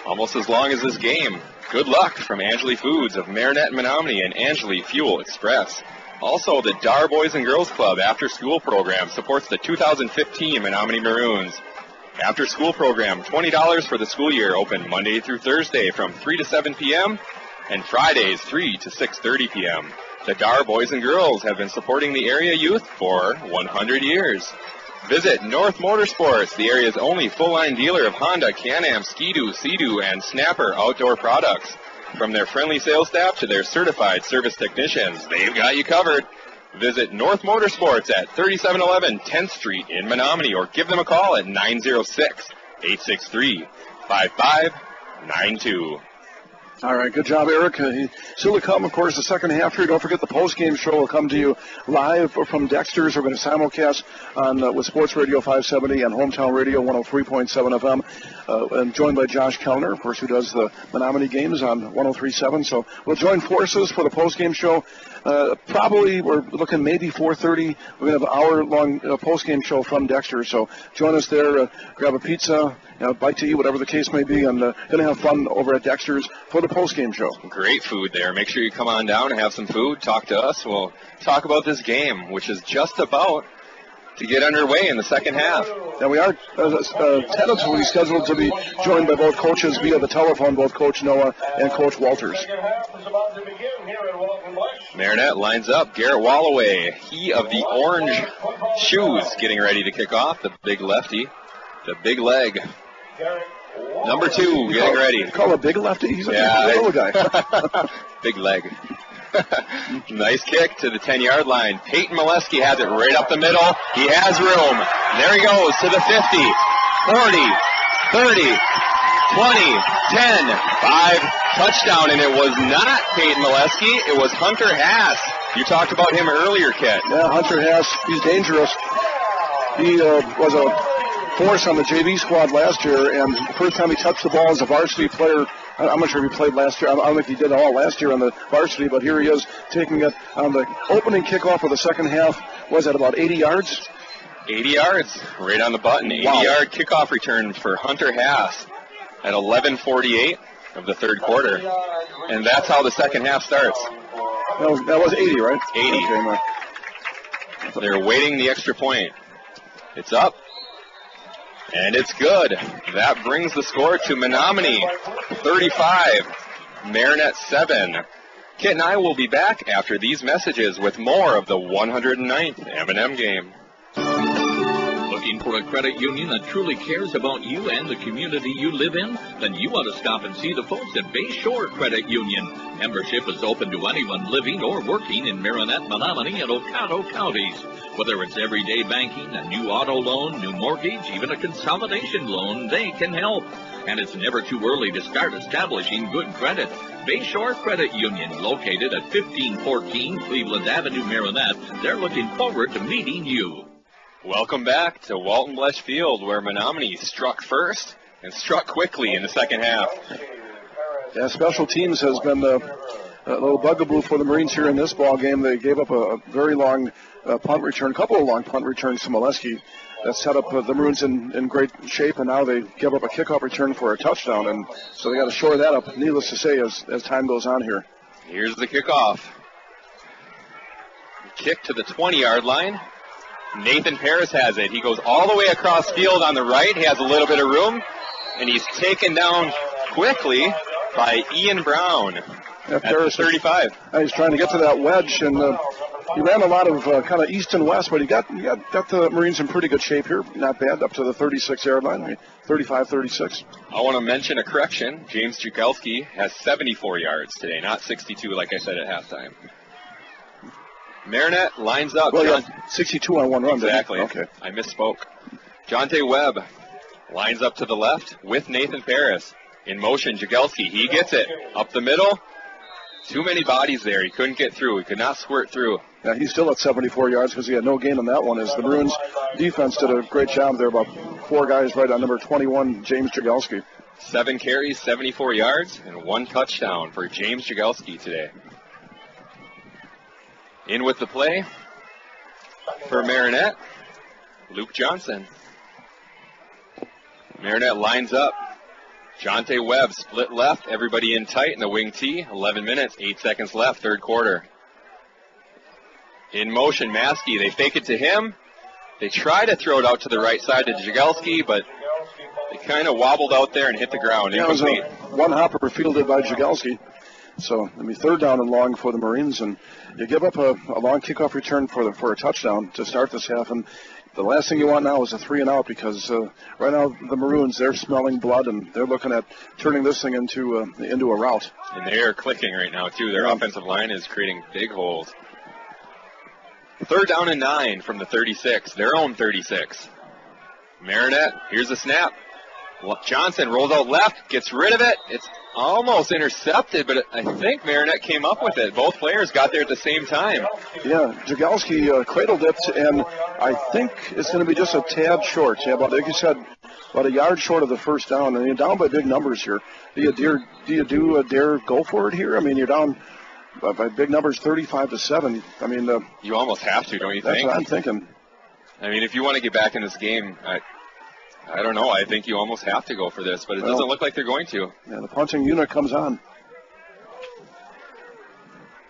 Almost as long as this game. Good luck from Angeli Foods of Marinette, Menominee, and Angeli Fuel Express. Also, the Dar Boys and Girls Club after-school program supports the 2015 Menominee Maroons. After-school program, $20 for the school year, open Monday through Thursday from 3 to 7 p.m. and Fridays 3 to 6:30 p.m. The Dar Boys and Girls have been supporting the area youth for 100 years. Visit North Motorsports, the area's only full-line dealer of Honda, Can-Am, Ski-Doo, Sea-Doo, and Snapper outdoor products. From their friendly sales staff to their certified service technicians, they've got you covered. Visit North Motorsports at 3711 10th Street in Menominee or give them a call at 906-863-5592.
All right, good job, Eric. Soon to come, of course, the second half here. Don't forget the post-game show will come to you live from Dexter's. We're going to simulcast on with Sports Radio 570 and Hometown Radio 103.7 FM. And joined by Josh Kellner, of course, who does the Menominee games on 103.7. So we'll join forces for the post-game show. Probably we're looking maybe 4:30. We're going to have an hour-long post-game show from Dexter's. So join us there. Grab a pizza, bite to eat, whatever the case may be, and going to have fun over at Dexter's for the post-game show.
Great food there. Make sure you come on down and have some food. Talk to us. We'll talk about this game, which is just about to get underway in the second half.
And we are tentatively scheduled to be joined by both coaches via the telephone, both Coach Noah and Coach Walters.
Marinette lines up. Garrett Wallaway, he of the orange shoes, getting ready to kick off. The big lefty, the big leg. Number 2, getting ready.
You call him a big lefty? He's a little guy.
Big leg. Nice kick to the 10-yard line. Peyton Molesky has it right up the middle. He has room. There he goes to the 50, 40, 30, 20, 10, 5, touchdown. And it was not Peyton Molesky. It was Hunter Haas. You talked about him earlier, Kit.
Yeah, Hunter Haas. He's dangerous. He was a force on the JV squad last year, and the first time he touched the ball as a varsity player, I'm not sure if he played last year. I don't think he did all last year on the varsity, but here he is taking it on the opening kickoff of the second half. Was at about 80 yards.
80 yards, right on the button. 80-yard kickoff return for Hunter Haas at 11:48 of the third quarter. And that's how the second half starts.
That was 80, right?
80.
Okay,
they're waiting the extra point. It's up. And it's good. That brings the score to Menominee 35, Marinette 7. Kit and I will be back after these messages with more of the 109th M&M Game.
Looking for a credit union that truly cares about you and the community you live in? Then you ought to stop and see the folks at Bayshore Credit Union. Membership is open to anyone living or working in Marinette, Menominee, and Oconto counties. Whether it's everyday banking, a new auto loan, new mortgage, even a consolidation loan, they can help. And it's never too early to start establishing good credit. Bayshore Credit Union, located at 1514 Cleveland Avenue, Marinette. They're looking forward to meeting you.
Welcome back to Walton Blesh Field, where Menominee struck first and struck quickly in the second half.
Yeah, special teams has been a little bugaboo for the Marines here in this ball game. They gave up a very long punt return, a couple of long punt returns to Molesky. That set up the Maroons in great shape, and now they give up a kickoff return for a touchdown, and so they got to shore that up, needless to say, as time goes on here.
Here's the kickoff. Kick to the 20-yard line. Nathan Paris has it. He goes all the way across field on the right. He has a little bit of room, and he's taken down quickly by Ian Brown at
Paris
35.
He's trying to get to that wedge, and he ran a lot of kind of east and west, but he got the Marines in pretty good shape here. Not bad, up to the 36-yard line, 35-36.
I want to mention a correction. James Jugelski has 74 yards today, not 62 like I said at halftime. Marinette lines up.
Well, 62 on one run.
Exactly.
Okay.
I misspoke. Jonte Webb lines up to the left with Nathan Paris. In motion, Jagelski. He gets it. Up the middle. Too many bodies there. He couldn't get through. He could not squirt through.
Yeah, he's still at 74 yards because he had no gain on that one. As the Maroons defense did a great job there. About 4 guys right on number 21, James Jagelski.
7 carries, 74 yards, and 1 touchdown for James Jagelski today. In with the play for Marinette, Luke Johnson. Marinette lines up. Jonte Webb split left, everybody in tight in the wing T. 11 minutes, 8 seconds left, third quarter. In motion, Maskey, they fake it to him. They try to throw it out to the right side to Jagelski, but they kind of wobbled out there and hit the ground.
Yeah, it was a one hopper fielded by Jagelski. So, third down and long for the Marines, and you give up a long kickoff return for a touchdown to start this half, and the last thing you want now is a 3-and-out because right now the Maroons, they're smelling blood, and they're looking at turning this thing into a rout.
And they are clicking right now, too. Their offensive line is creating big holes. Third down and 9 from the 36, their own 36. Marinette, here's the snap. Johnson rolls out left, gets rid of it. It's almost intercepted, but I think Marinette came up with it. Both players got there at the same time.
Yeah, Jagelski cradled it, and I think it's going to be just a tad short. Yeah, like you said, about a yard short of the first down, and you're down by big numbers here. Do you dare go for it here? You're down by big numbers, 35-7.
You almost have to, don't you think?
That's what I'm thinking.
If you want to get back in this game, I don't know. I think you almost have to go for this, but it doesn't look like they're going to.
Yeah, the punting unit comes on.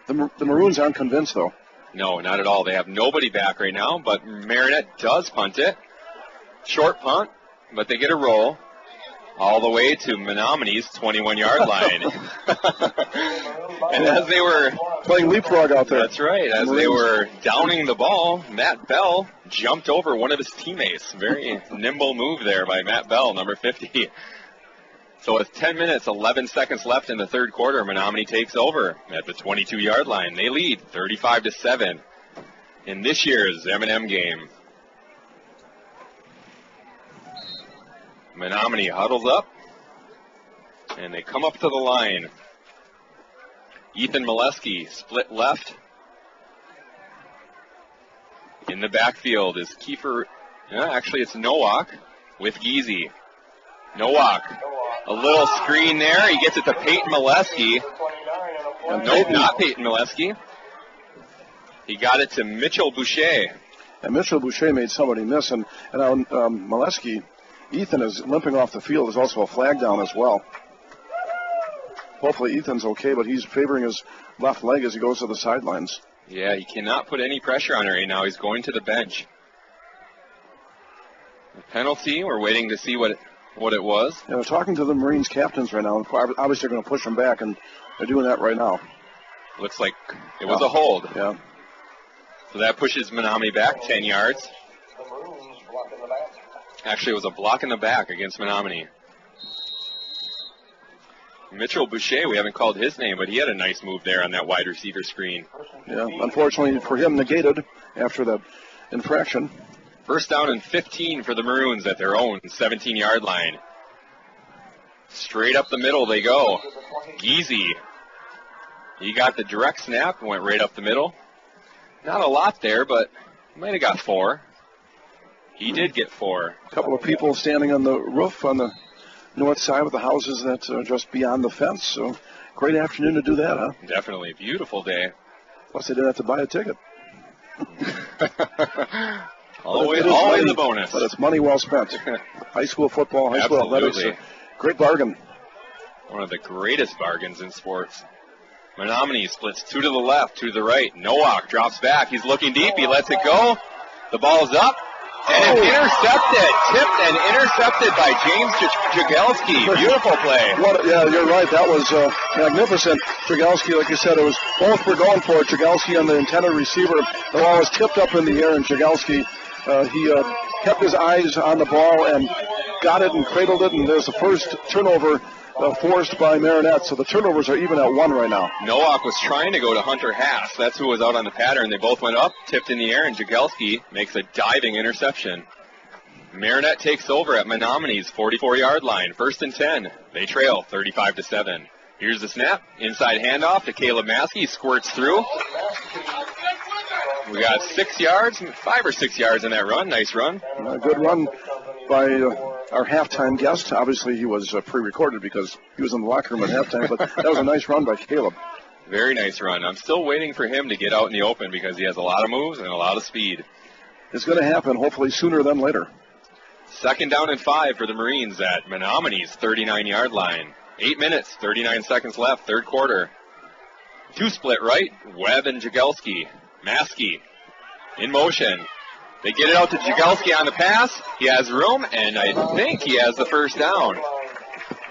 The Maroons aren't convinced, though.
No, not at all. They have nobody back right now, but Marinette does punt it. Short punt, but they get a roll all the way to Menominee's 21-yard line. And as they were
playing leapfrog out there.
That's right. As they were downing the ball, Matt Bell jumped over one of his teammates. Very nimble move there by Matt Bell, number 50. So with 10 minutes, 11 seconds left in the third quarter, Menominee takes over at the 22-yard line. They lead 35-7 in this year's M&M game. Menominee huddles up, and they come up to the line. Ethan Molesky split left. In the backfield is Kiefer, actually it's Nowak with Geezy. Nowak, a little screen there. He gets it to Peyton Molesky. Nope, not Peyton Molesky. He got it to Mitchell Boucher.
And Mitchell Boucher made somebody miss, and Molesky, Ethan is limping off the field. There's also a flag down as well. Hopefully Ethan's okay, but he's favoring his left leg as he goes to the sidelines.
Yeah, he cannot put any pressure on it right now. He's going to the bench. The penalty, we're waiting to see what it was.
Yeah, we're talking to the Marines captains right now. Obviously they're going to push them back, and they're doing that right now.
Looks like it was a hold.
Yeah.
So that pushes Menominee back 10 yards. Actually, it was a block in the back against Menominee. Mitchell Boucher, we haven't called his name, but he had a nice move there on that wide receiver screen.
Yeah, unfortunately for him, negated after the infraction.
First down and 15 for the Maroons at their own 17-yard line. Straight up the middle they go. Geezy. He got the direct snap and went right up the middle. Not a lot there, but he might have got 4. He did get 4.
A couple of people standing on the roof on the north side of the houses that are just beyond the fence. So great afternoon to do that, huh?
Definitely. Beautiful day.
Plus they didn't have to buy a ticket.
Always the bonus.
But it's money well spent. High school football, high school athletics. Great bargain.
One of the greatest bargains in sports. Menominee splits 2 to the left, 2 to the right. Nowak drops back. He's looking deep. He lets it go. The ball's up. And it's intercepted. Tipped and intercepted by James Jagelski. Beautiful play.
Yeah, you're right. That was magnificent. Jagelski, like you said, it was both were going for it. Jagelski and the intended receiver. The ball was tipped up in the air, and Jagelski, he kept his eyes on the ball and got it and cradled it, and there's the first turnover forced by Marinette. So the turnovers are even at 1 right now.
Nowak was trying to go to Hunter Haas. That's who was out on the pattern. They both went up, tipped in the air, and Jagelski makes a diving interception. Marinette takes over at Menominee's 44-yard line. 1st and 10. They trail 35-7. Here's the snap. Inside handoff to Caleb Maskey. Squirts through. We got 6 yards, 5 or 6 yards in that run. Nice run.
A good run by our halftime guest. Obviously, he was pre-recorded because he was in the locker room at halftime, but that was a nice run by Caleb.
Very nice run. I'm still waiting for him to get out in the open because he has a lot of moves and a lot of speed.
It's going to happen, hopefully sooner than later.
2nd down and 5 for the Marines at Menominee's 39-yard line. 8 minutes, 39 seconds left, 3rd quarter. 2 split right, Webb and Jagelski. Maskey in motion. They get it out to Jagelski on the pass. He has room, and I think he has the 1st down.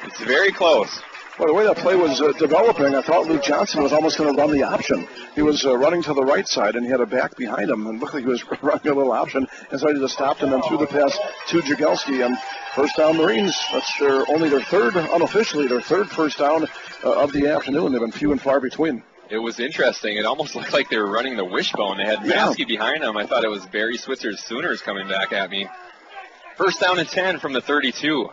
It's very close.
Well, the way that play was developing, I thought Luke Johnson was almost going to run the option. He was running to the right side, and he had a back behind him, and looked like he was running a little option, and so he just stopped and then threw the pass to Jagelski, and 1st down Marines. That's only their 3rd, unofficially, their 3rd 1st down of the afternoon. They've been few and far between.
It was interesting. It almost looked like they were running the wishbone. They had Maskey behind them. I thought it was Barry Switzer's Sooners coming back at me. 1st down and 10 from the 32.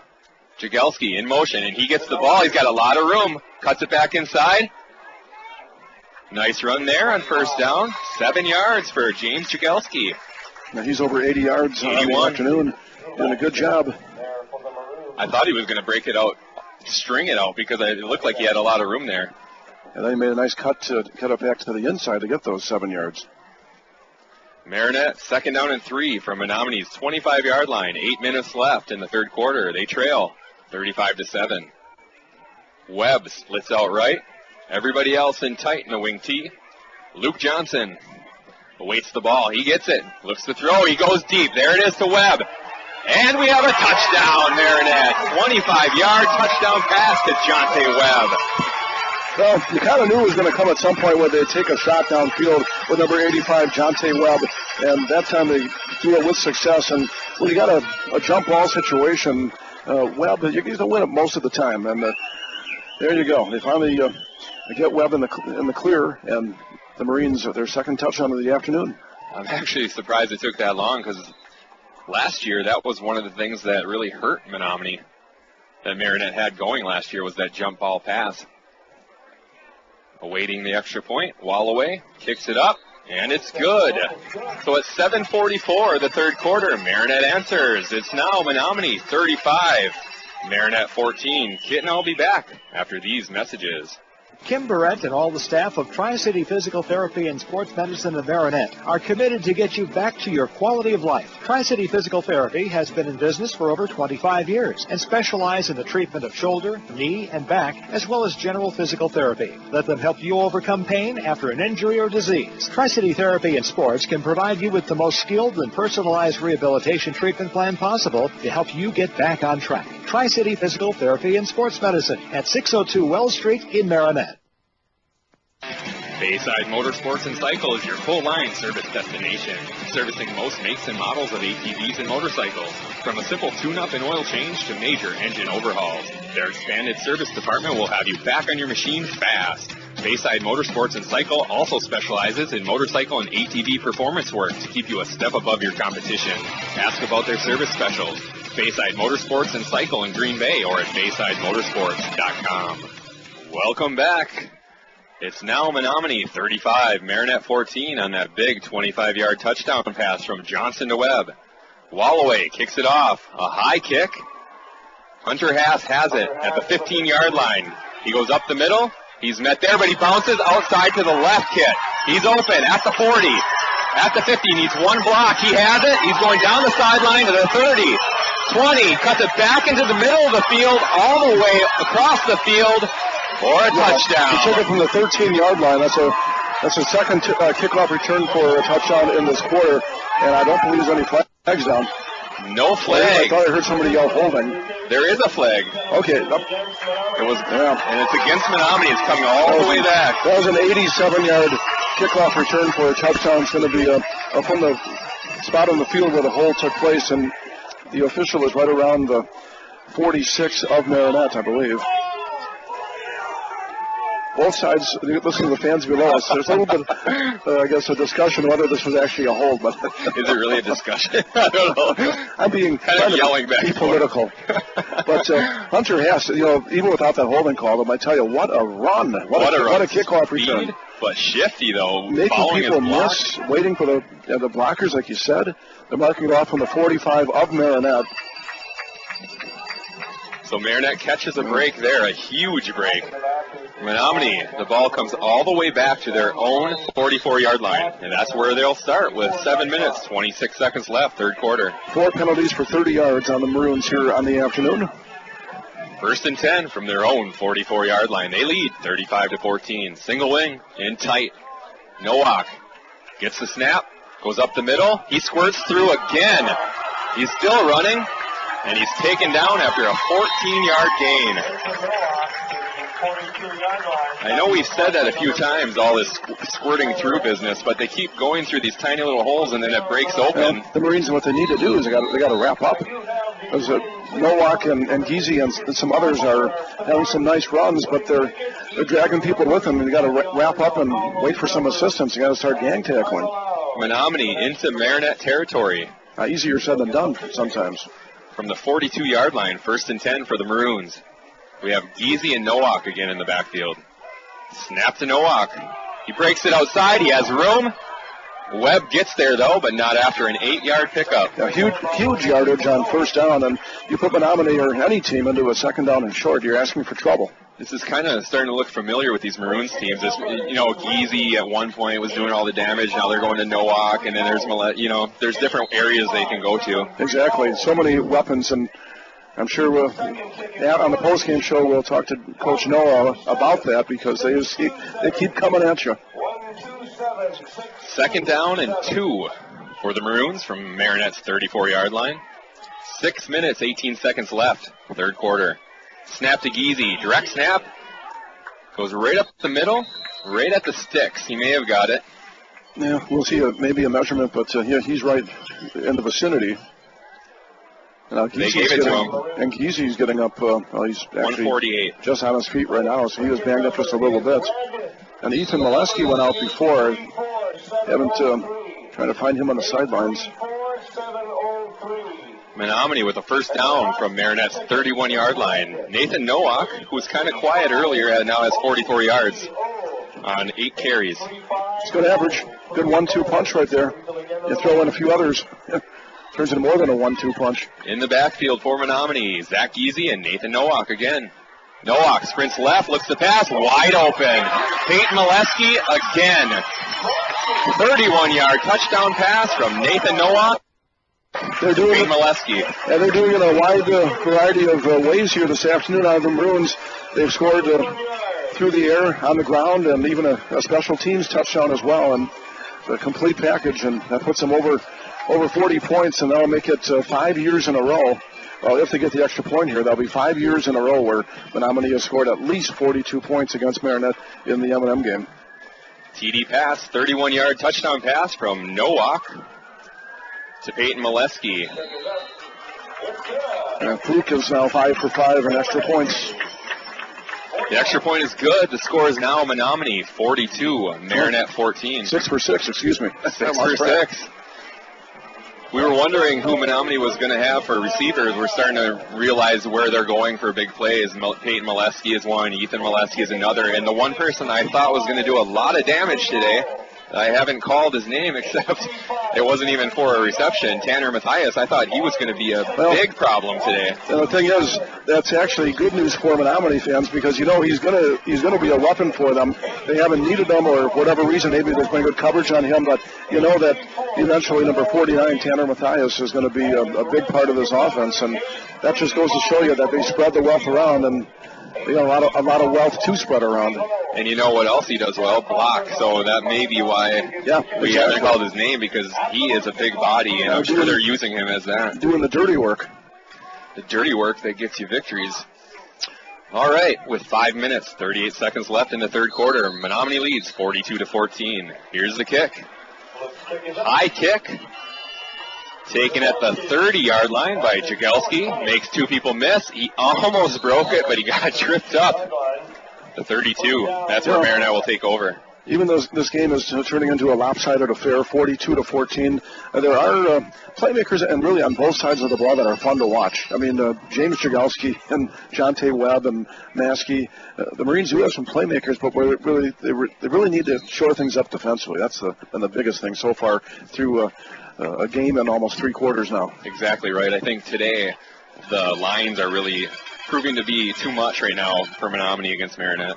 Jagelski in motion, and he gets the ball. He's got a lot of room. Cuts it back inside. Nice run there on 1st down. 7 yards for James Jagelski.
Now he's over 80 yards on the afternoon. Doing a good job.
I thought he was going to break it out, string it out, because it looked like he had a lot of room there.
And then he made a nice cut to cut it back to the inside to get those 7 yards.
Marinette, 2nd down and 3 from Menominee's 25-yard line. 8 minutes left in the 3rd quarter. They trail 35-7. Webb splits out right. Everybody else in tight in the wing T. Luke Johnson awaits the ball. He gets it. Looks to throw. He goes deep. There it is to Webb. And we have a touchdown, Marinette. 25-yard touchdown pass to Jonte Webb.
Well, you kind of knew it was going to come at some point where they'd take a shot downfield with number 85, Jonte Webb, and that time they do it with success. And when you got a jump ball situation, Webb, you're going to win it most of the time. And there you go. They finally get Webb in the clear, and the Marines, their 2nd touchdown of the afternoon.
I'm actually surprised it took that long because last year that was one of the things that really hurt Menominee that Marinette had going last year was that jump ball pass. Awaiting the extra point. Wallaway kicks it up, and it's good. So at 7:44, the 3rd quarter, Marinette answers. It's now Menominee 35, Marinette 14. Kit and I'll be back after these messages.
Kim Barrett and all the staff of Tri-City Physical Therapy and Sports Medicine of Marinette are committed to get you back to your quality of life. Tri-City Physical Therapy has been in business for over 25 years and specialize in the treatment of shoulder, knee, and back, as well as general physical therapy. Let them help you overcome pain after an injury or disease. Tri-City Therapy and Sports can provide you with the most skilled and personalized rehabilitation treatment plan possible to help you get back on track. Tri-City Physical Therapy and Sports Medicine at 602 Wells Street in Marinette.
Bayside Motorsports and Cycle is your full-line service destination, servicing most makes and models of ATVs and motorcycles, from a simple tune-up and oil change to major engine overhauls. Their expanded service department will have you back on your machine fast. Bayside Motorsports and Cycle also specializes in motorcycle and ATV performance work to keep you a step above your competition. Ask about their service specials. Bayside Motorsports and Cycle in Green Bay or at BaysideMotorsports.com. Welcome back. It's now Menominee 35, Marinette 14 on that big 25-yard touchdown pass from Johnson to Webb. Walloway kicks it off. A high kick. Hunter Haas has it at the 15-yard line. He goes up the middle. He's met there, but he bounces outside to the left, Kit. He's open at the 40. At the 50, needs one block. He has it. He's going down the sideline to the 30. 20, cuts it back into the middle of the field, all the way across the field. For a touchdown.
He took it from the 13-yard line. That's a second kickoff return for a touchdown in this quarter, and I don't believe there's any flags down.
No flag.
I thought I heard somebody yell holding.
There is a flag.
Okay.
It was, and it's against Menominee. It's coming all the way back.
That was an 87-yard kickoff return for a touchdown. It's going to be from the spot on the field where the hole took place, and the official is right around the 46 of Marinette, I believe. Both sides, listen to the fans below us. There's a little bit, I guess, a discussion whether this was actually a hold. But
is it really a discussion? I don't know.
I'm being
kind of yelling back.
Be political. But Hunter Haas, even without that holding call, I might tell you, what a run! What a kickoff return.
But shifty though,
making people miss, waiting for the blockers, like you said. They're marking it off from the 45 of Marinette.
So Marinette catches a break there, a huge break. Menominee, the ball comes all the way back to their own 44-yard line, and that's where they'll start with 7 minutes, 26 seconds left, third quarter.
4 penalties for 30 yards on the Maroons here on the afternoon.
First and 10 from their own 44-yard line. They lead 35-14. Single wing, in tight. Nowak gets the snap, goes up the middle. He squirts through again. He's still running, and he's taken down after a 14-yard gain. I know we've said that a few times, all this squirting through business, but they keep going through these tiny little holes, and then it breaks open.
Well, the Marines, what they need to do is they got to wrap up. There's Nowak and Giese and some others are having some nice runs, but they're dragging people with them, and you got to wrap up and wait for some assistance. You got to start gang tackling.
Menominee into Marinette territory.
Easier said than done sometimes.
From the 42-yard line, first and 10 for the Maroons. We have Giese and Nowak again in the backfield. Snap to Nowak. He breaks it outside. He has room. Webb gets there, though, but not after an 8-yard pickup.
A huge yardage on first down, and you put Menominee or any team into a second down and short, you're asking for trouble.
This is kind of starting to look familiar with these Maroons teams. Giese at one point was doing all the damage. Now they're going to Nowak, and then there's different areas they can go to.
Exactly. So many weapons, and I'm sure on the postgame show we'll talk to Coach Noah about that because they keep coming at you.
Second down and 2 for the Maroons from Marinette's 34-yard line. 6 minutes, 18 seconds left, third quarter. Snap to Giese, direct snap. Goes right up the middle, right at the sticks. He may have got it.
Yeah, we'll see maybe a measurement, but he's right in the vicinity.
They gave it to him.
And Giese's getting up. He's actually
148.
Just on his feet right now, so he was banged up just a little bit. And Ethan Molesky went out before. Haven't trying to find him on the sidelines.
Menominee with a first down from Marinette's 31-yard line. Nathan Nowak, who was kind of quiet earlier, now has 44 yards on 8 carries.
It's good average. Good 1-2 punch right there. You throw in a few others. Turns into more than a 1-2 punch.
In the backfield for Menominee, Zach Giese and Nathan Nowak again. Nowak sprints left, looks to pass, wide open. Peyton Molesky again. 31-yard touchdown pass from Nathan Nowak.
They're doing
Peyton Molesky.
And they're doing it in a wide variety of ways here this afternoon out of the Maroons. They've scored through the air, on the ground, and even a special teams touchdown as well, and the complete package, and that puts them over 40 points, and that'll make it 5 years in a row. Well, if they get the extra point here, that'll be 5 years in a row where Menominee has scored at least 42 points against Marinette in the M&M game.
TD pass, 31-yard touchdown pass from Nowak to Peyton Molesky.
And Fluke is now 5 for 5 in extra points.
The extra point is good. The score is now Menominee 42, Marinette 14.
6 for 6, excuse me.
6 for 6. We were wondering who Menominee was going to have for receivers. We're starting to realize where they're going for big plays. Peyton Molesky is one, Ethan Molesky is another, and the one person I thought was going to do a lot of damage today, I haven't called his name except it wasn't even for a reception. Tanner Matthias, I thought he was going to be a big problem today.
And the thing is, that's actually good news for Menominee fans because you know he's going to be a weapon for them. They haven't needed him or whatever reason. Maybe there's been good coverage on him, but you know that eventually number 49, Tanner Matthias, is going to be a big part of this offense, and that just goes to show you that they spread the wealth around and. You know, a lot of wealth to spread around.
And you know what else he does well? Block. So that may be why we haven't called his name, because he is a big body, and I'm sure they're using him as that.
Doing the dirty work.
The dirty work that gets you victories. All right, with 5 minutes, 38 seconds left in the third quarter, Menominee leads 42-14. Here's the kick. High kick. Taken at the 30-yard line by Jagelski. Makes two people miss. He almost broke it, but he got tripped up. The 32. That's where Marinette will take over.
Even though this game is turning into a lopsided affair, 42-14, there are playmakers, and really on both sides of the ball, that are fun to watch. I mean, James Jagelski and Jonte Webb and Maskey. The Marines do have some playmakers, but they really need to shore things up defensively. That's been the biggest thing so far through a game in almost 3 quarters now.
Exactly right. I think today the lines are really proving to be too much right now for Menominee against Marinette.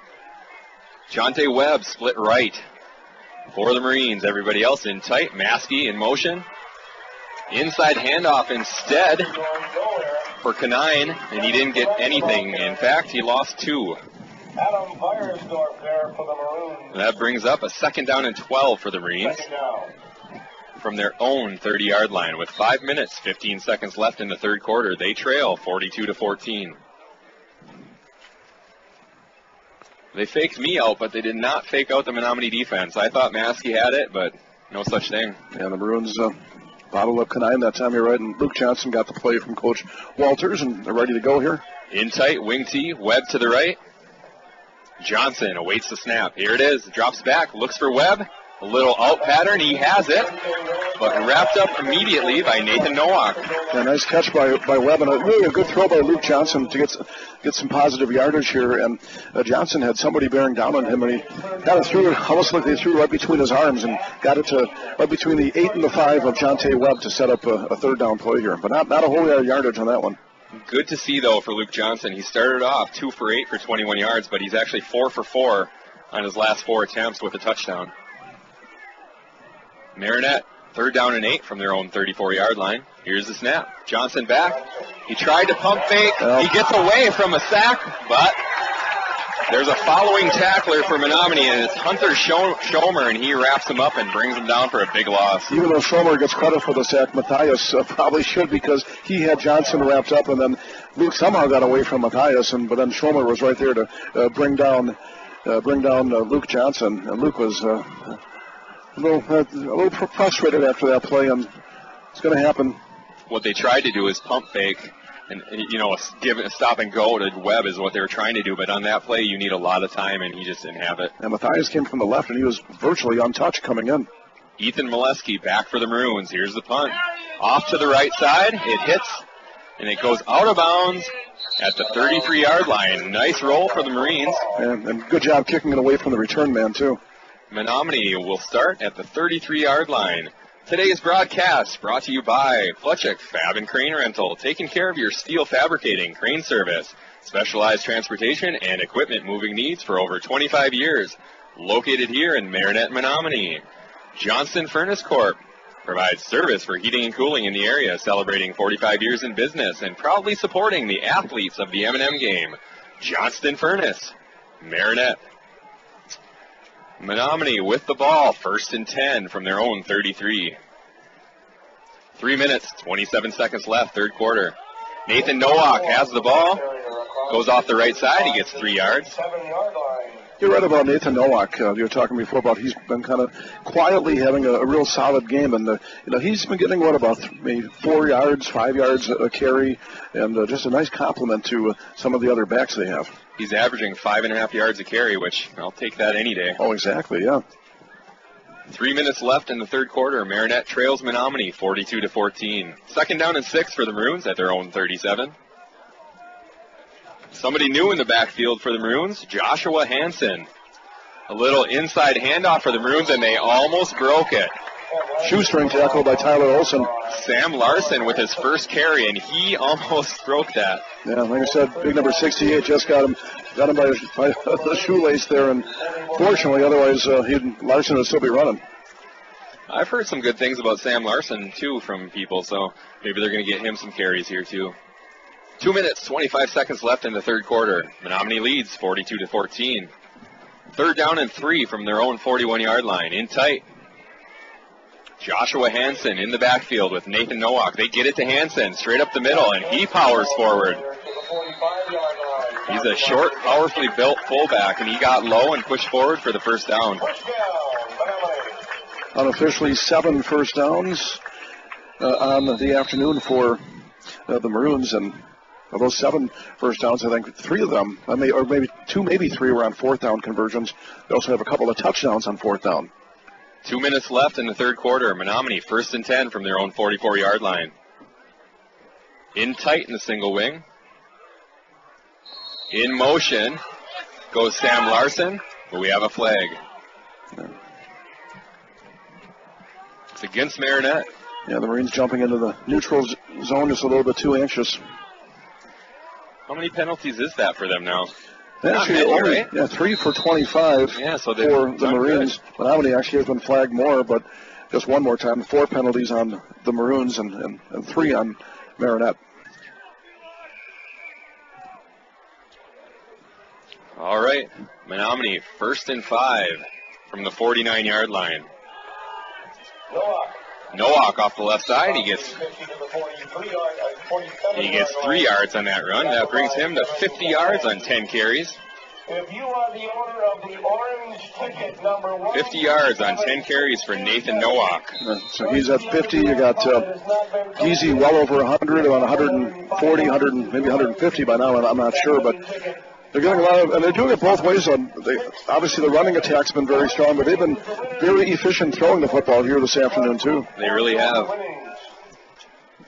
Jonte Webb split right for the Marines. Everybody else in tight. Maskey in motion. Inside handoff instead for Canine, and he didn't get anything. In fact, he lost 2.
Adam Beiersdorf there for the Maroons.
That brings up a 2nd down and 12 for the Marines. From their own 30-yard line. With 5 minutes, 15 seconds left in the third quarter, they trail 42-14. They faked me out, but they did not fake out the Menominee defense. I thought Maskey had it, but no such thing.
And the Maroons bottled up Canine that time, you're right, and Luke Johnson got the play from Coach Walters, and they're ready to go here.
In tight, wing tee, Webb to the right. Johnson awaits the snap. Here it is, drops back, looks for Webb. A little out pattern, he has it, but wrapped up immediately by Nathan Nowak.
Yeah, nice catch by Webb, and really a good throw by Luke Johnson to get some positive yardage here. And Johnson had somebody bearing down on him, and he got it through, almost like they threw right between his arms, and got it to right between the 8 and the 5 of Jonte Webb to set up a 3rd down play here. But not a whole lot of yardage on that one.
Good to see, though, for Luke Johnson. He started off 2 for 8 for 21 yards, but he's actually 4 for 4 on his last 4 attempts with a touchdown. Marinette, 3rd down and 8 from their own 34-yard line. Here's the snap. Johnson back. He tried to pump fake. He gets away from a sack, but there's a following tackler for Menominee, and it's Hunter Schomer, and he wraps him up and brings him down for a big loss.
Even though Schomer gets credit for the sack, Matthias probably should, because he had Johnson wrapped up, and then Luke somehow got away from Matthias, but then Schomer was right there to bring down Luke Johnson, and Luke was a little frustrated after that play, and it's going to happen.
What they tried to do is pump fake, and give it a stop and go to Webb is what they were trying to do. But on that play, you need a lot of time, and he just didn't have it.
And Matthias came from the left, and he was virtually untouched coming in.
Ethan Molesky back for the Maroons. Here's the punt. Off to the right side. It hits, and it goes out of bounds at the 33-yard line. Nice roll for the Marines.
And good job kicking it away from the return man, too.
Menominee will start at the 33-yard line. Today's broadcast brought to you by Fletchick Fab and Crane Rental, taking care of your steel fabricating crane service. Specialized transportation and equipment moving needs for over 25 years. Located here in Marinette, Menominee. Johnston Furnace Corp. Provides service for heating and cooling in the area, celebrating 45 years in business and proudly supporting the athletes of the M&M Game. Johnston Furnace, Marinette. Menominee with the ball, 1st and 10 from their own 33. 3 minutes, 27 seconds left, third quarter. Nathan Nowak has the ball, goes off the right side, he gets 3 yards.
You're right about Nathan Nowak. You were talking before about he's been kind of quietly having a real solid game, and he's been getting about maybe 4 yards, 5 yards a carry, and just a nice compliment to some of the other backs they have.
He's averaging 5.5 yards a carry, which I'll take that any day.
Oh, exactly, yeah.
3 minutes left in the third quarter. Marinette trails Menominee 42-14. 2nd down and 6 for the Maroons at their own 37. Somebody new in the backfield for the Maroons, Joshua Hansen. A little inside handoff for the Maroons, and they almost broke it.
Shoestring tackle by Tyler Olson.
Sam Larson with his first carry, and he almost broke that.
Yeah, like I said, big number 68 just got him by the shoelace there, and fortunately, otherwise Larson would still be running.
I've heard some good things about Sam Larson, too, from people, so maybe they're going to get him some carries here, too. 2 minutes, 25 seconds left in the third quarter. Menominee leads 42-14. 3rd down and 3 from their own 41-yard line. In tight. Joshua Hansen in the backfield with Nathan Nowak. They get it to Hansen straight up the middle, and he powers forward. He's a short, powerfully built fullback, and he got low and pushed forward for the first down.
Unofficially 7 first downs on the afternoon for the Maroons, and of those 7 first downs, I think 3 of them, or maybe 2, maybe 3 were on 4th down conversions. They also have a couple of touchdowns on 4th down.
2 minutes left in the third quarter. Menominee 1st and 10 from their own 44-yard line. In tight in the single wing. In motion goes Sam Larson, but we have a flag. It's against Marinette.
Yeah, the Marines jumping into the neutral zone just a little bit too anxious.
How many penalties is that for them now?
Actually,
many, right?
3 for 25 for the Marines. Menominee actually has been flagged more, but just one more time. 4 penalties on the Maroons and 3 on Marinette.
All right, Menominee 1st and 5 from the 49-yard line. Nowak off the left side. He gets 3 yards on that run. That brings him to 50 yards on 10 carries.
If you are the owner of the orange ticket number 1,
50 yards on 10 carries for Nathan Nowak.
So he's at 50. You got Geezy well over 100, about 140, 100, maybe 150 by now. I'm not sure, but they're getting a lot of, and they're doing it both ways. Obviously, the running attack's been very strong, but they've been very efficient throwing the football here this afternoon, too.
They really have.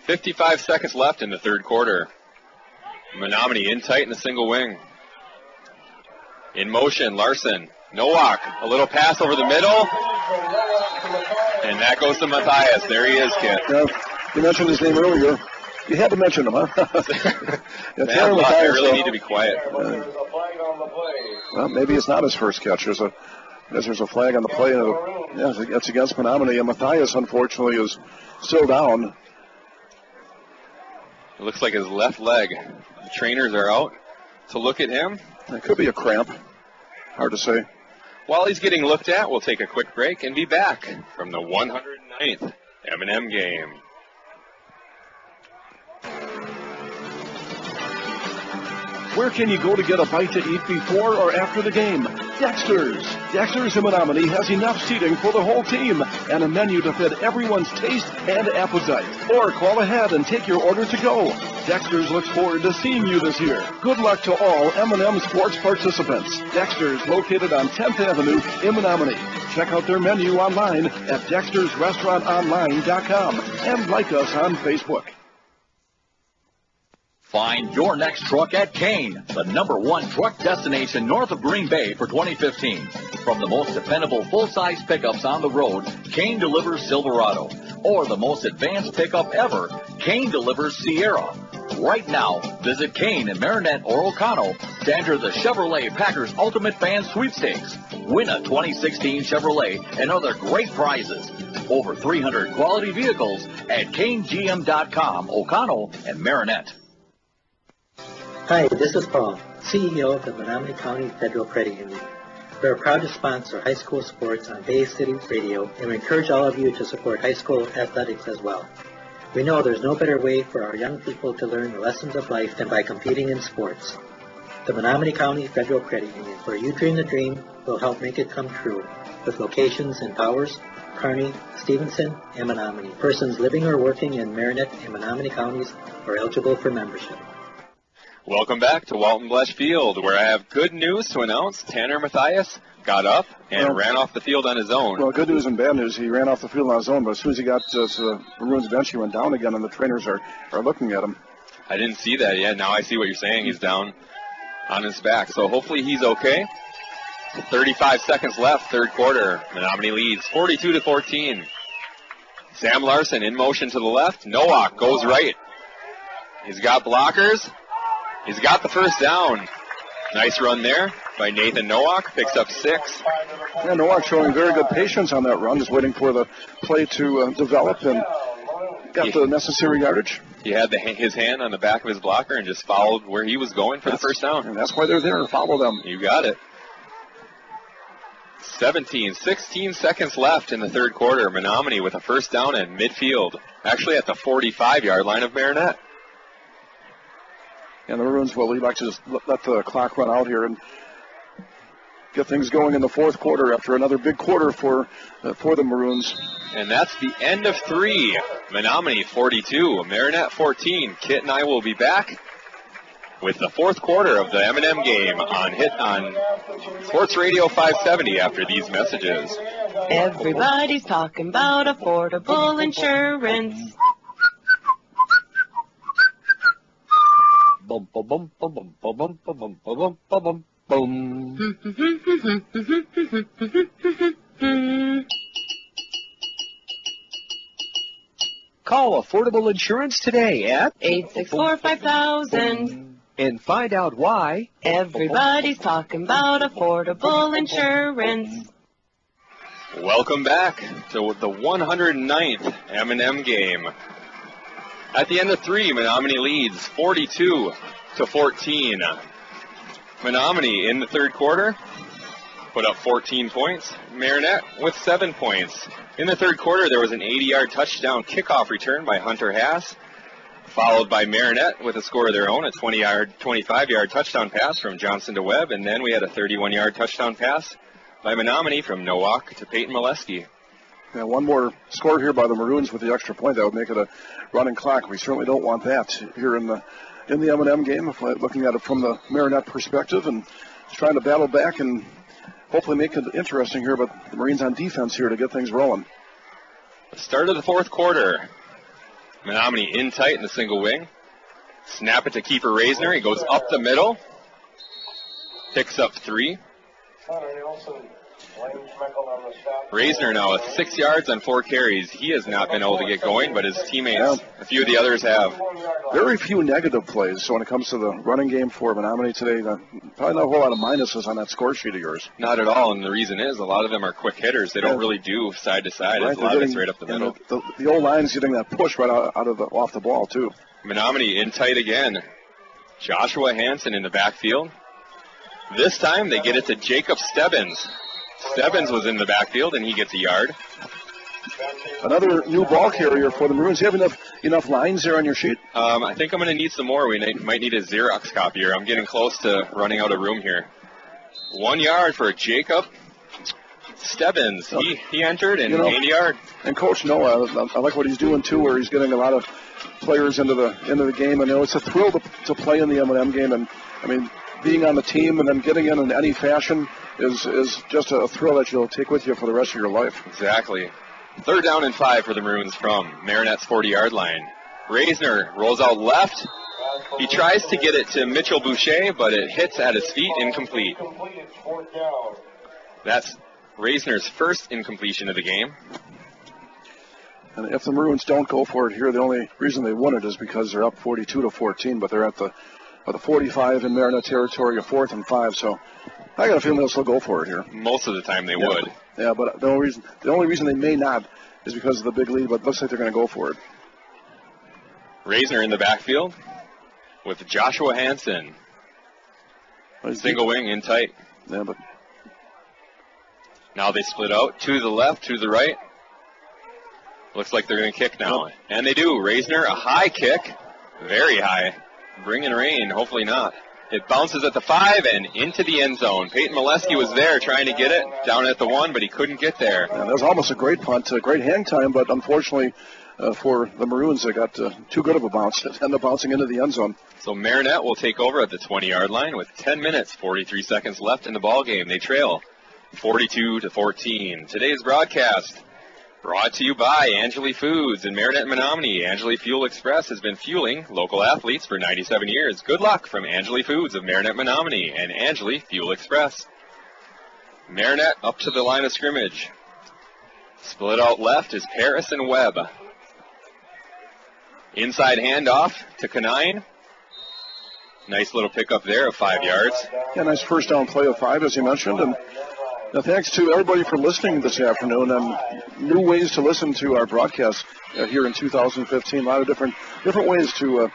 55 seconds left in the third quarter. Menominee in tight in the single wing. In motion, Larson. Nowak, a little pass over the middle. And that goes to Matthias. There he is, kid.
Yeah, you mentioned his name earlier. You had to mention him, huh?
I really need to be quiet.
Well, maybe it's not his first catch. There's a flag on the play. It's against Menominee. And Matthias, unfortunately, is still down.
It looks like his left leg. The trainers are out to look at him.
It could be a cramp. Hard to say.
While he's getting looked at, we'll take a quick break and be back from the 109th M&M Game.
Where can you go to get a bite to eat before or after the game? Dexter's. Dexter's in Menominee has enough seating for the whole team and a menu to fit everyone's taste and appetite. Or call ahead and take your order to go. Dexter's looks forward to seeing you this year. Good luck to all M&M sports participants. Dexter's, located on 10th Avenue in Menominee. Check out their menu online at dextersrestaurantonline.com and like us on Facebook.
Find your next truck at Kane, the #1 truck destination north of Green Bay for 2015. From the most dependable full-size pickups on the road, Kane delivers Silverado. Or the most advanced pickup ever, Kane delivers Sierra. right now. Visit Kane in Marinette or O'Connell to enter the Chevrolet Packers Ultimate Fan Sweepstakes. Win a 2016 Chevrolet and other great prizes. Over 300 quality vehicles at KaneGM.com, O'Connell and Marinette.
Hi, this is Paul, CEO of the Menominee County Federal Credit Union. We are proud to sponsor high school sports on Bay City Radio, and we encourage all of you to support high school athletics as well. We know there's no better way for our young people to learn the lessons of life than by competing in sports. The Menominee County Federal Credit Union, where you dream the dream, will help make it come true, with locations in Powers, Kearney, Stevenson, and Menominee. Persons living or working in Marinette and Menominee counties are eligible for membership.
Welcome back to Walton Blesh Field, where I have good news to announce. Tanner Mathias got up and ran off the field on his own.
Well, good news and bad news. He ran off the field on his own, but as soon as he got to the Maroons bench, he went down again, and the trainers are looking at him.
I didn't see that yet. Now I see what you're saying. He's down on his back. So hopefully he's okay. 35 seconds left, third quarter. Menominee leads 42-14. Sam Larson in motion to the left. Nowak goes right. He's got blockers. He's got the first down. Nice run there by Nathan Nowak. Picks up 6.
Yeah, Nowak showing very good patience on that run, just waiting for the play to develop and got the necessary yardage.
He had his hand on the back of his blocker and just followed where he was going for the first down.
And that's why they're there, to follow them.
You got it. 16 seconds left in the third quarter. Menominee with a first down at midfield. Actually at the 45-yard line of Marinette.
And the Maroons, well, we like to just let the clock run out here and get things going in the fourth quarter after another big quarter for the Maroons.
And that's the end of 3. Menominee 42, Marinette 14. Kit and I will be back with the fourth quarter of the M&M game on Sports Radio 570 after these messages.
Everybody's talking about affordable insurance.
Bum bum bum bum bum bum bum bum bum bum bum. Call Affordable Insurance today at
864-5000
and find out why
everybody's talking about affordable insurance.
Welcome back to the 109th M&M game. At the end of 3, Menominee leads 42-14. Menominee in the third quarter put up 14 points. Marinette with 7 points. In the third quarter, there was an 80-yard touchdown kickoff return by Hunter Haas, followed by Marinette with a score of their own, a 25-yard touchdown pass from Johnson to Webb, and then we had a 31-yard touchdown pass by Menominee from Nowak to Peyton Molesky.
Yeah, one more score here by the Maroons with the extra point. That would make it a running clock. We certainly don't want that here in the M&M game, if we're looking at it from the Marinette perspective, and trying to battle back and hopefully make it interesting here, but the Marines on defense here to get things rolling.
The start of the fourth quarter. Menominee in tight in the single wing. Snap it to Kiefer Reisner. He goes up the middle. Picks up 3. Reisner now with 6 yards on 4 carries. He has not been able to get going, but his teammates, a few of the others have.
Very few negative plays. So when it comes to the running game for Menominee today, probably not a whole lot of minuses on that score sheet of yours.
Not at all, and the reason is a lot of them are quick hitters. They don't really do side to side. Right, a lot of it's right up the middle.
The old line's getting that push right off the ball too.
Menominee in tight again. Joshua Hansen in the backfield. This time they get it to Jacob Stebbins. Stebbins was in the backfield, and he gets a yard.
Another new ball carrier for the Maroons. Do you have enough lines there on your sheet?
I think I'm going to need some more. We might need a Xerox copier. I'm getting close to running out of room here. 1 yard for Jacob Stebbins. He entered and gained a yard.
And Coach Noah, I like what he's doing too, where he's getting a lot of players into the game. And it's a thrill to play in the M&M game. And I mean, being on the team and then getting in any fashion is just a thrill that you'll take with you for the rest of your life.
Exactly. 3rd down and 5 for the Maroons from Marinette's 40-yard line. Reisner rolls out left. He tries to get it to Mitchell Boucher, but it hits at his feet, incomplete. That's Reisner's first incompletion of the game.
And if the Maroons don't go for it here, the only reason they won it is because they're up 42-14, but they're at the 45 in Marinette territory, a 4th and 5. So I got a feeling they'll still go for it here.
Most of the time they would.
Yeah, but the only reason they may not is because of the big lead, but it looks like they're going to go for it.
Reisner in the backfield with Joshua Hansen. Single wing in tight.
Yeah, but
now they split out to the left, to the right. Looks like they're going to kick now. And they do. Reisner, a high kick. Very high. Bringing rain. Hopefully not. It bounces at the 5 and into the end zone. Peyton Molesky was there trying to get it down at the 1, but he couldn't get there.
Yeah, that was almost a great punt, a great hang time, but unfortunately for the Maroons, they got too good of a bounce. It ended up bouncing into the end zone.
So Marinette will take over at the 20-yard line with 10 minutes, 43 seconds left in the ball game. They trail 42-14. Today's broadcast brought to you by Angeli Foods and Marinette Menominee. Angeli Fuel Express has been fueling local athletes for 97 years. Good luck from Angeli Foods of Marinette Menominee and Angeli Fuel Express. Marinette up to the line of scrimmage. Split out left is Paris and Webb. Inside handoff to Canine. Nice little pickup there of 5 yards.
Yeah, nice first down play of 5, as you mentioned. And thanks to everybody for listening this afternoon, and new ways to listen to our broadcast here in 2015. A lot of different ways to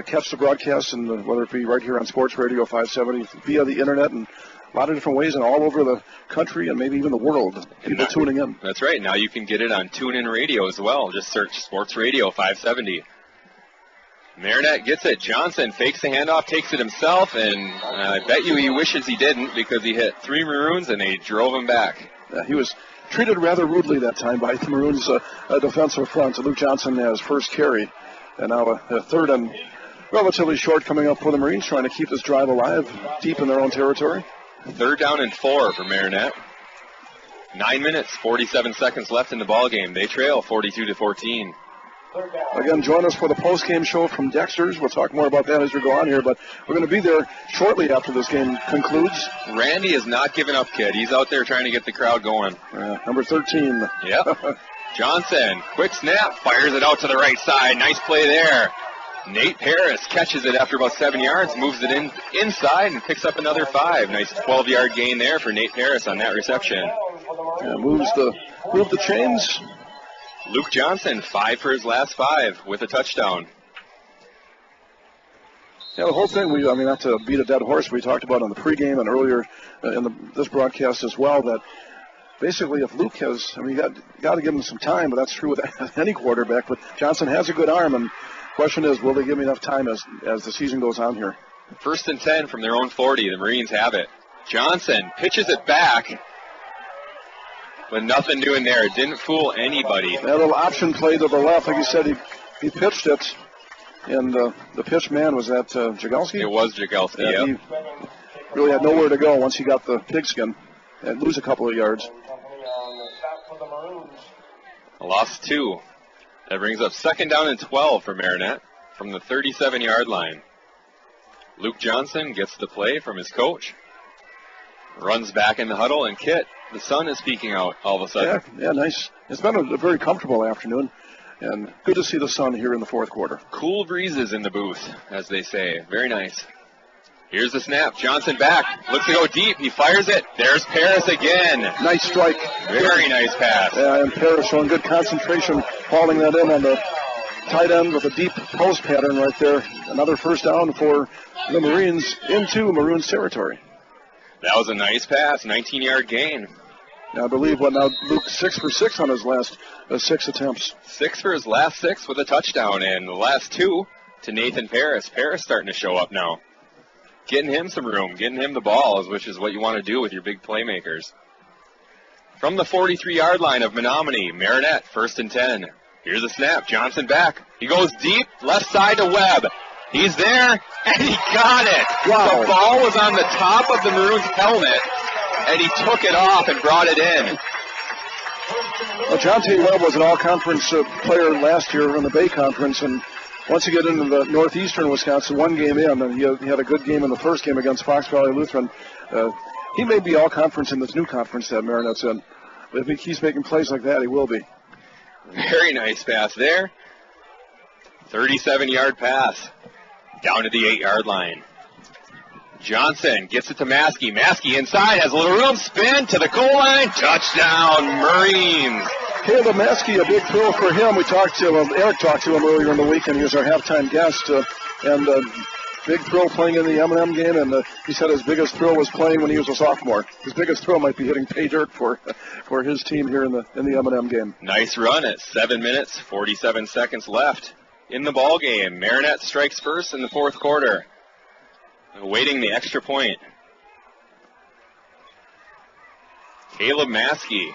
catch the broadcast, and whether it be right here on Sports Radio 570, via the internet, and a lot of different ways, and all over the country and maybe even the world, people tuning in.
That's right. Now you can get it on TuneIn Radio as well. Just search Sports Radio 570. Marinette gets it. Johnson fakes the handoff, takes it himself, and I bet you he wishes he didn't, because he hit 3 Maroons and they drove him back.
He was treated rather rudely that time by the Maroons' defensive front. Luke Johnson has first carry, and now a third and relatively short coming up for the Marines, trying to keep this drive alive deep in their own territory.
3rd down and 4 for Marinette. 9 minutes, 47 seconds left in the ball game. They trail 42-14.
Again, join us for the post-game show from Dexter's. We'll talk more about that as we go on here, but we're going to be there shortly after this game concludes.
Randy is not giving up, kid. He's out there trying to get the crowd going.
Number 13.
Yep. Johnson, quick snap, fires it out to the right side. Nice play there. Nate Paris catches it after about 7 yards, moves it inside, and picks up another 5. Nice 12-yard gain there for Nate Paris on that reception.
Move the chains.
Luke Johnson, 5 for his last 5 with a touchdown.
Yeah, the whole thing, not to beat a dead horse, we talked about on the pregame and earlier in this broadcast as well, that basically if Luke has, you got to give him some time, but that's true with any quarterback, but Johnson has a good arm, and the question is, will they give him enough time as the season goes on here?
1st and 10 from their own 40. The Marines have it. Johnson pitches it back. But nothing doing there. It didn't fool anybody.
That little option play to the left, like you said, he pitched it, and the pitch man was that Jagelski?
It was Jagelski,
yeah. He really had nowhere to go once he got the pigskin and lose a couple of yards.
Lost 2. That brings up 2nd down and 12 for Marinette from the 37-yard line. Luke Johnson gets the play from his coach. Runs back in the huddle, and Kit, the sun is peeking out all of a sudden.
Yeah, nice. It's been a very comfortable afternoon, and good to see the sun here in the 4th quarter.
Cool breezes in the booth, as they say. Very nice. Here's the snap. Johnson back. Looks to go deep. He fires it. There's Paris again.
Nice strike.
Very nice pass.
Yeah, and Paris showing good concentration, hauling that in on the tight end with a deep post pattern right there. Another first down for the Marines into Maroons territory.
That was a nice pass, 19-yard gain.
Now, I believe now Luke 6 for 6 on his last 6 attempts.
6 for his last 6 with a touchdown, and the last 2 to Nathan Paris. Paris starting to show up now. Getting him some room, getting him the ball, which is what you want to do with your big playmakers. From the 43-yard line of Menominee, Marinette, 1st and 10. Here's a snap. Johnson back. He goes deep, left side to Webb. He's there, and he got it.
Wow.
The ball was on the top of the Maroons' helmet, and he took it off and brought it in.
Well, John T. Webb was an all-conference player last year in the Bay Conference, and once you get into the northeastern Wisconsin, 1 game in, and he had a good game in the first game against Fox Valley Lutheran. He may be all-conference in this new conference that Marinette's in. But if he keeps making plays like that, he will be.
Very nice pass there. 37-yard pass down to the 8-yard line. Johnson gets it to Maskey. Maskey inside, has a little room, spin to the goal line. Touchdown, Marines.
Caleb Maskey, a big thrill for him. We talked to him, Eric talked to him earlier in the week, and he was our halftime guest. And big thrill playing in the M&M game, and he said his biggest thrill was playing when he was a sophomore. His biggest thrill might be hitting pay dirt for his team here in the M&M game.
Nice run at 7 minutes, 47 seconds left in the ball game. Marinette strikes first in the fourth quarter, awaiting the extra point. Caleb Maskey,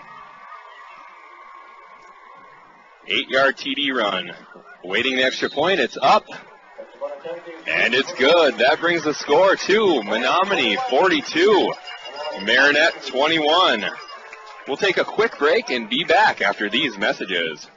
8-yard TD run, awaiting the extra point. It's up. And it's good. That brings the score to Menominee 42, Marinette 21. We'll take a quick break and be back after these messages.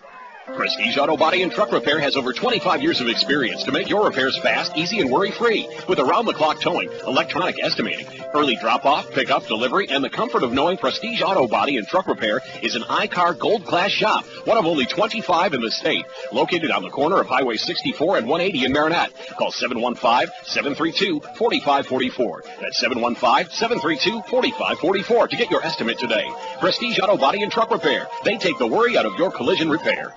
Prestige Auto Body and Truck Repair has over 25 years of experience to make your repairs fast, easy, and worry-free. With around-the-clock towing, electronic estimating, early drop-off, pick-up, delivery, and the comfort of knowing Prestige Auto Body and Truck Repair is an iCar Gold Class shop, one of only 25 in the state. Located on the corner of Highway 64 and 180 in Marinette. Call 715-732-4544. That's 715-732-4544 to get your estimate today. Prestige Auto Body and Truck Repair. They take the worry out of your collision repair.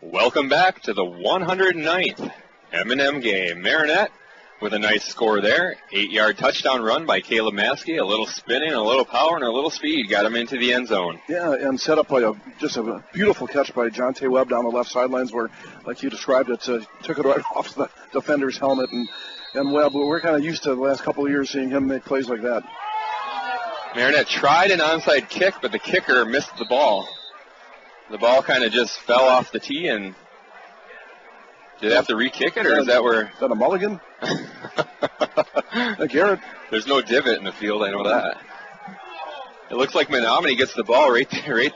Welcome back to the 109th M&M game. Marinette with a nice score there. 8-yard touchdown run by Caleb Maskey. A little spinning, a little power, and a little speed. Got him into the end zone.
Yeah, and set up by a beautiful catch by Jonte Webb down the left sidelines where, like you described it, took it right off the defender's helmet. And Webb, we're kind of used to the last couple of years seeing him make plays like that.
Marinette tried an onside kick, but the kicker missed the ball. The ball kind of just fell off the tee, and did they have to re-kick it, or is that where?
Is that a mulligan? Garrett.
There's no divot in the field, I know that. It looks like Menominee gets the ball right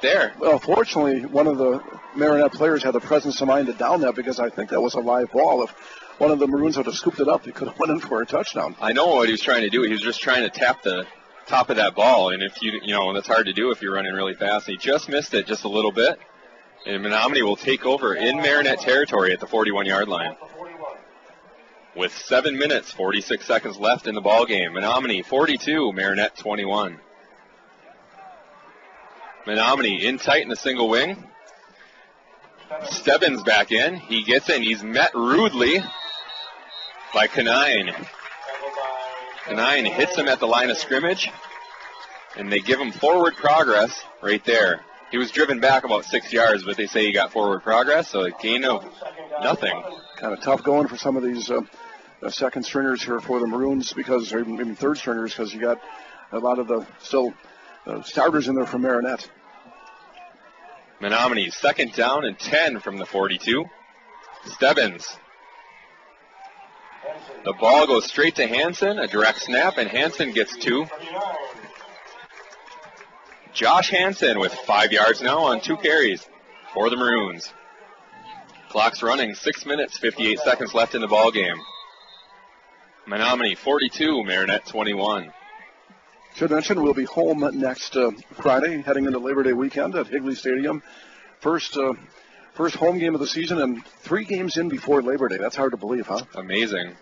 there.
Well, fortunately, one of the Marinette players had the presence of mind to down that, because I think that was a live ball. If one of the Maroons would have scooped it up, he could have went in for a touchdown.
I know what he was trying to do. He was just trying to tap the top of that ball, and if you that's hard to do if you're running really fast. He just missed it just a little bit, and Menominee will take over in Marinette territory at the 41-yard line. With 7 minutes, 46 seconds left in the ball game. Menominee 42, Marinette 21. Menominee in tight in the single wing. Stebbins back in. He gets in. He's met rudely by Canine. Canine hits him at the line of scrimmage, and they give him forward progress right there. He was driven back about 6 yards, but they say he got forward progress, so a gain of nothing.
Kind of tough going for some of these second stringers here for the Maroons, because, or even third stringers, because you got a lot of the starters in there from Marinette.
Menominee second down and 10 from the 42. Stebbins. The ball goes straight to Hansen, a direct snap, and Hansen gets 2. Josh Hansen with 5 yards now on 2 carries for the Maroons. Clock's running, 6 minutes, 58 seconds left in the ball game. Menominee 42, Marinette 21.
Should mention we'll be home next Friday, heading into Labor Day weekend at Higley Stadium. First home game of the season, and 3 games in before Labor Day. That's hard to believe, huh?
Amazing.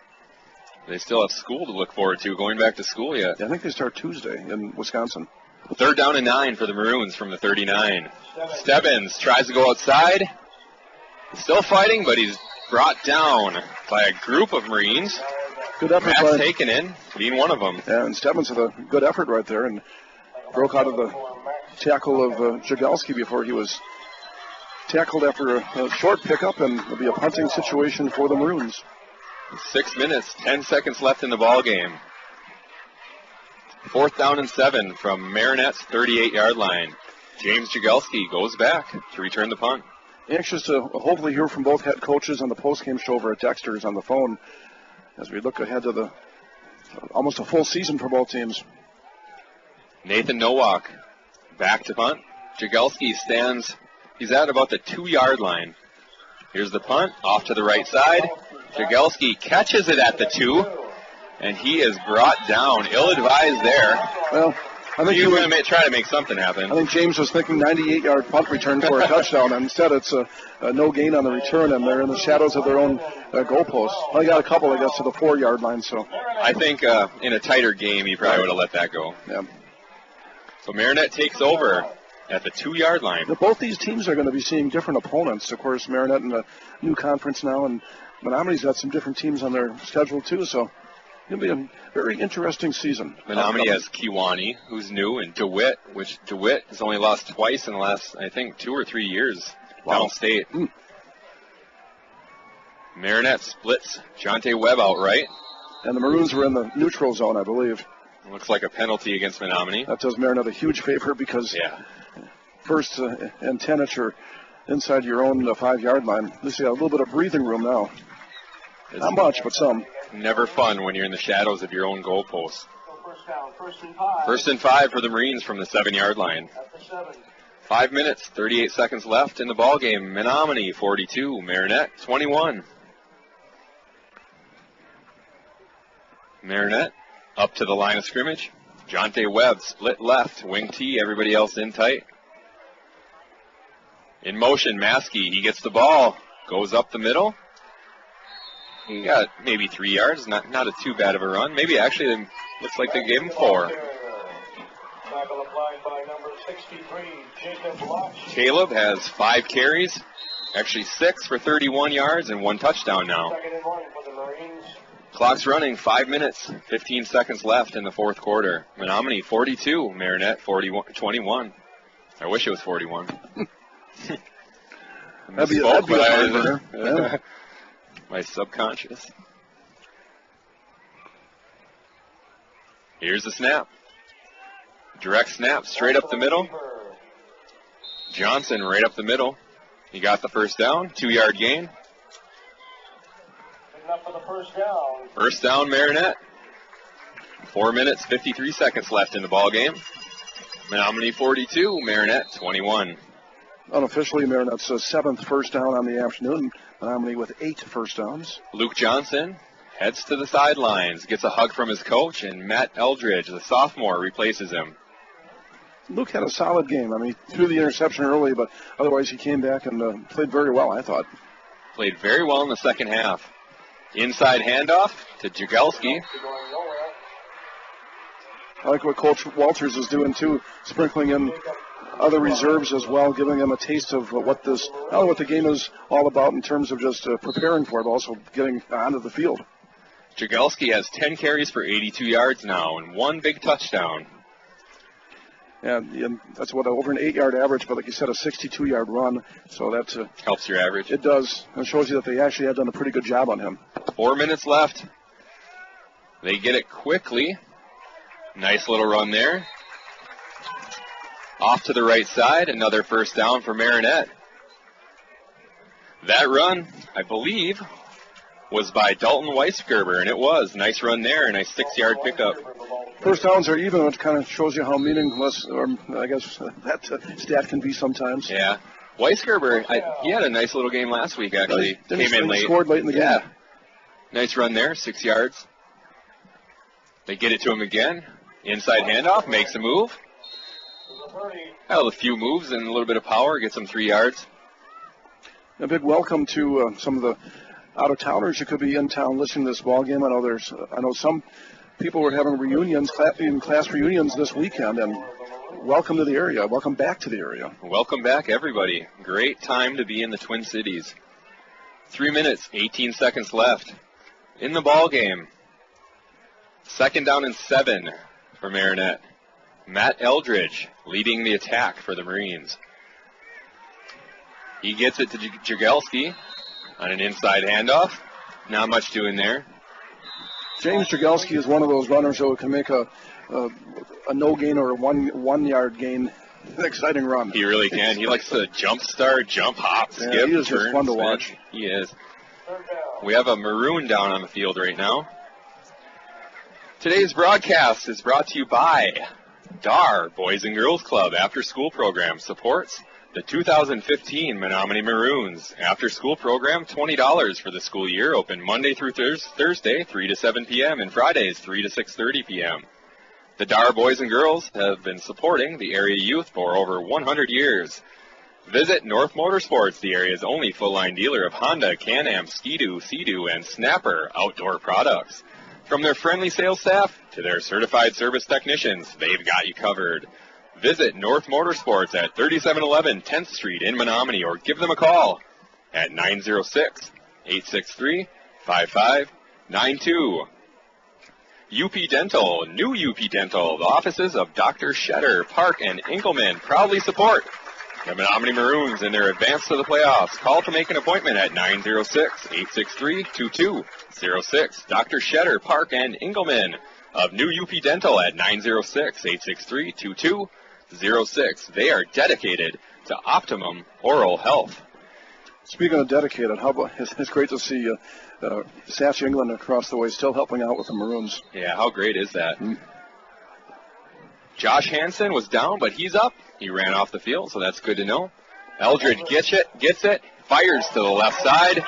They still have school to look forward to, going back to school yet.
Yeah, I think they start Tuesday in Wisconsin.
3rd down and 9 for the Maroons from the 39. Stebbins tries to go outside. Still fighting, but he's brought down by a group of Marines.
Good effort.
Matt's taken in, being one of them.
Yeah, and Stebbins with a good effort right there, and broke out of the tackle of Jagelski before he was tackled after a short pickup, and it'll be a punting situation for the Maroons.
6 minutes, 10 seconds left in the ball game. 4th down and 7 from Marinette's 38-yard line. James Jagelski goes back to return the punt.
Anxious to hopefully hear from both head coaches on the postgame show over at Dexter's on the phone as we look ahead to almost a full season for both teams.
Nathan Nowak back to punt. Jagelski stands, he's at about the 2-yard line. Here's the punt, off to the right side. Jagelski catches it at the 2, and he is brought down. Ill-advised there.
Well, I think
you're going to try to make something happen.
I think James was thinking 98-yard punt return for a touchdown, and instead it's a no gain on the return, and they're in the shadows of their own goalposts. Well, they got a couple, I guess, to the 4-yard line. So
I think in a tighter game, he probably would have let that go.
Yeah.
So Marinette takes over at the 2-yard line.
Now, both these teams are going to be seeing different opponents. Of course, Marinette in the new conference now, and Menominee's got some different teams on their schedule too. So it'll be a very interesting season.
Menominee has Kewanee, who's new, and DeWitt, which DeWitt has only lost twice in the last, I think, 2 or 3 years.
Wow.
Downstate. Marinette splits Jonte Webb out right.
And the Maroons were in the neutral zone, I believe.
Looks like a penalty against Menominee.
That does Marinette a huge favor because first and 10 at your inside your own 5-yard line. At least you got a little bit of breathing room now. Not much, but some.
Never fun when you're in the shadows of your own goalpost. First and 5 for the Marines from the 7-yard line. 5 minutes, 38 seconds left in the ball game. Menominee 42, Marinette 21. Marinette up to the line of scrimmage. Jonte Webb split left, wing T, everybody else in tight. In motion, Maskey, he gets the ball, goes up the middle. He got maybe 3 yards, not a too bad of a run. Maybe actually it looks like they gave him 4. Caleb has 5 carries, actually 6 for 31 yards and 1 touchdown now. Clock's running, 5 minutes, 15 seconds left in the fourth quarter. Menominee 42, Marinette 21. I wish it was 41.
That'd be a burner. Yeah.
My subconscious. Here's the snap. Direct snap, straight up the middle. Johnson right up the middle. He got the first down, 2-yard gain. First down, Marinette. 4 minutes, 53 seconds left in the ball game. Menominee 42, Marinette 21.
Unofficially, Marinette's 7th first down on the afternoon. Menominee with 8 first downs.
Luke Johnson heads to the sidelines, gets a hug from his coach, and Matt Eldridge, the sophomore, replaces him.
Luke had a solid game. I mean, he threw the interception early, but otherwise he came back and played very well, I thought.
Played very well in the second half. Inside handoff to Jagelski.
I like what Coach Walters is doing, too, sprinkling in other reserves as well, giving them a taste of what this, not only what the game is all about in terms of just preparing for it, but also getting onto the field.
Jagelski has 10 carries for 82 yards now and 1 big touchdown.
And that's what, over an 8-yard average, but like you said, a 62-yard run. So that
helps your average.
It does. It shows you that they actually have done a pretty good job on him.
4 minutes left. They get it quickly. Nice little run there. Off to the right side, another first down for Marinette. That run, I believe, was by Dalton Weisgerber, and it was. Nice run there, a nice 6-yard pickup.
First downs are even, which kind of shows you how meaningless, or I guess that stat can be sometimes.
Yeah. Weisgerber, he had a nice little game last week, actually. Came in late.
Scored late in the game.
Nice run there, 6 yards. They get it to him again. Inside handoff, makes a move. Had a few moves and a little bit of power, gets him 3 yards.
A big welcome to some of the out-of-towners who could be in town listening to this ball game. I know some people were having reunions, class reunions this weekend, and welcome to the area. Welcome back to the area.
Welcome back, everybody. Great time to be in the Twin Cities. 3 minutes, 18 seconds left in the ball game. 2nd down and 7 for Marinette. Matt Eldridge leading the attack for the Marines. He gets it to Jagelski on an inside handoff. Not much doing there.
James Jagelski is one of those runners who can make a no gain or a one yard gain. An exciting run.
He really can. He likes to jump start, jump, hop, skip,
he is
turn,
just fun to
spin.
watch.
He is. We have a Maroon down on the field right now. Today's broadcast is brought to you by DAR Boys and Girls Club After School Program supports the 2015 Menominee Maroons. After school program, $20 for the school year, open Monday through Thursday, 3 to 7 p.m., and Fridays, 3 to 6:30 p.m. The Dar boys and girls have been supporting the area youth for over 100 years. Visit North Motorsports, the area's only full-line dealer of Honda, Can-Am, Ski-Doo, Sea-Doo, and Snapper outdoor products. From their friendly sales staff to their certified service technicians, they've got you covered. Visit North Motorsports at 3711 10th Street in Menominee or give them a call at 906-863-5592. UP Dental, new UP Dental, the offices of Dr. Shetter, Park, and Engelman proudly support the Menominee Maroons in their advance to the playoffs. Call to make an appointment at 906-863-2206. Dr. Shetter, Park, and Engelman of New UP Dental at 906-863-2206. They are dedicated to optimum oral health.
Speaking of dedicated, how about, it's great to see Sash England across the way still helping out with the Maroons.
Yeah, how great is that? Josh Hansen was down, but he's up. He ran off the field, so that's good to know. Eldridge gets it, fires to the left side,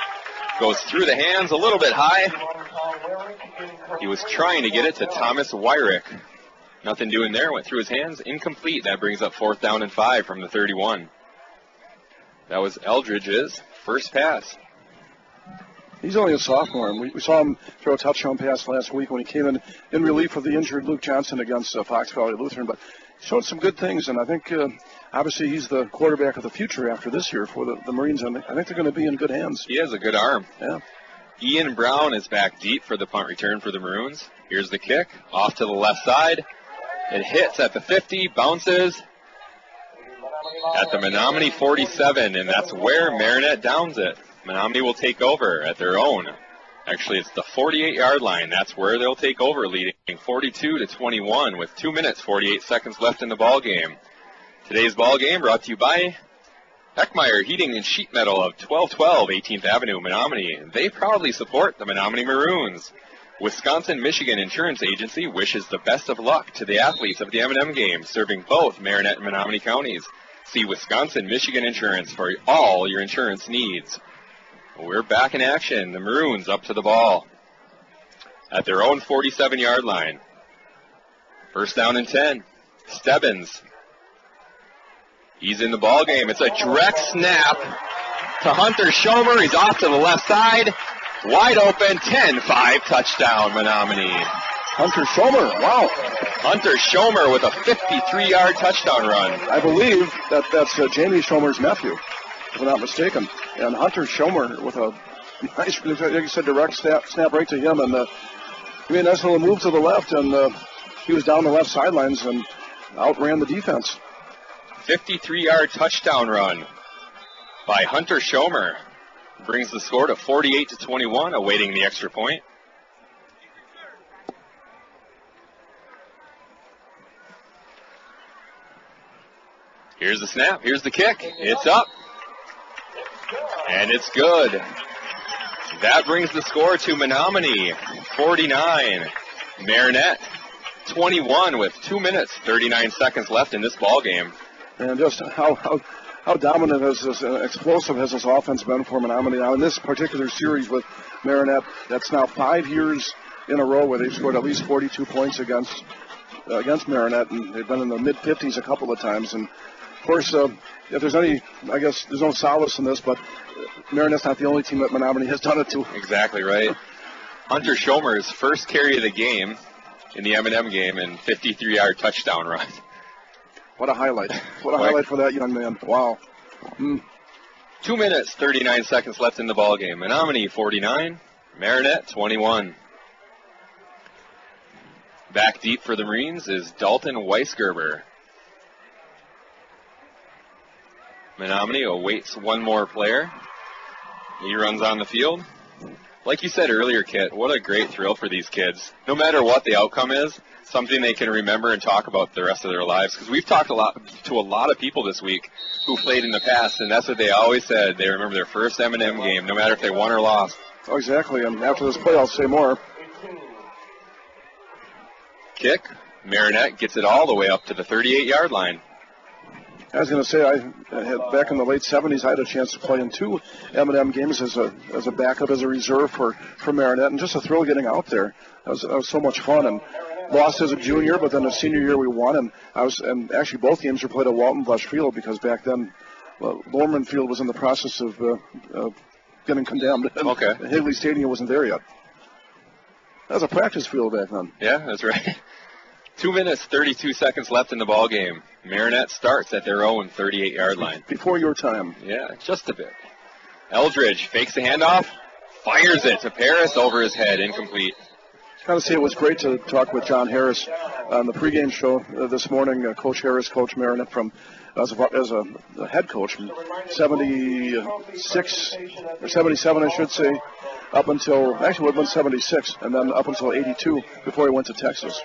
goes through the hands a little bit high. He was trying to get it to Thomas Wyrick. Nothing doing there, went through his hands, incomplete. That brings up 4th down and 5 from the 31. That was Eldridge's first pass.
He's only a sophomore, and we saw him throw a touchdown pass last week when he came in relief of the injured Luke Johnson against Fox Valley Lutheran, but showed some good things, and I think obviously he's the quarterback of the future after this year for the Marines, and I think they're going to be in good hands.
He has a good arm.
Yeah.
Ian Brown is back deep for the punt return for the Maroons. Here's the kick, off to the left side. It hits at the 50, bounces at the Menominee 47, and that's where Marinette downs it. Menominee will take over at their own. Actually, it's the 48-yard line. That's where they'll take over, leading 42-21 with 2 minutes, 48 seconds left in the ball game. Today's ball game brought to you by Heckmeyer Heating and Sheet Metal of 1212 18th Avenue, Menominee. They proudly support the Menominee Maroons. Wisconsin-Michigan Insurance Agency wishes the best of luck to the athletes of the M&M Game, serving both Marinette and Menominee counties. See Wisconsin-Michigan Insurance for all your insurance needs. We're back in action. The Maroons up to the ball at their own 47-yard line. First down and 10. Stebbins. He's in the ball game. It's a direct snap to Hunter Schomer. He's off to the left side. Wide open. 10-5 touchdown, Menominee.
Hunter Schomer. Wow.
Hunter Schomer with a 53-yard touchdown run.
I believe that's Jamie Schomer's nephew, if I'm not mistaken. And Hunter Schomer with a nice, like you said, direct snap right to him. And he made a nice little move to the left, and he was down the left sidelines and outran the defense.
53-yard touchdown run by Hunter Schomer. Brings the score to 48-21, awaiting the extra point. Here's the snap. Here's the kick. It's up. And it's good. That brings the score to Menominee 49, Marinette 21 with 2 minutes, 39 seconds left in this ball game.
And just how dominant has this, explosive has this offense been for Menominee. Now in this particular series with Marinette, that's now 5 years in a row where they've scored at least 42 points against Marinette, and they've been in the mid-50s a couple of times. And of course, if there's any, I guess there's no solace in this, but Marinette's not the only team that Menominee has done it to.
Exactly right. Hunter Schomer's first carry of the game in the M&M game and 53-yard touchdown run.
What a highlight. What a highlight for that young man. Wow.
2 minutes, 39 seconds left in the ball game. Menominee 49, Marinette 21. Back deep for the Marines is Dalton Weisgerber. Menominee awaits one more player. He runs on the field. Like you said earlier, Kit, what a great thrill for these kids. No matter what the outcome is, something they can remember and talk about the rest of their lives. Because we've talked to a lot of people this week who played in the past, and that's what they always said. They remember their first M&M game, no matter if they won or lost.
Oh, exactly, and after this play, I'll say more.
Kick. Marinette gets it all the way up to the 38-yard line.
I was going to say, back in the late 70s, I had a chance to play in 2 M&M games as a backup, as a reserve for Marinette, and just a thrill getting out there. That was so much fun. And lost as a junior, but then a senior year we won, and actually both games were played at Walton Blush Field because back then Lorman Field was in the process of getting condemned.
Okay.
Higley Stadium wasn't there yet. That was a practice field back then.
Yeah, that's right. 2 minutes, 32 seconds left in the ball game. Marinette starts at their own 38-yard line.
Before your time.
Yeah, just a bit. Eldridge fakes the handoff, fires it to Paris over his head, incomplete.
I gotta say, it was great to talk with John Harris on the pregame show this morning. Coach Harris, Coach Marinette as a head coach from 76 or 77, I should say, up until, actually it would have been 76, and then up until 82 before he went to Texas.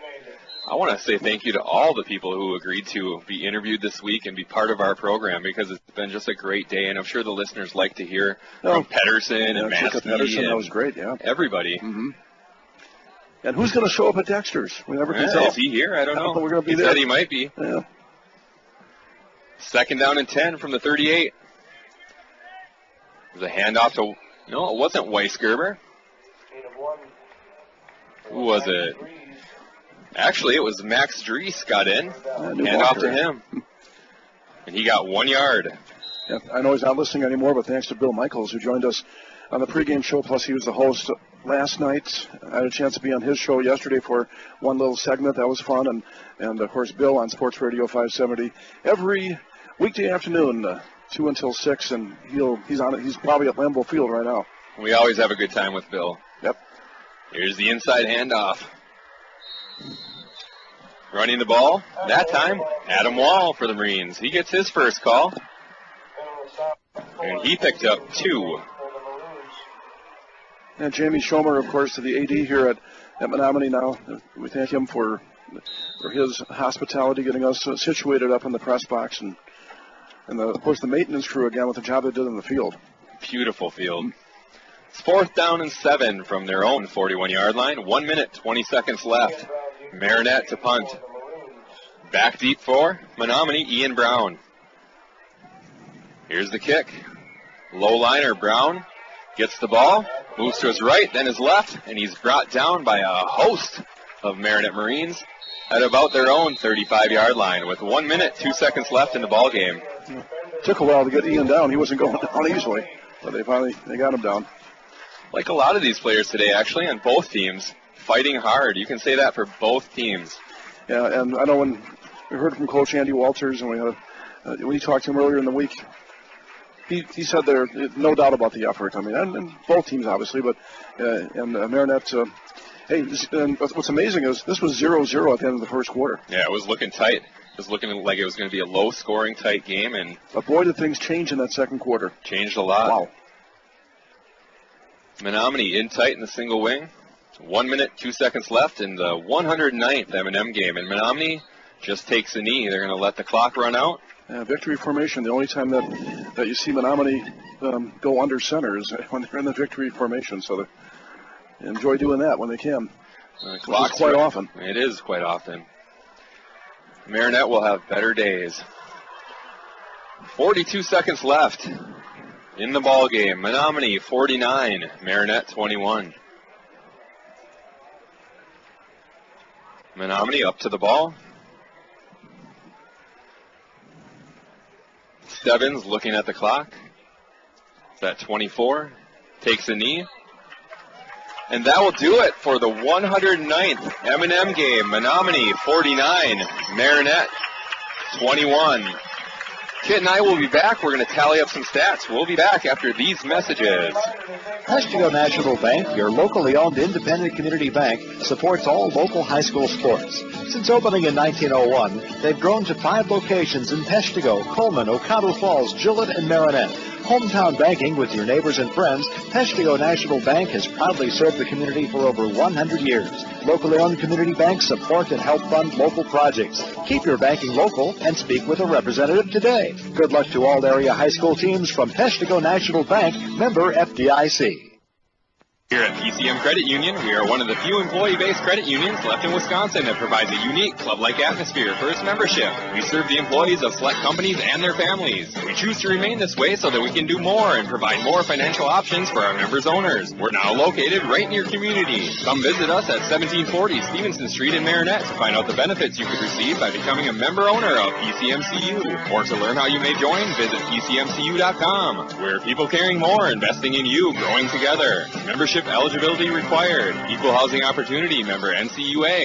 I want to say thank you to all the people who agreed to be interviewed this week and be part of our program because it's been just a great day, and I'm sure the listeners like to hear from Pedersen and Maskey.
Pedersen, that was great, yeah.
Everybody.
Mm-hmm. And who's going to show up at Dexter's? We never can tell.
Is he here? I don't know.
We're going to be
he
there.
Said he might be.
Yeah.
2nd down and 10 from the 38. There's a handoff to, no, it wasn't Weisgerber. Who was it? Actually, it was Max Dries got in. Handoff to him. And he got 1 yard.
Yeah, I know he's not listening anymore, but thanks to Bill Michaels, who joined us on the pregame show, plus he was the host last night. I had a chance to be on his show yesterday for one little segment. That was fun. And of course, Bill on Sports Radio 570 every weekday afternoon, 2 until 6, and he's probably at Lambeau Field right now.
We always have a good time with Bill.
Yep.
Here's the inside handoff. Running the ball, that time, Adam Wall for the Marines. He gets his first call. And he picked up 2.
And Jamie Schomer, of course, the AD here at Menominee now. We thank him for his hospitality, getting us situated up in the press box. And of course, the maintenance crew, again, with the job they did in the field.
Beautiful field. It's 4th down and 7 from their own 41-yard line. 1 minute, 20 seconds left. Marinette to punt. Back deep for Menominee, Ian Brown. Here's the kick. Low liner, Brown gets the ball, moves to his right, then his left, and he's brought down by a host of Marinette Marines at about their own 35-yard line with 1 minute, 2 seconds left in the ball game.
Took a while to get Ian down. He wasn't going down easily, but they got him down.
Like a lot of these players today, actually, on both teams, fighting hard. You can say that for both teams.
Yeah, and I know when we heard from Coach Andy Walters, and we talked to him earlier in the week, he said there, no doubt about the effort. I mean, and both teams, obviously, but Marinette, hey, and what's amazing is this was 0-0 at the end of the first quarter.
Yeah, it was looking tight. It was looking like it was going to be a low-scoring, tight game.
But boy, did things change in that second quarter.
Changed a lot.
Wow.
Menominee in tight in the single wing. 1 minute, 2 seconds left in the 109th M&M game. And Menominee just takes a knee. They're going to let the clock run out.
Victory formation, the only time that you see Menominee go under center is when they're in the victory formation. So they enjoy doing that when they can.
Clock's
quite often.
It is quite often. Marinette will have better days. 42 seconds left in the ball game. Menominee 49, Marinette 21. Menominee up to the ball. Stebbins looking at the clock. It's at 24. Takes a knee. And that will do it for the 109th M&M game. Menominee 49, Marinette 21. Kit and I will be back. We're going to tally up some stats. We'll be back after these messages.
Peshtigo National Bank, your locally owned independent community bank, supports all local high school sports. Since opening in 1901, they've grown to 5 locations in Peshtigo, Coleman, Oconto Falls, Gillett, and Marinette. Hometown banking with your neighbors and friends, Peshtigo National Bank has proudly served the community for over 100 years. Locally owned community banks support and help fund local projects. Keep your banking local and speak with a representative today. Good luck to all area high school teams from Peshtigo National Bank, member FDIC.
Here at PCM Credit Union, we are one of the few employee-based credit unions left in Wisconsin that provides a unique club-like atmosphere for its membership. We serve the employees of select companies and their families. We choose to remain this way so that we can do more and provide more financial options for our members' owners. We're now located right in your community. Come visit us at 1740 Stevenson Street in Marinette to find out the benefits you could receive by becoming a member owner of PCMCU. Or to learn how you may join, visit PCMCU.com. We're people caring more, investing in you, growing together. Membership eligibility required. Equal housing opportunity member NCUA.